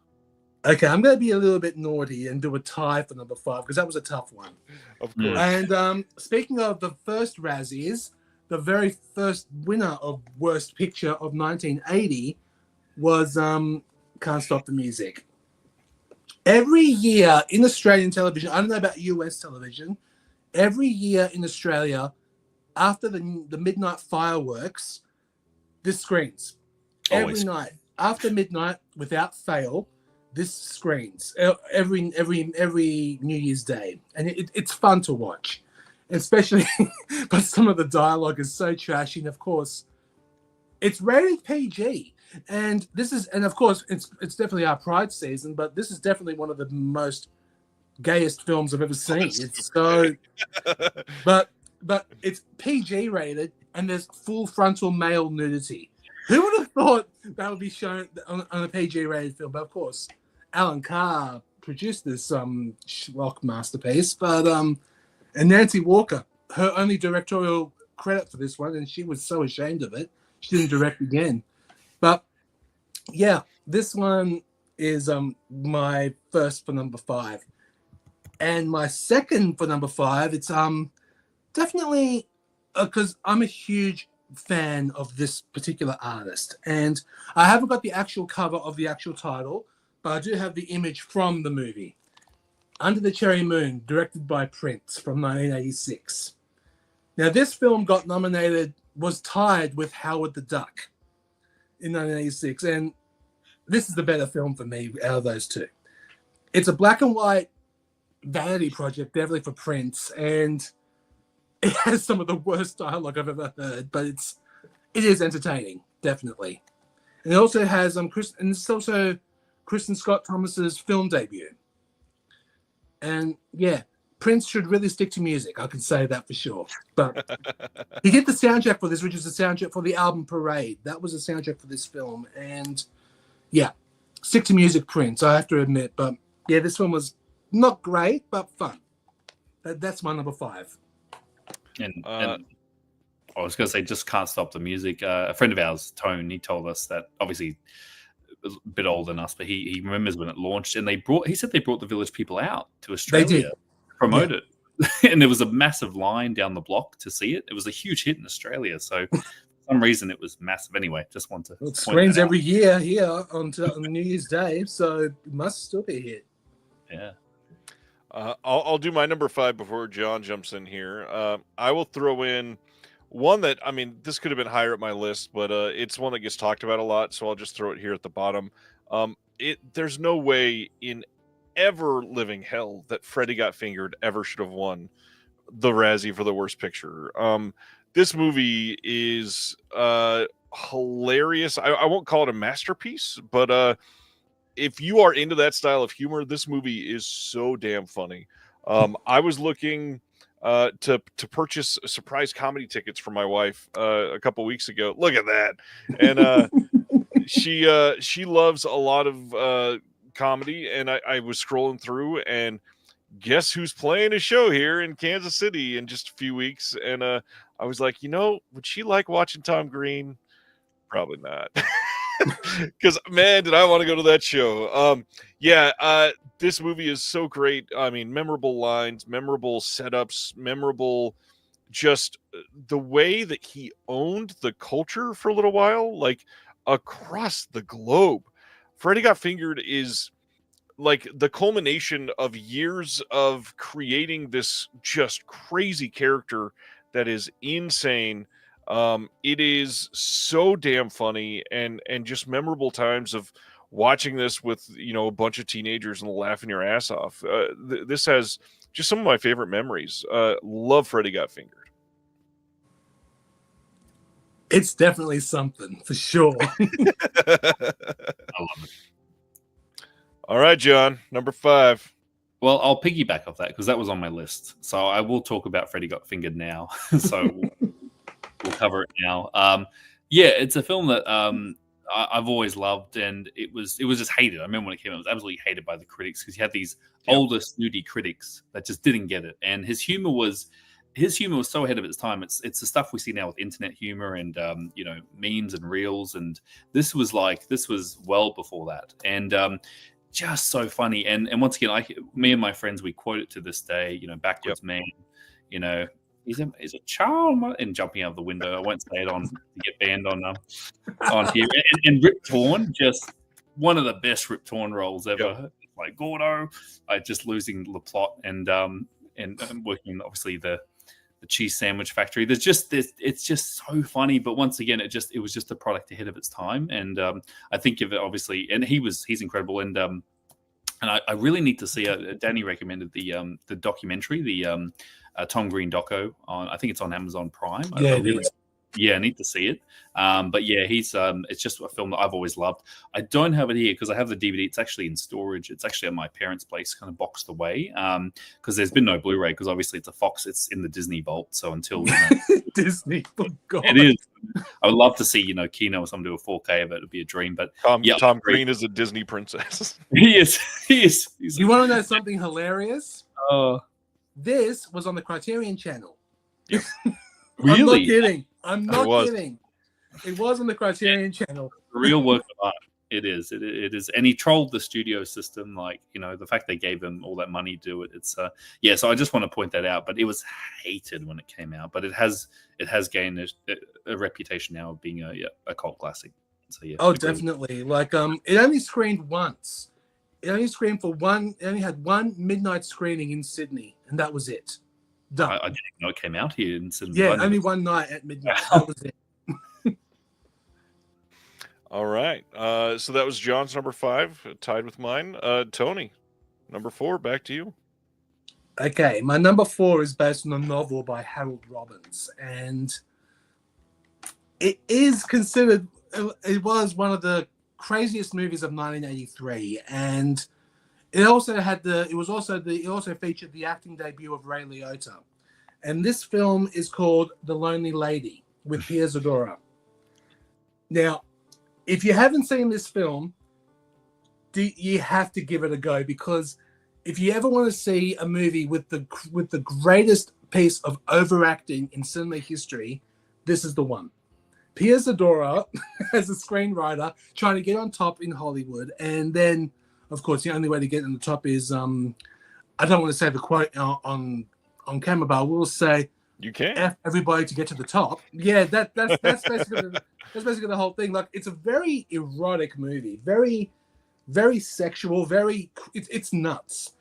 Okay, I'm going to be a little bit naughty and do a tie for number 5 because that was a tough one. Of course. And speaking of the first Razzies, the very first winner of Worst Picture of 1980 was Can't Stop the Music. Every year in Australian television, I don't know about US television, every year in Australia, after the midnight fireworks, this screens. Always. Every night after midnight, without fail, this screens every New Year's Day, and it's fun to watch, especially. But some of the dialogue is so trashy, and of course, it's rated PG. And of course, it's definitely our Pride season, but this is definitely one of the most gayest films I've ever seen. It's so, but it's PG rated, and there's full frontal male nudity. Who would have thought that would be shown on a PG rated film? But of course, Alan Carr produced this schlock masterpiece, but and Nancy Walker, her only directorial credit for this one, and she was so ashamed of it, she didn't direct again. But yeah, this one is my first for number 5. And my second for number 5, it's definitely because I'm a huge fan of this particular artist. And I haven't got the actual cover of the actual title, but I do have the image from the movie. Under the Cherry Moon, directed by Prince from 1986. Now, this film got nominated, was tied with Howard the Duck in 1986, and this is the better film for me out of those two. It's a black and white vanity project, definitely for Prince, and it has some of the worst dialogue I've ever heard, but it is entertaining, definitely. And it also has it's also Kristen Scott Thomas's film debut. And yeah, Prince should really stick to music. I can say that for sure. But he did the soundtrack for this, which is the soundtrack for the album Parade. That was the soundtrack for this film. And yeah, stick to music, Prince, I have to admit. But yeah, this film was not great, but fun. That's my number 5. And I was going to say, just can't stop the music. A friend of ours, Tone, he told us that obviously a bit older than us, but he remembers when it launched, and he said they brought the Village People out to Australia. They did. To promote it. And there was a massive line down the block to see it. It was a huge hit in Australia. So for some reason it was massive. Anyway, just want to it screens every year here on New Year's Day, so it must still be a hit. Yeah. I'll do my number 5 before John jumps in here. I will throw in one that, I mean, this could have been higher at my list, but it's one that gets talked about a lot, so I'll just throw it here at the bottom. There's no way in ever living hell that Freddy Got Fingered ever should have won the Razzie for the worst picture. This movie is hilarious. I won't call it a masterpiece, but if you are into that style of humor, this movie is so damn funny. I was looking to purchase surprise comedy tickets for my wife a couple weeks ago. Look at that. And she loves a lot of comedy, and I was scrolling through, and guess who's playing a show here in Kansas City in just a few weeks? And I was like, would she like watching Tom Green? Probably not. Because man, did I want to go to that show. This movie is so great. I mean, memorable lines, memorable setups, memorable just the way that he owned the culture for a little while, like across the globe. Freddy Got Fingered is like the culmination of years of creating this just crazy character that is insane. It is so damn funny and just memorable times of watching this with, a bunch of teenagers and laughing your ass off. This has just some of my favorite memories. Love Freddy Got Fingered. It's definitely something for sure. I love it. All right, John, number 5. Well, I'll piggyback off that because that was on my list. So I will talk about Freddy Got Fingered now. So we'll cover it now. It's a film that I've always loved, and it was just hated. I remember when it came out, it was absolutely hated by the critics because you had these older, snooty critics that just didn't get it. And his humor was so ahead of its time. It's the stuff we see now with internet humor and memes and reels, and this was well before that, and just so funny. And once again, me and my friends, we quote it to this day. Backwards man. He's a child and jumping out of the window. I won't say it on to get banned on here. And Rip Torn, just one of the best Rip Torn roles ever. like Gordo, just losing the plot and working obviously the cheese sandwich factory. It's just so funny, but once again, it was just a product ahead of its time. And I think of it obviously, and he's incredible. And I really need to see. Danny recommended the documentary, the Tom Green doco on. I think it's on Amazon Prime. I need to see it. But yeah, it's just a film that I've always loved. I don't have it here because I have the DVD. It's actually in storage. It's actually at my parents' place, kind of boxed away. Because there's been no Blu-ray because obviously it's a Fox. It's in the Disney vault. So until Disney, oh God. It is. I would love to see Kino or someone do a 4K of it. It'd be a dream. But Tom Green is a Disney princess. He is. You want to know something hilarious? Oh, this was on the Criterion Channel. Yep. Really? I'm not kidding. I'm not kidding. It was on the Criterion Channel. Real work of art. It is. It is. And he trolled the studio system. Like, the fact they gave him all that money to do it. It's so I just want to point that out. But it was hated when it came out. But it has gained a reputation now of being a cult classic. So yeah. Oh, definitely. Like it only screened once. It only screened for one. It only had one midnight screening in Sydney, and that was it. Done. I didn't know it came out here in Sydney. Yeah, only one night at midnight. That was it. All right. So that was John's number 5, tied with mine. Tony, number 4, back to you. Okay, my number 4 is based on a novel by Harold Robbins, and it is considered. It was one of the craziest movies of 1983, and it also featured the acting debut of Ray Liotta, and this film is called The Lonely Lady with Pia Zadora. Now, if you haven't seen this film, you have to give it a go, because if you ever want to see a movie with the greatest piece of overacting in cinema history, this is the one. Pia Zadora as a screenwriter trying to get on top in Hollywood, and then, of course, the only way to get on the top is I don't want to say the quote on camera, but I will say, you can F everybody to get to the top. Yeah, that's basically the whole thing. Like, it's a very erotic movie, very, very sexual, it's nuts,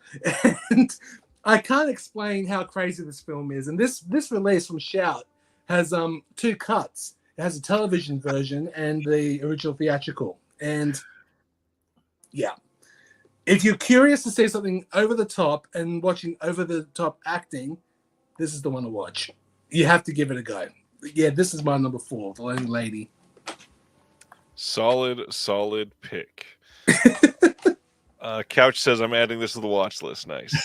and I can't explain how crazy this film is. And this release from Shout has 2 cuts. It has a television version and the original theatrical. And yeah, if you're curious to see something over the top and watching over the top acting, this is the one to watch. You have to give it a go. Yeah, this is my number 4, The Lonely Lady. Solid pick. Couch says I'm adding this to the watch list. Nice.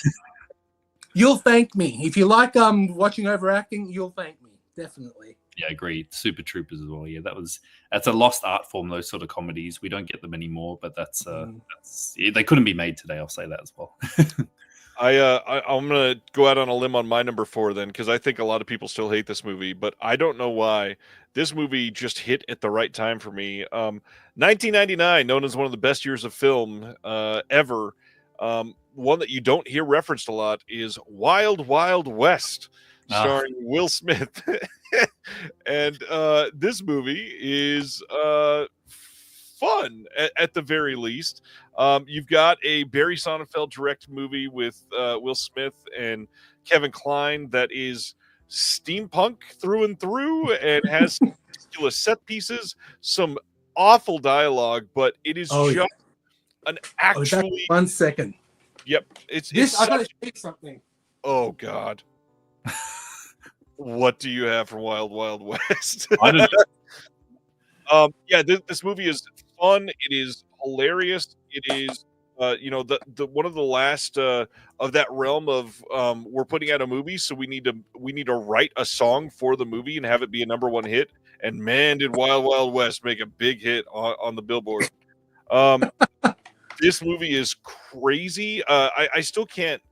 You'll thank me. If you like watching overacting, you'll thank me. Definitely. Yeah, agreed. Super Troopers as well. Yeah, that's a lost art form, those sort of comedies. We don't get them anymore, but that's they couldn't be made today. I'll say that as well. I'm gonna go out on a limb on my number 4 then, because I think a lot of people still hate this movie, but I don't know why. This movie just hit at the right time for me. 1999, known as one of the best years of film ever. One that you don't hear referenced a lot is Wild Wild West, starring Will Smith. And this movie is fun at the very least. You've got a Barry Sonnenfeld direct movie with Will Smith and Kevin Kline that is steampunk through and through and has ridiculous set pieces, some awful dialogue, but it is an actually 1 second. Yep, I gotta say something. Oh God. What do you have for Wild Wild West? I don't know. This movie is fun. It is hilarious. It is, the one of the last of that realm of we're putting out a movie, so we need to write a song for the movie and have it be a number 1 hit. And man, did Wild Wild West make a big hit on the Billboard. This movie is crazy. I still can't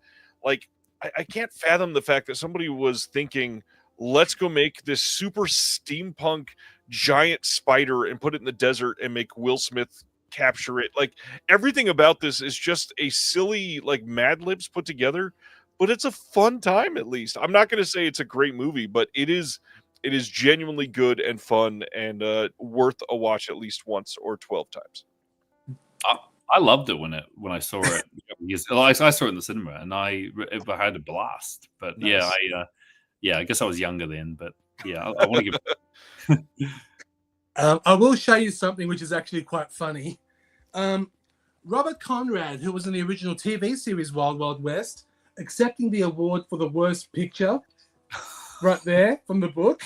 I can't fathom the fact that somebody was thinking, let's go make this super steampunk giant spider and put it in the desert and make Will Smith capture it. Like, everything about this is just a silly, Mad Libs put together, but it's a fun time. At least I'm not going to say it's a great movie, but it is genuinely good and fun and worth a watch at least once or 12 times. I loved it when I saw it. because I saw it in the cinema and I had a blast. But Nice. I guess I was younger then. But yeah, I want to give. I will show you something which is actually quite funny. Robert Conrad, who was in the original TV series Wild Wild West, accepting the award for the worst picture, right there from the book.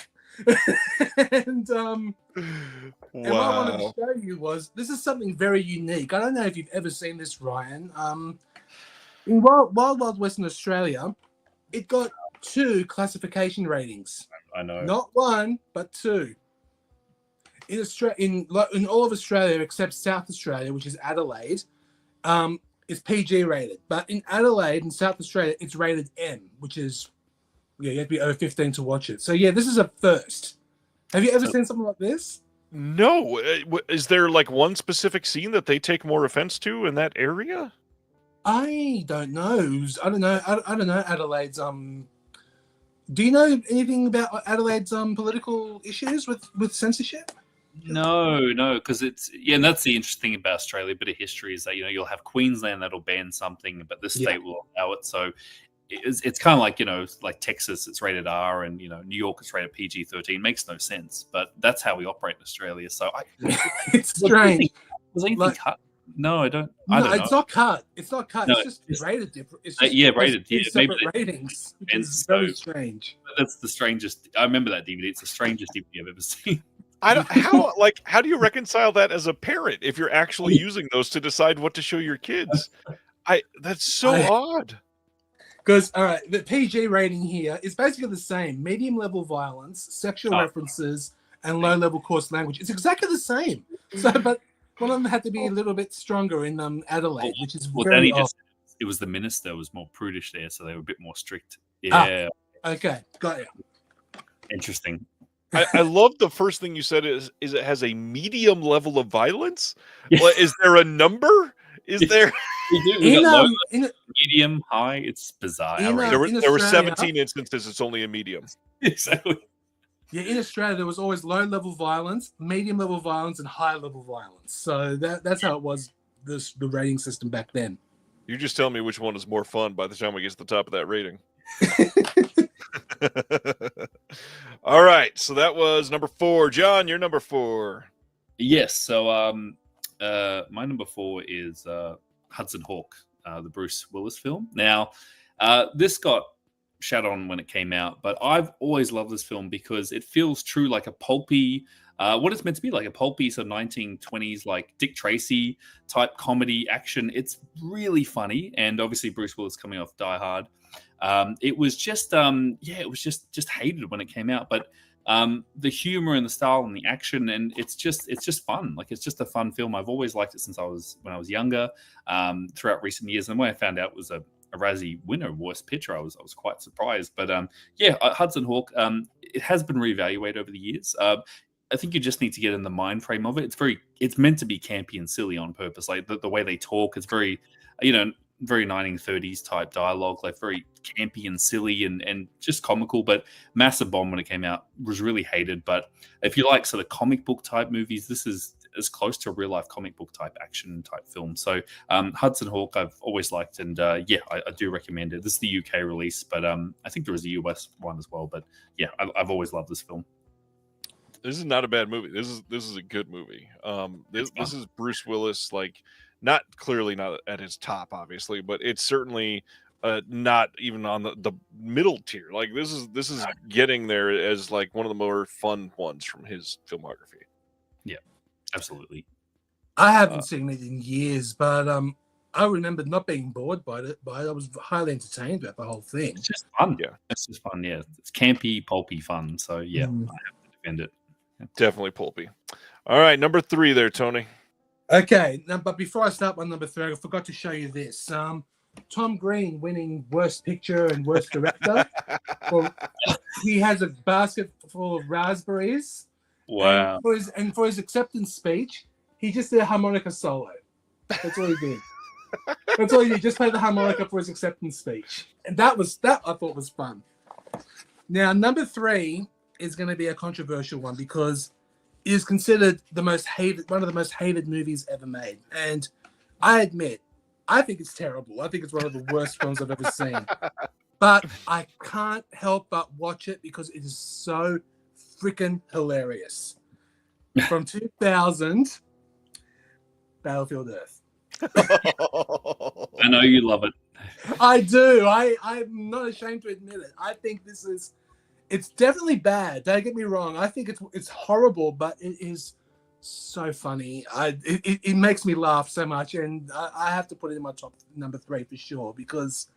And what I wanted to show you was, this is something very unique. I don't know if you've ever seen this, Ryan. In Wild Wild West in Australia, it got 2 classification ratings. I know. Not 1, but 2. In Australia, in all of Australia except South Australia, which is Adelaide, it's PG rated. But in Adelaide and South Australia, it's rated M, which is, you have to be over 15 to watch it. So yeah, this is a first. Have you ever seen something like this? No. Is there like one specific scene that they take more offense to in that area? I don't know. I don't know Adelaide's. Do you know anything about Adelaide's political issues with censorship? No, because and that's the interesting thing about Australia. A bit of history is that you'll have Queensland that'll ban something, but this state will allow it. So it's kind of like like Texas, it's rated R, and New York, it's rated PG-13. Makes no sense, but that's how we operate in Australia. So it's strange. Was anything cut? No, I don't. No, don't know. It's not cut. It's not cut. No, it's just rated different. It's just, rated. Yeah, separate ratings. Which is very strange. That's the strangest. I remember that DVD. It's the strangest DVD I've ever seen. How do you reconcile that as a parent if you're actually using those to decide what to show your kids? That's so odd. Because the PG rating here is basically the same: medium level violence, sexual references, and low level coarse language. It's exactly the same. So, but one of them had to be a little bit stronger in Adelaide, which is very odd. It was the minister was more prudish there, so they were a bit more strict. Yeah. Okay, got you. Interesting. I love the first thing you said is it has a medium level of violence. Well, is there a number? Is there? Medium, high. It's bizarre. There were 17 instances. It's only a medium. Exactly. Yeah, in Australia there was always low level violence, medium level violence, and high level violence. So that's how it was. The rating system back then. You just tell me which one is more fun by the time we get to the top of that rating. All right, so that was number 4. John, you're number 4. Yes. So my number 4 is Hudson Hawk, the Bruce Willis film. Now, this got shat on when it came out, but I've always loved this film because it feels true, like a pulpy, what it's meant to be, like a pulpy sort of 1920s, like Dick Tracy type comedy action. It's really funny, and obviously Bruce Willis coming off Die Hard. It was just, it was just hated when it came out, but the humor and the style and the action, and it's just fun. Like, it's just a fun film. I've always liked it since when I was younger, throughout recent years. And when I found out it was a Razzie winner, worst picture, I was quite surprised. But Hudson Hawk, it has been reevaluated over the years. I think you just need to get in the mind frame of it. It's meant to be campy and silly on purpose. Like the way they talk, it's very, very 1930s type dialogue, like very campy and silly and just comical. But massive bomb when it came out, was really hated. But if you like sort of comic book type movies, this is as close to a real life comic book type action type film. So Hudson Hawk I've always liked, and I do recommend it. This is the UK release, but I think there is a US one as well. But yeah, I've always loved this film. This is not a bad movie. This is a good movie. This is Bruce Willis, like, not at his top, obviously, but it's certainly not even on the middle tier. Like, this is getting there as like one of the more fun ones from his filmography. Yeah, absolutely. I haven't seen it in years, but I remember not being bored by it. I was highly entertained about the whole thing. It's just fun. Yeah, it's just fun. Yeah, it's campy, pulpy fun. So yeah, I have to defend it. Yeah. Definitely pulpy. All right, number 3 there, Tony. Okay, but before I start on number 3, I forgot to show you this. Tom Green winning Worst Picture and Worst Director. Well, he has a basket full of raspberries. Wow. And for his acceptance speech, he just did a harmonica solo. That's all he did. That's all he did. Just play the harmonica for his acceptance speech. And that I thought was fun. Now, number 3 is going to be a controversial one because it is considered one of the most hated movies ever made. And I admit, I think it's terrible. I think it's one of the worst films I've ever seen. But I can't help but watch it because it is so freaking hilarious. From 2000, Battlefield Earth. I know you love it. I do. I'm not ashamed to admit it. I think it's definitely bad. Don't get me wrong. I think it's horrible, but it is so funny. It makes me laugh so much, and I have to put it in my top number 3 for sure because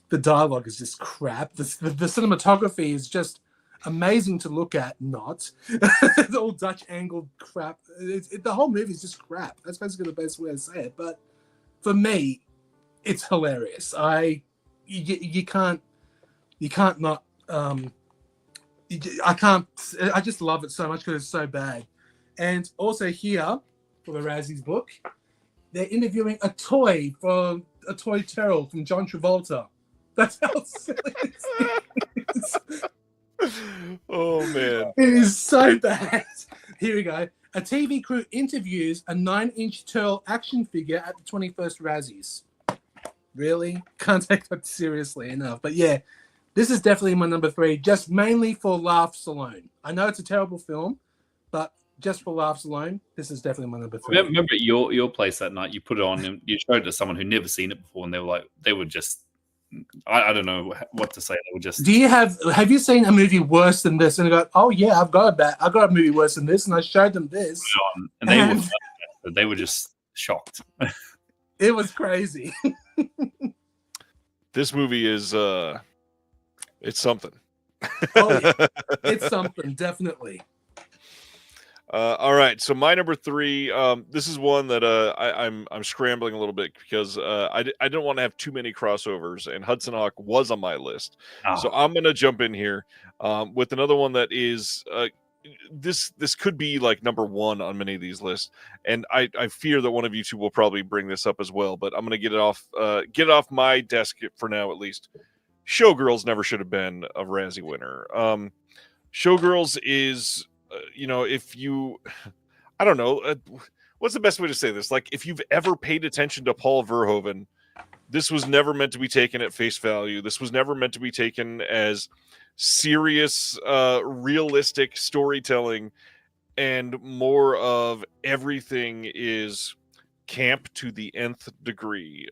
the dialogue is just crap. The cinematography is just amazing to look at. Not the all Dutch angled crap. The whole movie is just crap. That's basically the best way to say it. But for me, it's hilarious. You can't not. I just love it so much because it's so bad. And also here for the Razzies book, they're interviewing a toy turtle from John Travolta. That's how silly it is. Oh man, it is so bad. Here we go. A TV crew interviews a 9-inch turtle action figure at the 21st Razzies. Really? Can't take that seriously enough. But yeah, this is definitely my number 3, just mainly for laughs alone. I know it's a terrible film, but just for laughs alone, this is definitely my number 3. Remember at your place that night, you put it on and you showed it to someone who'd never seen it before, and they were just, I don't know what to say. They were just. Have you seen a movie worse than this? And they go, oh yeah, I've got a movie worse than this, and I showed them this, and they were just shocked. It was crazy. This movie is it's something. Oh yeah, it's something, definitely. All right, so my number 3. This is one that I'm scrambling a little bit because I didn't want to have too many crossovers, and Hudson Hawk was on my list. So I'm gonna jump in here with another one that is this could be like number 1 on many of these lists, and I fear that one of you two will probably bring this up as well. But I'm gonna get it off my desk for now at least. Showgirls never should have been a Razzie winner. Showgirls is. If you, I don't know, what's the best way to say this? Like, if you've ever paid attention to Paul Verhoeven, this was never meant to be taken at face value. This was never meant to be taken as serious, realistic storytelling, and more of everything is camp to the nth degree.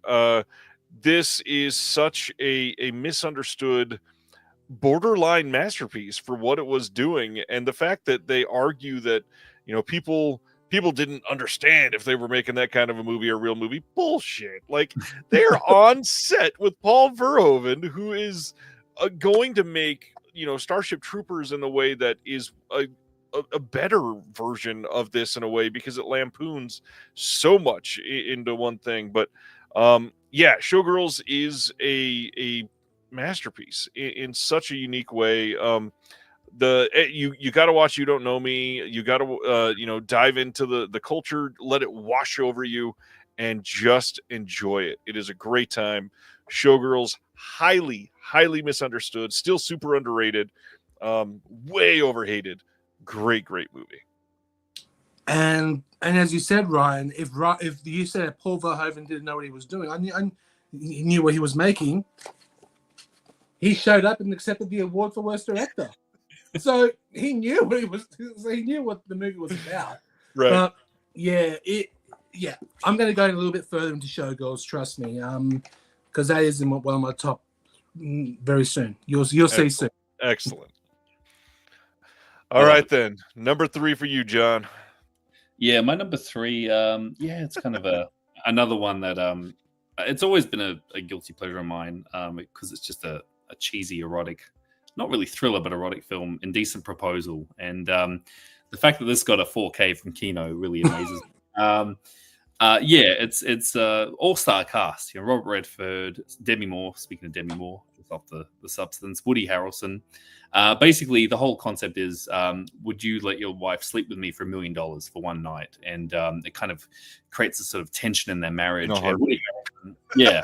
This is such a misunderstood borderline masterpiece for what it was doing, and the fact that they argue that people didn't understand if they were making that kind of a movie a real movie. Bullshit. Like, they're on set with Paul Verhoeven, who is going to make Starship Troopers in a way that is a better version of this in a way, because it lampoons so much into one thing. But yeah, Showgirls is a masterpiece in such a unique way. You got to watch You Don't Know Me. You got to dive into the culture, let it wash over you, and just enjoy it. It is a great time. Showgirls, highly misunderstood, still super underrated, way overhated. Great movie. And as you said, Ryan, if you said Paul Verhoeven didn't know what he was doing, he knew what he was making. He showed up and accepted the award for worst director, so he knew what he was. So he knew what the movie was about. Right. But yeah, I'm going to go a little bit further into Showgirls. Trust me, because that is in one of my top very soon. You'll see soon. Excellent. All right then, number 3 for you, John. Yeah, my number 3. It's kind of another one that it's always been a guilty pleasure of mine, because it's just a cheesy, erotic, not really thriller, but erotic film, Indecent Proposal. And the fact that this got a 4K from Kino really amazes me. It's all-star cast. Robert Redford, Demi Moore. Speaking of Demi Moore, just off the substance, Woody Harrelson. Basically, the whole concept is, would you let your wife sleep with me for $1 million for one night? And it kind of creates a sort of tension in their marriage. No, Woody Harrelson, yeah.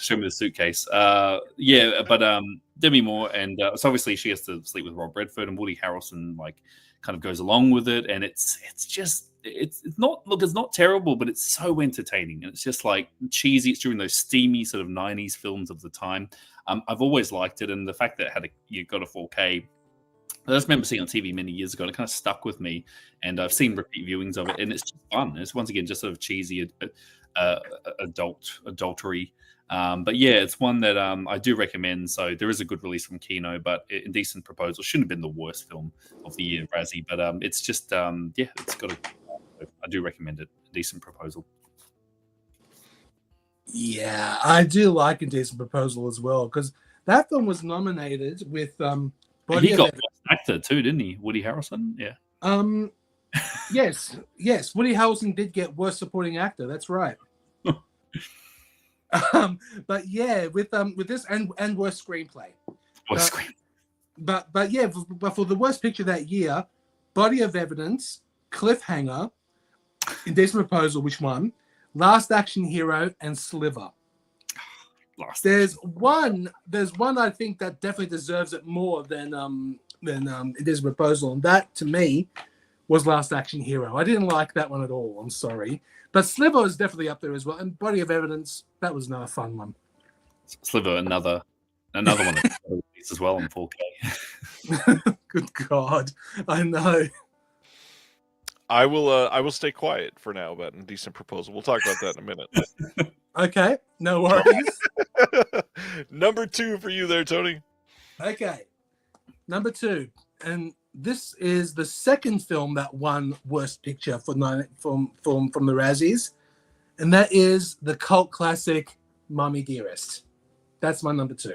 Show me the suitcase. But Demi Moore, and so obviously she has to sleep with Rob Redford, and Woody Harrelson kind of goes along with it, and it's not terrible, but it's so entertaining, and it's just like cheesy. It's during those steamy sort of 90s films of the time. I've always liked it, and the fact that you got a 4K. I just remember seeing on TV many years ago, and it kind of stuck with me, and I've seen repeat viewings of it, and it's just fun. It's once again just sort of cheesy, adultery. But yeah, it's one that I do recommend. So there is a good release from Kino, but Indecent Proposal shouldn't have been the worst film of the year, Razzie. But it's just it's got I do recommend it. Indecent Proposal. Yeah, I do like Indecent Proposal as well, because that film was nominated with He got Best Actor too, didn't he? Woody Harrelson. Yeah. Yes. Woody Harrelson did get Worst Supporting Actor. That's right. But yeah, with this and Worst Screenplay. But yeah, but for the Worst Picture that year, Body of Evidence, Cliffhanger, Indecent Proposal, which won, Last Action Hero, and Sliver. There's one I think that definitely deserves it more than Indecent Proposal, and that to me was Last Action Hero. I didn't like that one at all. I'm sorry, but Sliver is definitely up there as well. And Body of Evidence, that was another fun one. Sliver, another one that as well on 4K. Good God, I know. I will stay quiet for now about Indecent Proposal. We'll talk about that in a minute. Okay, no worries. Number 2 for you there, Tony. Okay, number 2, and this is the second film that won Worst Picture from the Razzies, and that is the cult classic Mommy Dearest. That's my number 2.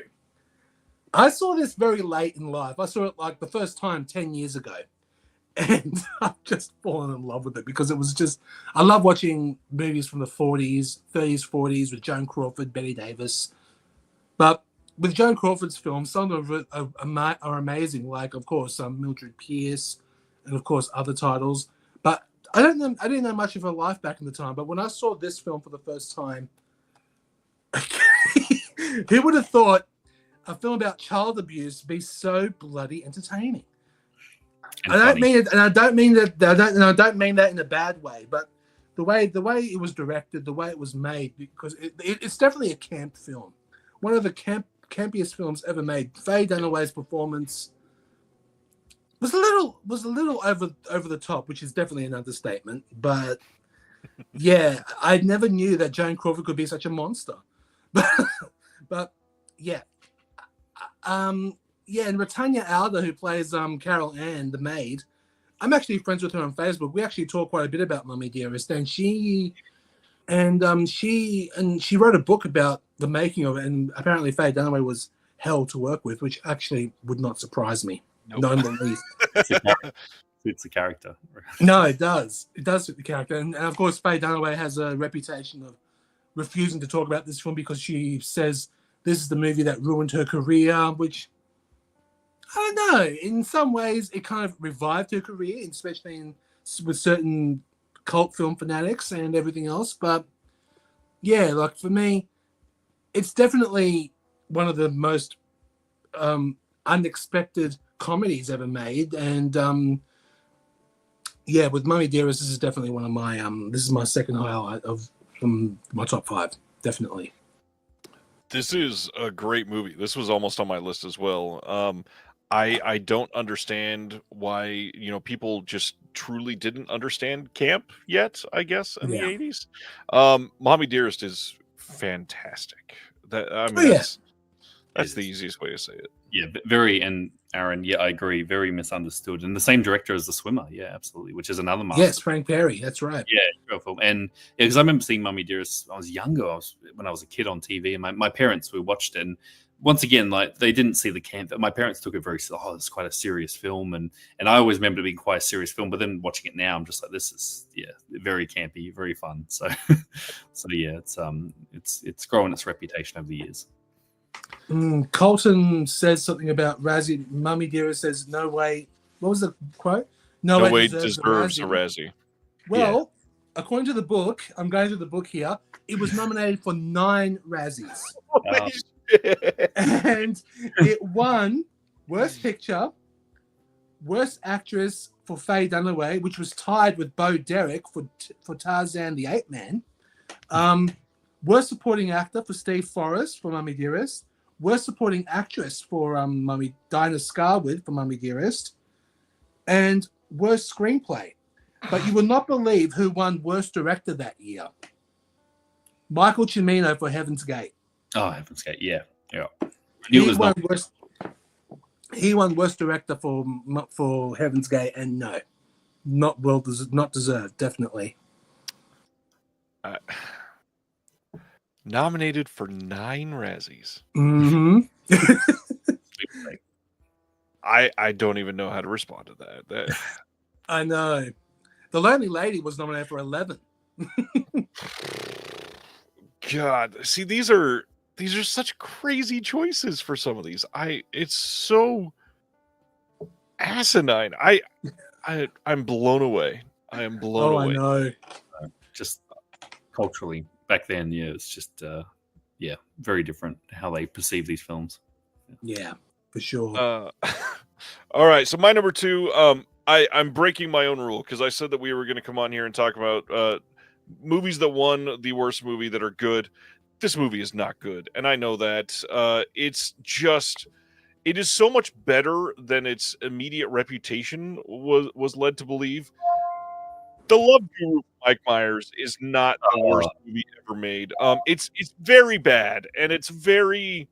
I saw this very late in life. I saw it like the first time 10 years ago. And I've just fallen in love with it because it was just, I love watching movies from the 40s, 30s, 40s with Joan Crawford, Bette Davis. But with Joan Crawford's films, some of it are amazing, like, of course, Mildred Pierce and, of course, other titles. But I didn't know much of her life back in the time. But when I saw this film for the first time, who would have thought a film about child abuse be so bloody entertaining? I don't mean it, and I don't mean that in a bad way. But the way it was directed, the way it was made, because it's definitely a camp film, one of the campiest films ever made. Faye Dunaway's performance was a little over the top, which is definitely an understatement. But yeah, I never knew that Joan Crawford could be such a monster. But yeah. Yeah, and Britannia Alder, who plays Carol Ann, the maid, I'm actually friends with her on Facebook. We actually talk quite a bit about Mommy Dearest, and she wrote a book about the making of it, and apparently Faye Dunaway was hell to work with, which actually would not surprise me. Nope. Not in the least. It's the character. No, it does. It does fit the character, and of course Faye Dunaway has a reputation of refusing to talk about this film because she says this is the movie that ruined her career, which I don't know. In some ways, it kind of revived her career, especially with certain cult film fanatics and everything else. But yeah, like for me, it's definitely one of the most unexpected comedies ever made. And yeah, with Mommy Dearest, this is definitely one of my this is my second highlight from my top 5, definitely. This is a great movie. This was almost on my list as well. I don't understand why, people just truly didn't understand camp yet, I guess, in the 80s. Mommy Dearest is fantastic. That's the easiest way to say it. Yeah, very, and Aaron, yeah, I agree, very misunderstood. And the same director as The Swimmer, yeah, absolutely, which is another master. Yes, Frank Perry, that's right. Yeah, great film. And because I remember seeing Mommy Dearest, I was younger, when I was a kid on TV, and my parents, we watched it, and once again, like, they didn't see the camp. My parents took it very, it's quite a serious film, and I always remember it being quite a serious film. But then watching it now, I'm just like, this is very campy, very fun. So, yeah, it's grown its reputation over the years. Colton says something about Razzie. Mommy Dearest says, "No way." What was the quote? No way deserves a Razzie. Well, according to the book, I'm going to the book here. It was nominated for 9 Razzies. And it won Worst Picture, Worst actress for Faye Dunaway, which was tied with Bo Derek for Tarzan the Ape Man. Worst supporting actor for Steve Forrest for Mummy Dearest. Worst supporting actress for Mummy Dinah Scarwood for Mummy Dearest. And worst screenplay. But you will not believe who won worst director that year. Michael Cimino for Heaven's Gate. Oh, Heaven's Gate, yeah. He won worst director for Heaven's Gate, and no, not deserved, definitely. Nominated for 9 Razzies. Mm-hmm. I don't even know how to respond to that. I know. The Lonely Lady was nominated for 11. God, see, these are such crazy choices for some of these. It's so asinine. I'm blown away. I am blown away. I know. Just culturally back then, yeah, it's just very different how they perceive these films. Yeah, for sure. All right, so my number 2, I'm breaking my own rule because I said that we were going to come on here and talk about movies that won the worst movie that are good. This movie is not good, and I know that. It is so much better than its immediate reputation was led to believe. The Love Guru, Mike Myers, is not the worst movie ever made. It's very bad, and it's very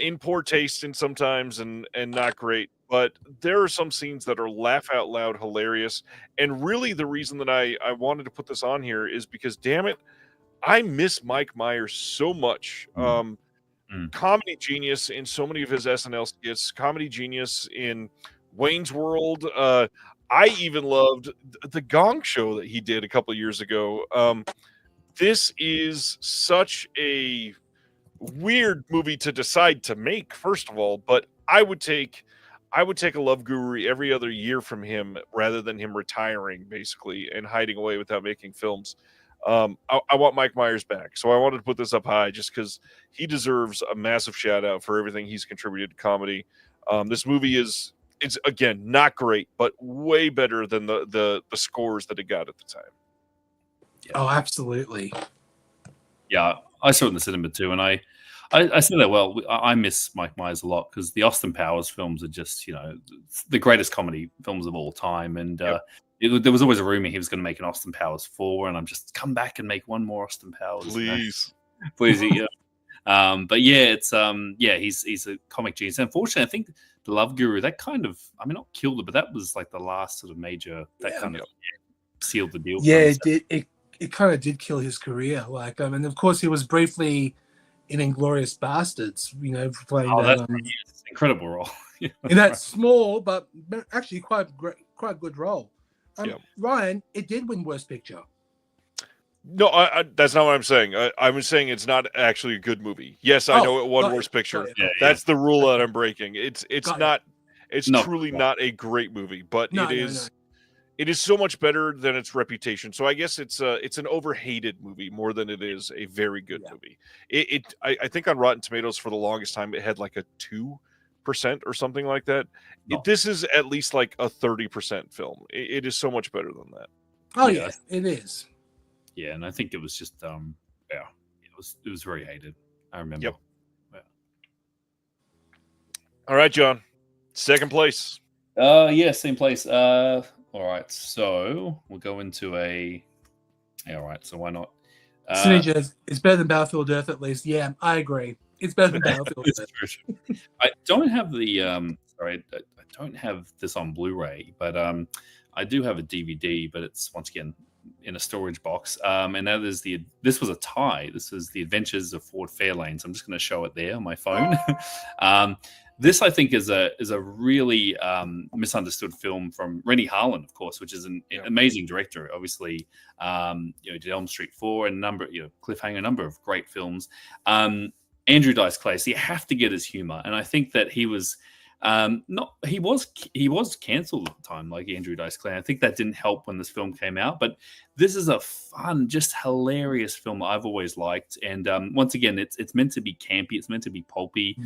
in poor taste and sometimes and not great. But there are some scenes that are laugh out loud hilarious. And really the reason that I wanted to put this on here is because, damn it, I miss Mike Myers so much. Comedy genius in so many of his SNL skits, comedy genius in Wayne's World. I even loved the Gong Show that he did a couple of years ago. This is such a weird movie to decide to make, first of all, but I would take a Love Guru every other year from him rather than him retiring basically and hiding away without making films. I want Mike Myers back, so I wanted to put this up high just because he deserves a massive shout out for everything he's contributed to comedy. This movie it's again not great, but way better than the scores that it got at the time. Yeah. Oh, absolutely. Yeah, I saw it in the cinema too, and I said that. Well, I miss Mike Myers a lot because the Austin Powers films are just the greatest comedy films of all time, and there was always a rumor he was going to make an Austin Powers 4, and I'm just come back and make one more Austin Powers, please. Yeah. But yeah, it's he's a comic genius. Unfortunately, I think the Love Guru that kind of not killed it, but that was like the last sort of major that kind of sealed the deal. Yeah, it kind of did kill his career. Like, and of course he was briefly in Inglourious Bastards, playing that incredible role. In that small but actually quite good role. Ryan, it did win Worst Picture. No, that's not what I'm saying. I was saying it's not actually a good movie. Yes, I know it won Worst Picture. That's the rule that I'm breaking. It's not. It's truly not a great movie, but it is. It is so much better than its reputation. So I guess it's an overhated movie more than it is a very good movie. I think on Rotten Tomatoes for the longest time it had like a 2% or something like that. This is at least like a 30% film. It is so much better than that. Oh yeah, it is. Yeah, and I think it was just it was very hated. I remember. Yep. Yeah. All right, John. Second place. Same place. All right, so we'll go into all right, so why not? Synergy is better than Battlefield Earth, at least. Yeah, I agree. It's better than Battlefield Earth. I don't have the I don't have this on Blu-ray, but I do have a DVD, but it's once again in a storage box. And now this was a tie. This is The Adventures of Ford Fairlane. So I'm just going to show it there on my phone. This, I think, is a really misunderstood film from Rennie Harlan, of course, which is an amazing director. Obviously, did Elm Street 4 and Cliffhanger, a number of great films. Andrew Dice Clay, so you have to get his humor, and I think that he was he was cancelled at the time, like Andrew Dice Clay. I think that didn't help when this film came out, but this is a fun, just hilarious film that I've always liked. And once again, it's meant to be campy. It's meant to be pulpy.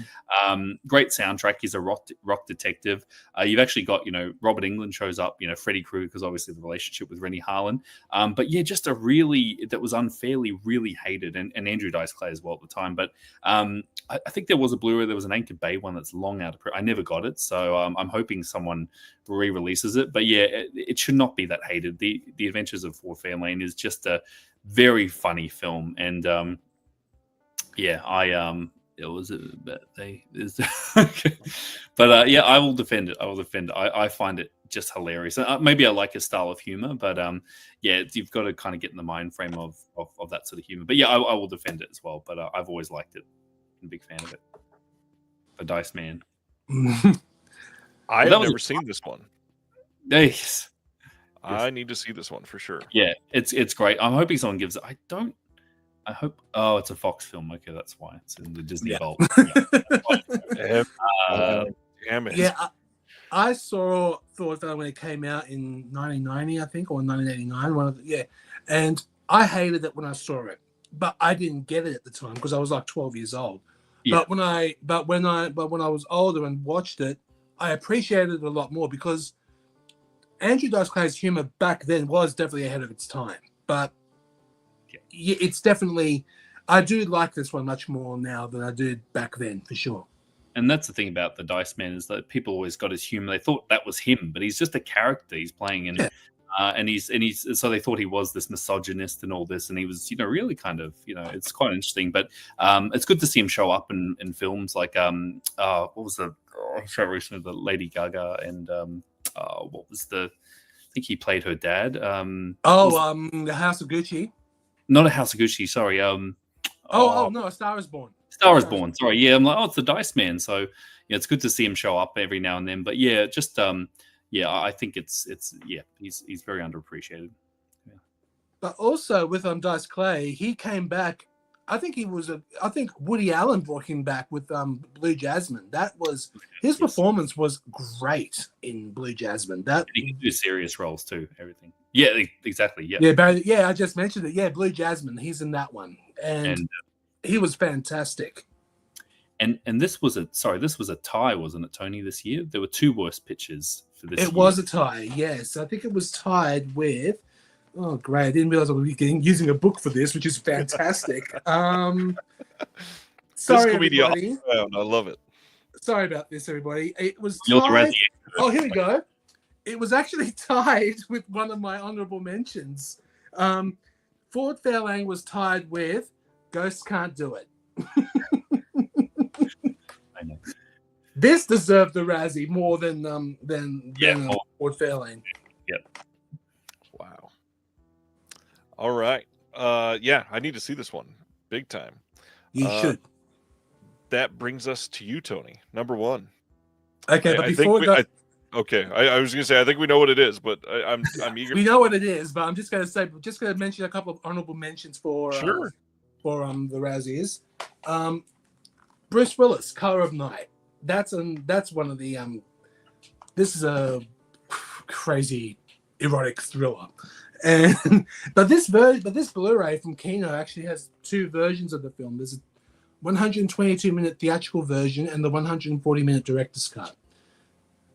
Great soundtrack. He's a rock detective. You've actually got, Robert Englund shows up, Freddy Krueger, because obviously the relationship with Rennie Harlan. But yeah, just that was unfairly really hated. And Andrew Dice Clay as well at the time. But I think there was a Blu-ray. There was an Anchor Bay one that's long out of print. I never got it. So I'm hoping someone re-releases it. But yeah, it should not be that hated. The Adventures of Ford Fairlane is just a very funny film. And it was but yeah, I will defend it. I find it just hilarious. Maybe I like his style of humor, but yeah, you've got to kind of get in the mind frame of that sort of humor. But yeah, I will defend it as well. But I've always liked it. I'm a big fan of it. The Dice Man. I've never seen this one. Yes. I need to see this one for sure. Yeah, it's great. I'm hoping someone gives it. I hope. Oh, it's a Fox film. Okay, that's why it's in the Disney Vault. Damn it. Yeah, I saw Thor when it came out in 1990, I think, or 1989. And I hated it when I saw it, but I didn't get it at the time because I was like 12 years old. Yeah. But when I was older and watched it, I appreciated it a lot more because Andrew Dice Clay's humor back then was definitely ahead of its time. But it's definitely, I do like this one much more now than I did back then, for sure. And that's the thing about the Dice Man is that people always got his humor. They thought that was him, but he's just a character he's playing, and he's so they thought he was this misogynist and all this, and he was really kind of it's quite interesting. But it's good to see him show up in films like what was the show recently, the Lady Gaga and what was I think he played her dad. The House of Gucci. Not A House of Gucci, sorry. No, A Star Is Born. Star Is Born. Sorry, yeah. I'm like, it's the Dice Man. So it's good to see him show up every now and then. But yeah, just I think it's he's very underappreciated. Yeah. But also with Dice Clay, he came back. I think Woody Allen brought him back with Blue Jasmine. That was his performance was great in Blue Jasmine. That he can do serious roles too. Everything. Yeah, exactly. Yeah. Yeah, Barry, I just mentioned it. Yeah, Blue Jasmine. He's in that one, and he was fantastic. And this was a tie, wasn't it, Tony? This year there were two worst pictures for this. It was a tie. Yes, I think it was tied with. Oh, great! I didn't realize I was using a book for this, which is fantastic. Sorry, everybody. I love it. Sorry about this, everybody. It was tied. Oh, here we go. It was actually tied with one of my honorable mentions. Ford Fairlane was tied with Ghosts Can't Do It. I know. This deserved the Razzie more than Ford Fairlane. Yep. Wow. All right. I need to see this one big time. You should. That brings us to you, Tony. Number one. Okay, but before we go. Okay, I was going to say I think we know what it is, but I'm eager. We know what it is, but I'm just going to mention a couple of honorable mentions for sure the Razzies. Bruce Willis, Color of Night. That's one of the this is a crazy erotic thriller, but this Blu-ray from Kino actually has two versions of the film. There's a 122-minute theatrical version and the 140-minute director's cut.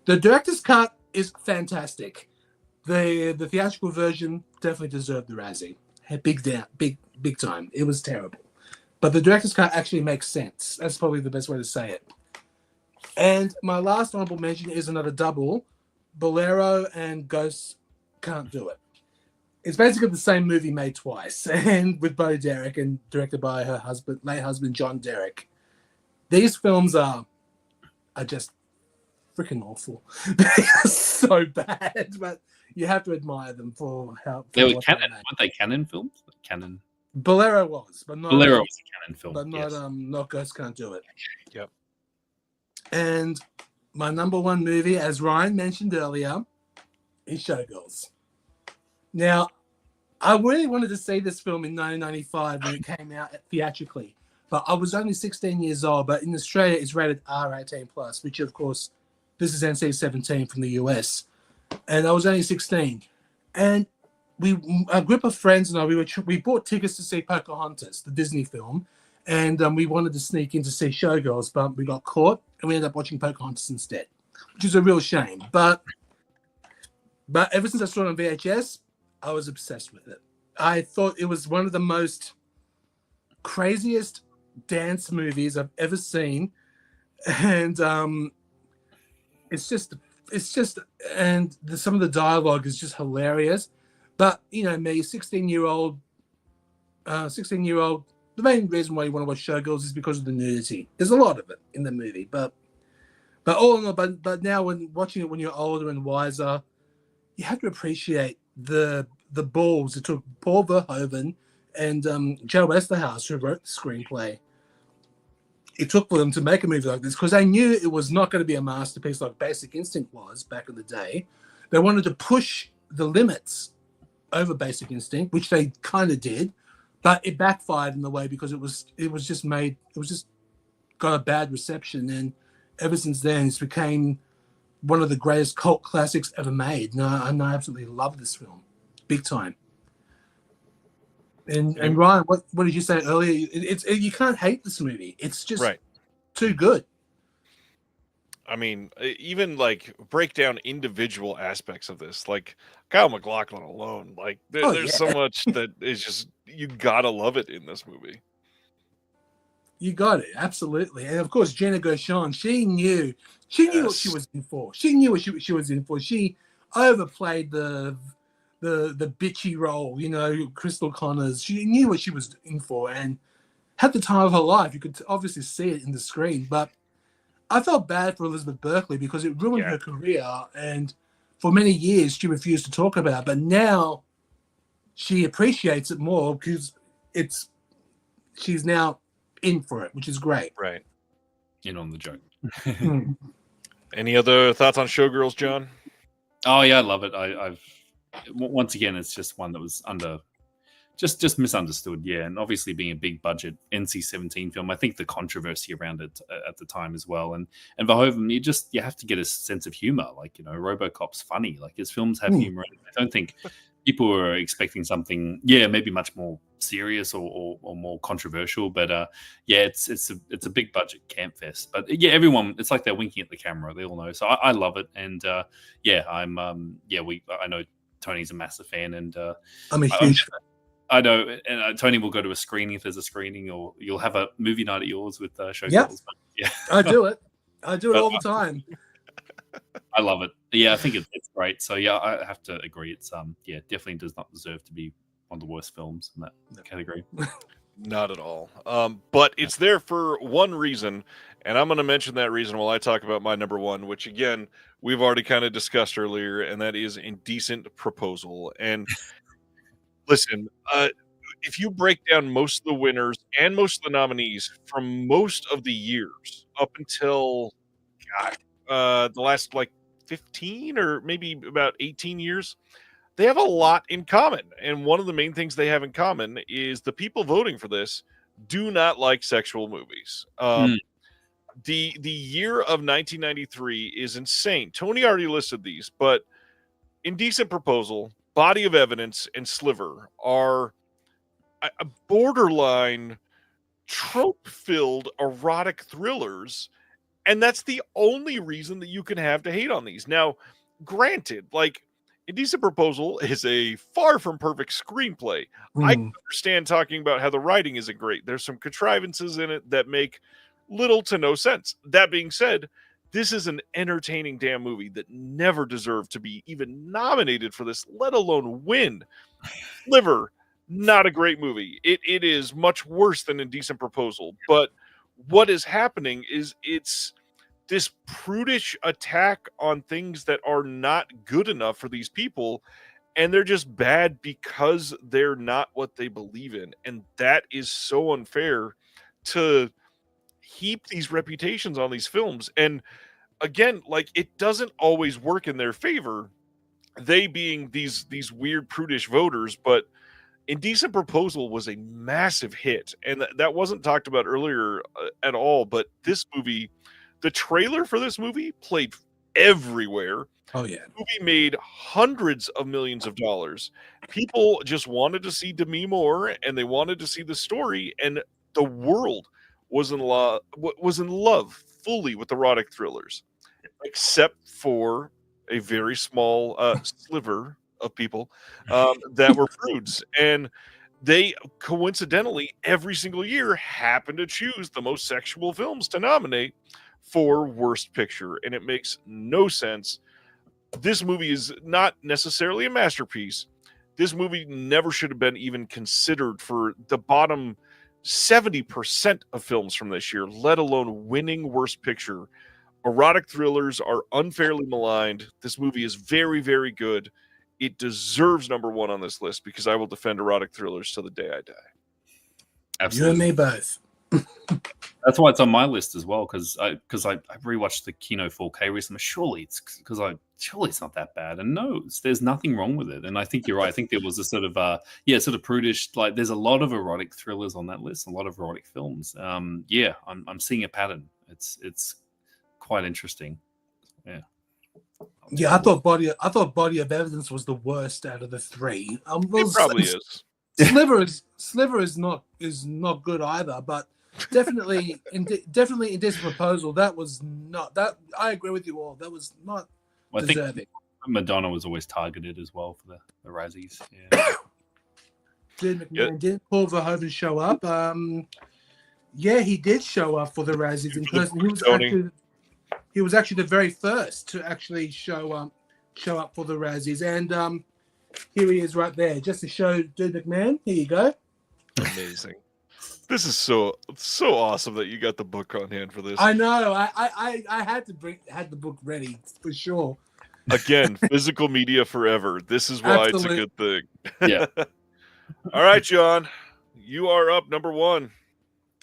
The director's cut is fantastic. The theatrical version definitely deserved the Razzie. Big time. It was terrible. But the director's cut actually makes sense. That's probably the best way to say it. And my last honorable mention is another double, Bolero and Ghosts Can't Do It. It's basically the same movie made twice, and with Bo Derek and directed by her late husband John Derek. These films are just freaking awful. They are so bad, but you have to admire them for how they were canon. Weren't they canon films? Canon. Bolero was, but not Bolero was a canon film, but not Ghosts Can't Do It. Yep. And my number one movie, as Ryan mentioned earlier, is Showgirls. Now, I really wanted to see this film in 1995 when it came out theatrically, but I was only 16 years old. But in Australia, it's rated R18+, which of course, this is NC-17 from the US, and I was only 16. And a group of friends and I, we bought tickets to see Pocahontas, the Disney film, and we wanted to sneak in to see Showgirls, but we got caught and we ended up watching Pocahontas instead, which is a real shame. But ever since I saw it on VHS, I was obsessed with it. I thought it was one of the most craziest dance movies I've ever seen, and it's just, and some of the dialogue is just hilarious. But me, 16-year-old, the main reason why you want to watch Showgirls is because of the nudity. There's a lot of it in the movie, but all in all, but now when watching it when you're older and wiser, you have to appreciate the balls it took Paul Verhoeven and Joe Westerhouse, who wrote the screenplay. It took for them to make a movie like this because they knew it was not going to be a masterpiece like Basic Instinct was back in the day. They wanted to push the limits over Basic Instinct, which they kind of did, but it backfired in a way because it was just got a bad reception, and ever since then it's became one of the greatest cult classics ever made. And I absolutely love this film, big time. And Ryan, what did you say earlier? You can't hate this movie. It's just too good. I mean, even like break down individual aspects of this, like Kyle MacLachlan alone. Like there's so much that is just, you gotta love it in this movie. You got it, absolutely. And of course, Gina Gershon, she knew what she was in for. She knew what she was in for. She overplayed the bitchy role, Crystal Connors. She knew what she was in for and had the time of her life. You could obviously see it in the screen, but I felt bad for Elizabeth Berkley because it ruined her career, and for many years she refused to talk about it. But now she appreciates it more because she's now in for it, which is great. Right. In on the joke. Any other thoughts on Showgirls, John? Oh yeah, I love it. I've once again, it's just one that was just misunderstood. Yeah, and obviously being a big budget NC-17 film, I think the controversy around it at the time as well. And Verhoeven, you have to get a sense of humor. Like, RoboCop's funny. Like, his films have humor. I don't think people were expecting something, maybe much more serious or more controversial. But it's a big budget camp fest. But everyone, it's like they're winking at the camera. They all know. So I love it. And I know Tony's a massive fan, and I'm a huge fan. I know, and Tony will go to a screening if there's a screening, or you'll have a movie night at yours with Showgirls. Yeah, I do it all the time. I love it. Yeah, I think it's great. So I have to agree. It's definitely does not deserve to be one of the worst films in that category. Not at all. But it's there for one reason, and I'm going to mention that reason while I talk about my number one, which again we've already kind of discussed earlier, and that is Indecent Proposal. And listen, if you break down most of the winners and most of the nominees from most of the years up until the last 15 or maybe about 18 years, they have a lot in common. And one of the main things they have in common is the people voting for this do not like sexual movies. The year of 1993 is insane. Tony already listed these, but Indecent Proposal, Body of Evidence, and Sliver are a borderline trope-filled erotic thrillers, and that's the only reason that you can have to hate on these. Now, granted, Indecent Proposal is a far from perfect screenplay. I understand talking about how the writing isn't great. There's some contrivances in it that make little to no sense. That being said, this is an entertaining damn movie that never deserved to be even nominated for this, let alone win. Sliver, not a great movie. It is much worse than Indecent Proposal. But what is happening is it's this prudish attack on things that are not good enough for these people, and they're just bad because they're not what they believe in. And that is so unfair to heap these reputations on these films. And again, it doesn't always work in their favor, they being these weird prudish voters. But Indecent Proposal was a massive hit, and that wasn't talked about earlier at all. But this movie, the trailer for this movie played everywhere. Oh yeah, The movie made hundreds of millions of dollars, people just wanted to see Demi Moore, and they wanted to see the story, and the world was in love fully with erotic thrillers, except for a very small sliver of people that were prudes. And they coincidentally every single year happen to choose the most sexual films to nominate for Worst Picture, and it makes no sense. This movie is not necessarily a masterpiece. This movie never should have been even considered for the bottom 70% of films from this year, let alone winning Worst Picture. Erotic thrillers are unfairly maligned. This movie is very, very good. It deserves number one on this list because I will defend erotic thrillers till the day I die. Absolutely. You and me both. That's why it's on my list as well, because I rewatched the Kino 4K recently. Surely it's not that bad, and no, there's nothing wrong with it. And I think you're right. I think there was a sort of sort of prudish, like there's a lot of erotic thrillers on that list, a lot of erotic films. I'm seeing a pattern. It's quite interesting. Yeah. Yeah, I thought Body of Evidence was the worst out of the three. It probably is. Sliver is not good either, but definitely Indecent Proposal, that was not that. I agree with you all. That was not deserving. I think Madonna was always targeted as well for the Razzies. Yeah. Did Paul Verhoeven show up? Yeah, he did show up for the Razzies in person. He was actually the very first to actually show up for the Razzies, and here he is right there, just to show Dude McMahon. Here you go. Amazing. This is so awesome that you got the book on hand for this. I know. I had the book ready for sure. Again, physical media forever. This is why Absolutely. It's a good thing. Yeah. All right, John, you are up number one.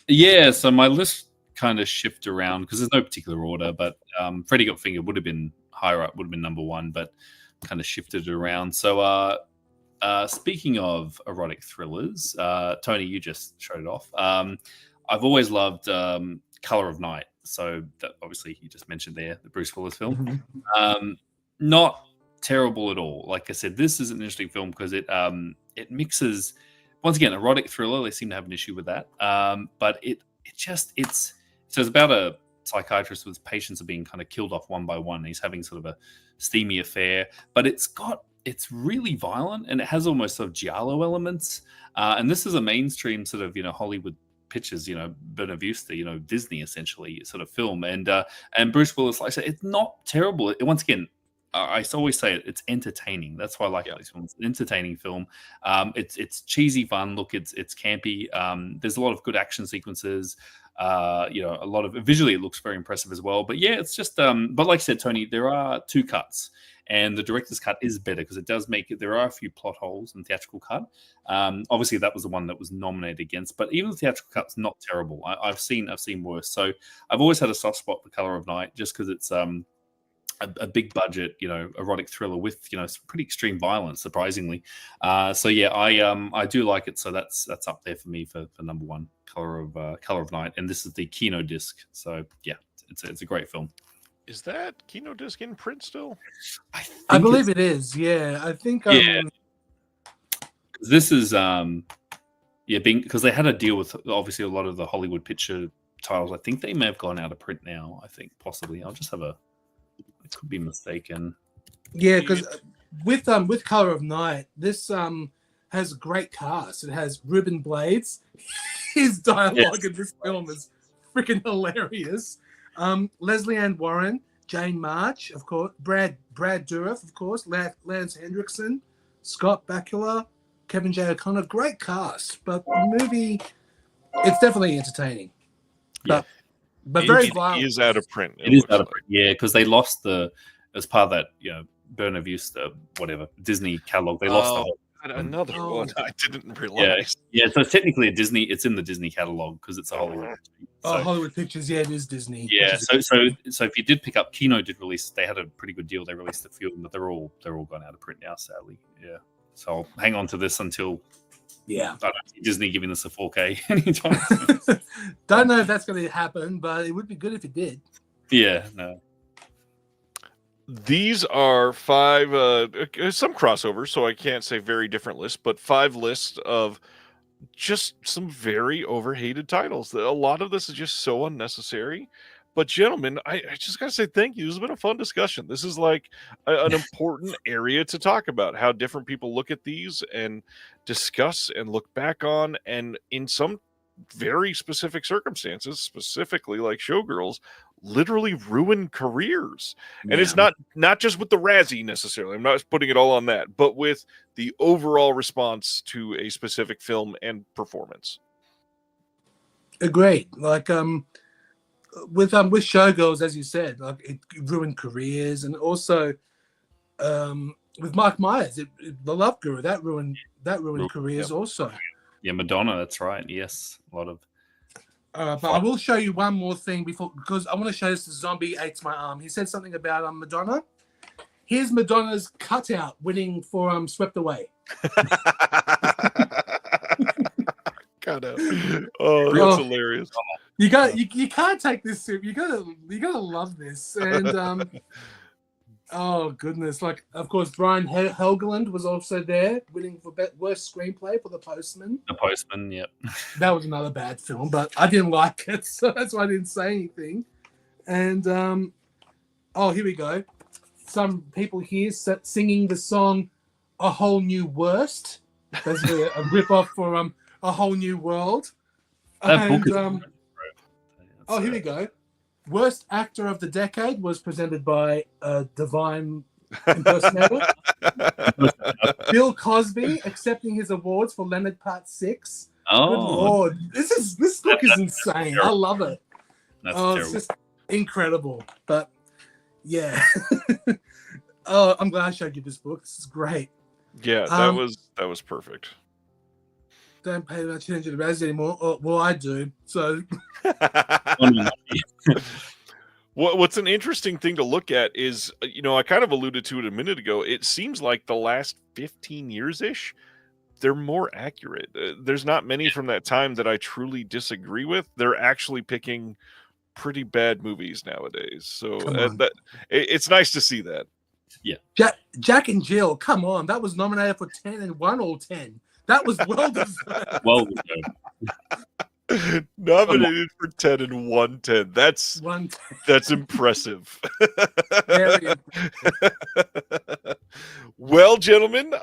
Yeah. So my list kind of shift around because there's no particular order, but Freddy Got Fingered would have been higher up, would have been number one, but kind of shifted it around. So speaking of erotic thrillers, Tony, you just showed it off. I've always loved Color of Night. So that obviously you just mentioned there, the Bruce Willis film. Mm-hmm. Not terrible at all. Like I said, this is an interesting film because it mixes, once again, erotic thriller. They seem to have an issue with that. But it's about a psychiatrist whose patients are being kind of killed off one by one. He's having sort of a steamy affair, but it's really violent and it has almost sort of giallo elements. And this is a mainstream sort of, Hollywood pictures, Buena Vista, Disney essentially sort of film. And Bruce Willis, like I said, it's not terrible. Once again, I always say it's entertaining. That's why I like this film. It's an entertaining film. It's cheesy fun. Look, it's campy. There's a lot of good action sequences. A lot of visually it looks very impressive as well. But yeah, it's just but like I said, Tony, there are two cuts, and the director's cut is better because it does make it. There are a few plot holes in the theatrical cut. Obviously, that was the one that was nominated against, but even the theatrical cut's not terrible. I've seen worse. So I've always had a soft spot for Color of Night just because it's a big budget, erotic thriller with some pretty extreme violence, surprisingly. So yeah, I do like it. So that's up there for me for number one, Color of Night, and this is the Kino disc. So yeah, it's a great film. Is that Kino disc in print still? I believe it is. Yeah, I think. This is because they had a deal with obviously a lot of the Hollywood picture titles. I think they may have gone out of print now. I think possibly. I'll just have I could be mistaken. Yeah, because with Color of Night, this has a great cast. It has Ruben Blades. His dialogue in this film is freaking hilarious. Leslie Ann Warren, Jane March, of course, Brad Dourif, of course, Lance Hendrickson, Scott Bakula, Kevin J. O'Connor. Great cast, but the movie, it's definitely entertaining. But very violent. It is out of print. It is out of print, yeah, because they lost as part of that, Buena Vista, whatever, Disney catalog. They lost the whole. Another one. I didn't realize. Yeah. So technically, it's in the Disney catalog because it's a Hollywood. So, Hollywood Pictures. Yeah, it is Disney. Yeah. So if you did pick up, Kino did release. They had a pretty good deal. They released a few of them, but they're all gone out of print now, sadly. Yeah. So I'll hang on to this until. Yeah. I don't see Disney giving us a 4K anytime. Don't know if that's going to happen, but it would be good if it did. Yeah. No. These are 5, some crossovers, so I can't say very different lists, but 5 lists of just some very overhated titles. A lot of this is just so unnecessary. But gentlemen, I just gotta say thank you. This has been a fun discussion. This is like an important area to talk about how different people look at these and discuss and look back on, and in some very specific circumstances, specifically like Showgirls, literally ruin careers. And it's not just with the Razzie necessarily. I'm not putting it all on that, but with the overall response to a specific film and performance. Agreed. Like with Showgirls, as you said, like it ruined careers, and also with Mike Myers, the Love Guru, that ruined careers also. Yeah, Madonna. That's right. Yes, a lot of. But I will show you one more thing because I want to show this to Zombie Ate My Arm. He said something about Madonna. Here's Madonna's cutout winning for Swept Away. Cutout. Oh, that's hilarious. You can't take this serious. You gotta love this. And oh goodness, like of course Brian Helgeland was also there, winning for worst screenplay for The Postman. The Postman, yep. That was another bad film, but I didn't like it, so that's why I didn't say anything. And oh, here we go. Some people here singing the song "A Whole New Worst." That's a rip off for A Whole New World. And oh, here we go. Worst actor of the decade was presented by Divine Impersonator. Bill Cosby accepting his awards for Leonard Part 6. Oh, good lord! This book is insane. I love it. That's terrible. It's just incredible. But yeah, oh, I'm glad I showed you this book. This is great. Yeah, that was perfect. Don't pay much attention to Razzie anymore. Oh, well, I do. So. What's an interesting thing to look at is, I kind of alluded to it a minute ago. It seems like the last 15 years-ish, they're more accurate. There's not many from that time that I truly disagree with. They're actually picking pretty bad movies nowadays. So it's nice to see that. Yeah. Jack and Jill, come on. That was nominated for 10 and won all 10. That was well deserved. Well deserved. Nominated for 10 and won 10. That's impressive. Very impressive. Well, gentlemen,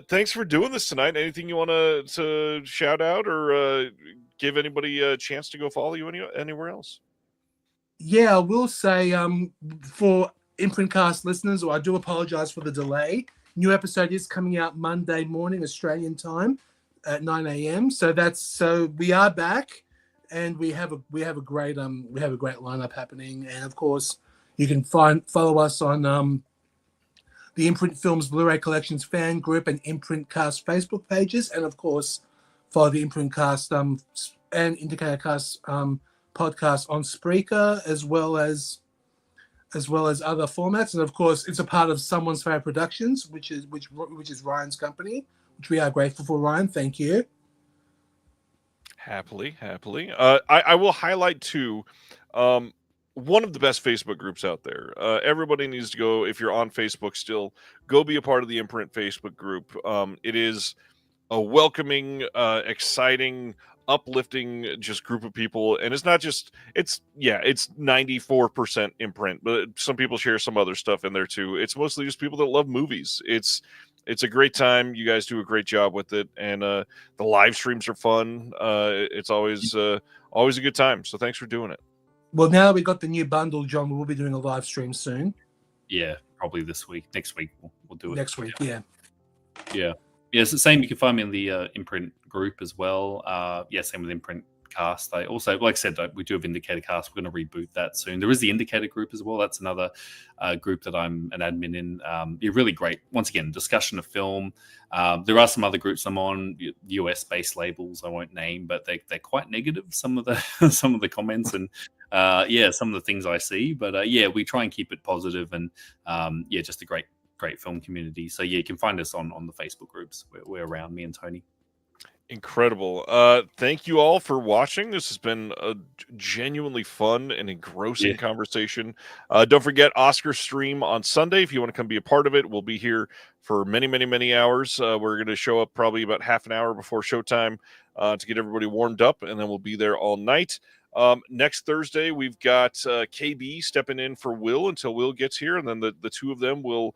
thanks for doing this tonight. Anything you want to shout out or give anybody a chance to go follow you anywhere else? Yeah, I will say for Imprint Cast listeners, I do apologize for the delay. New episode is coming out Monday morning Australian time at 9 a.m. So we are back, and we have a great lineup happening. And of course, you can follow us on the Imprint Films Blu-ray Collections fan group and Imprint Cast Facebook pages, and of course, follow the Imprint Cast and Indicator Cast podcast on Spreaker as well as other formats. And of course, it's a part of Someone's Favorite Productions, which is Ryan's company, which we are grateful for. Ryan, thank you. Happily. I will highlight too, one of the best Facebook groups out there. Everybody needs to go, if you're on Facebook still, go be a part of the Imprint Facebook group. It is a welcoming, exciting, uplifting just group of people, and it's not just it's 94% Imprint, but some people share some other stuff in there too. It's mostly just people that love movies. It's a great time. You guys do a great job with it, and the live streams are fun. It's always a good time, so thanks for doing it. Well, now that we got the new bundle, John, we will be doing a live stream soon. Yeah, probably next week we'll do it next week. Yeah, it's the same. You can find me in the Imprint group as well. Same with Imprint Cast. I also, like I said, we do have Indicator Cast. We're going to reboot that soon. There is the Indicator group as well. That's another group that I'm an admin in. You're really great. Once again, discussion of film. There are some other groups I'm on, US-based labels I won't name, but they're quite negative. Some of the comments and some of the things I see. But we try and keep it positive and just a great film community. So you can find us on the Facebook groups. We're around, me and Tony. Incredible. Thank you all for watching. This has been a genuinely fun and engrossing conversation. Don't forget Oscar stream on Sunday. If you want to come be a part of it, we'll be here for many, many, many hours. We're going to show up probably about half an hour before showtime to get everybody warmed up, and then we'll be there all night. Next Thursday, we've got KB stepping in for Will until Will gets here, and then the two of them will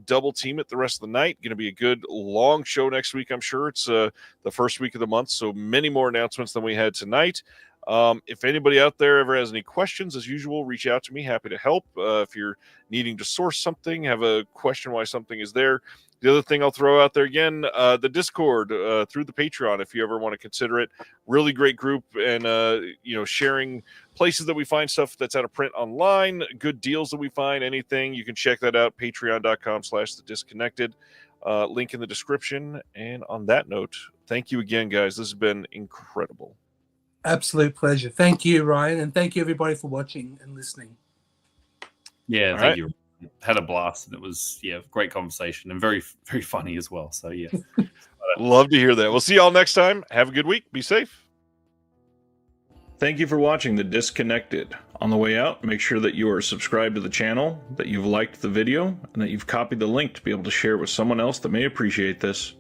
double team it the rest of the night. Going to be a good long show next week, I'm sure. It's the first week of the month, so many more announcements than we had tonight. If anybody out there ever has any questions, as usual, reach out to me. Happy to help. If you're needing to source something, have a question why something is there. The other thing I'll throw out there again, the Discord through the Patreon, if you ever want to consider it. Really great group, and sharing places that we find stuff that's out of print online, good deals that we find, anything. You can check that out, patreon.com/thedisconnected. Link in the description. And on that note, thank you again, guys. This has been incredible. Absolute pleasure. Thank you, Ryan, and thank you everybody for watching and listening. Yeah, thank you. Had a blast, and it was great conversation and very, very funny as well. So yeah, love to hear that. We'll see y'all next time. Have a good week. Be safe. Thank you for watching The Disconnected. On the way out, make sure that you are subscribed to the channel, that you've liked the video, and that you've copied the link to be able to share it with someone else that may appreciate this.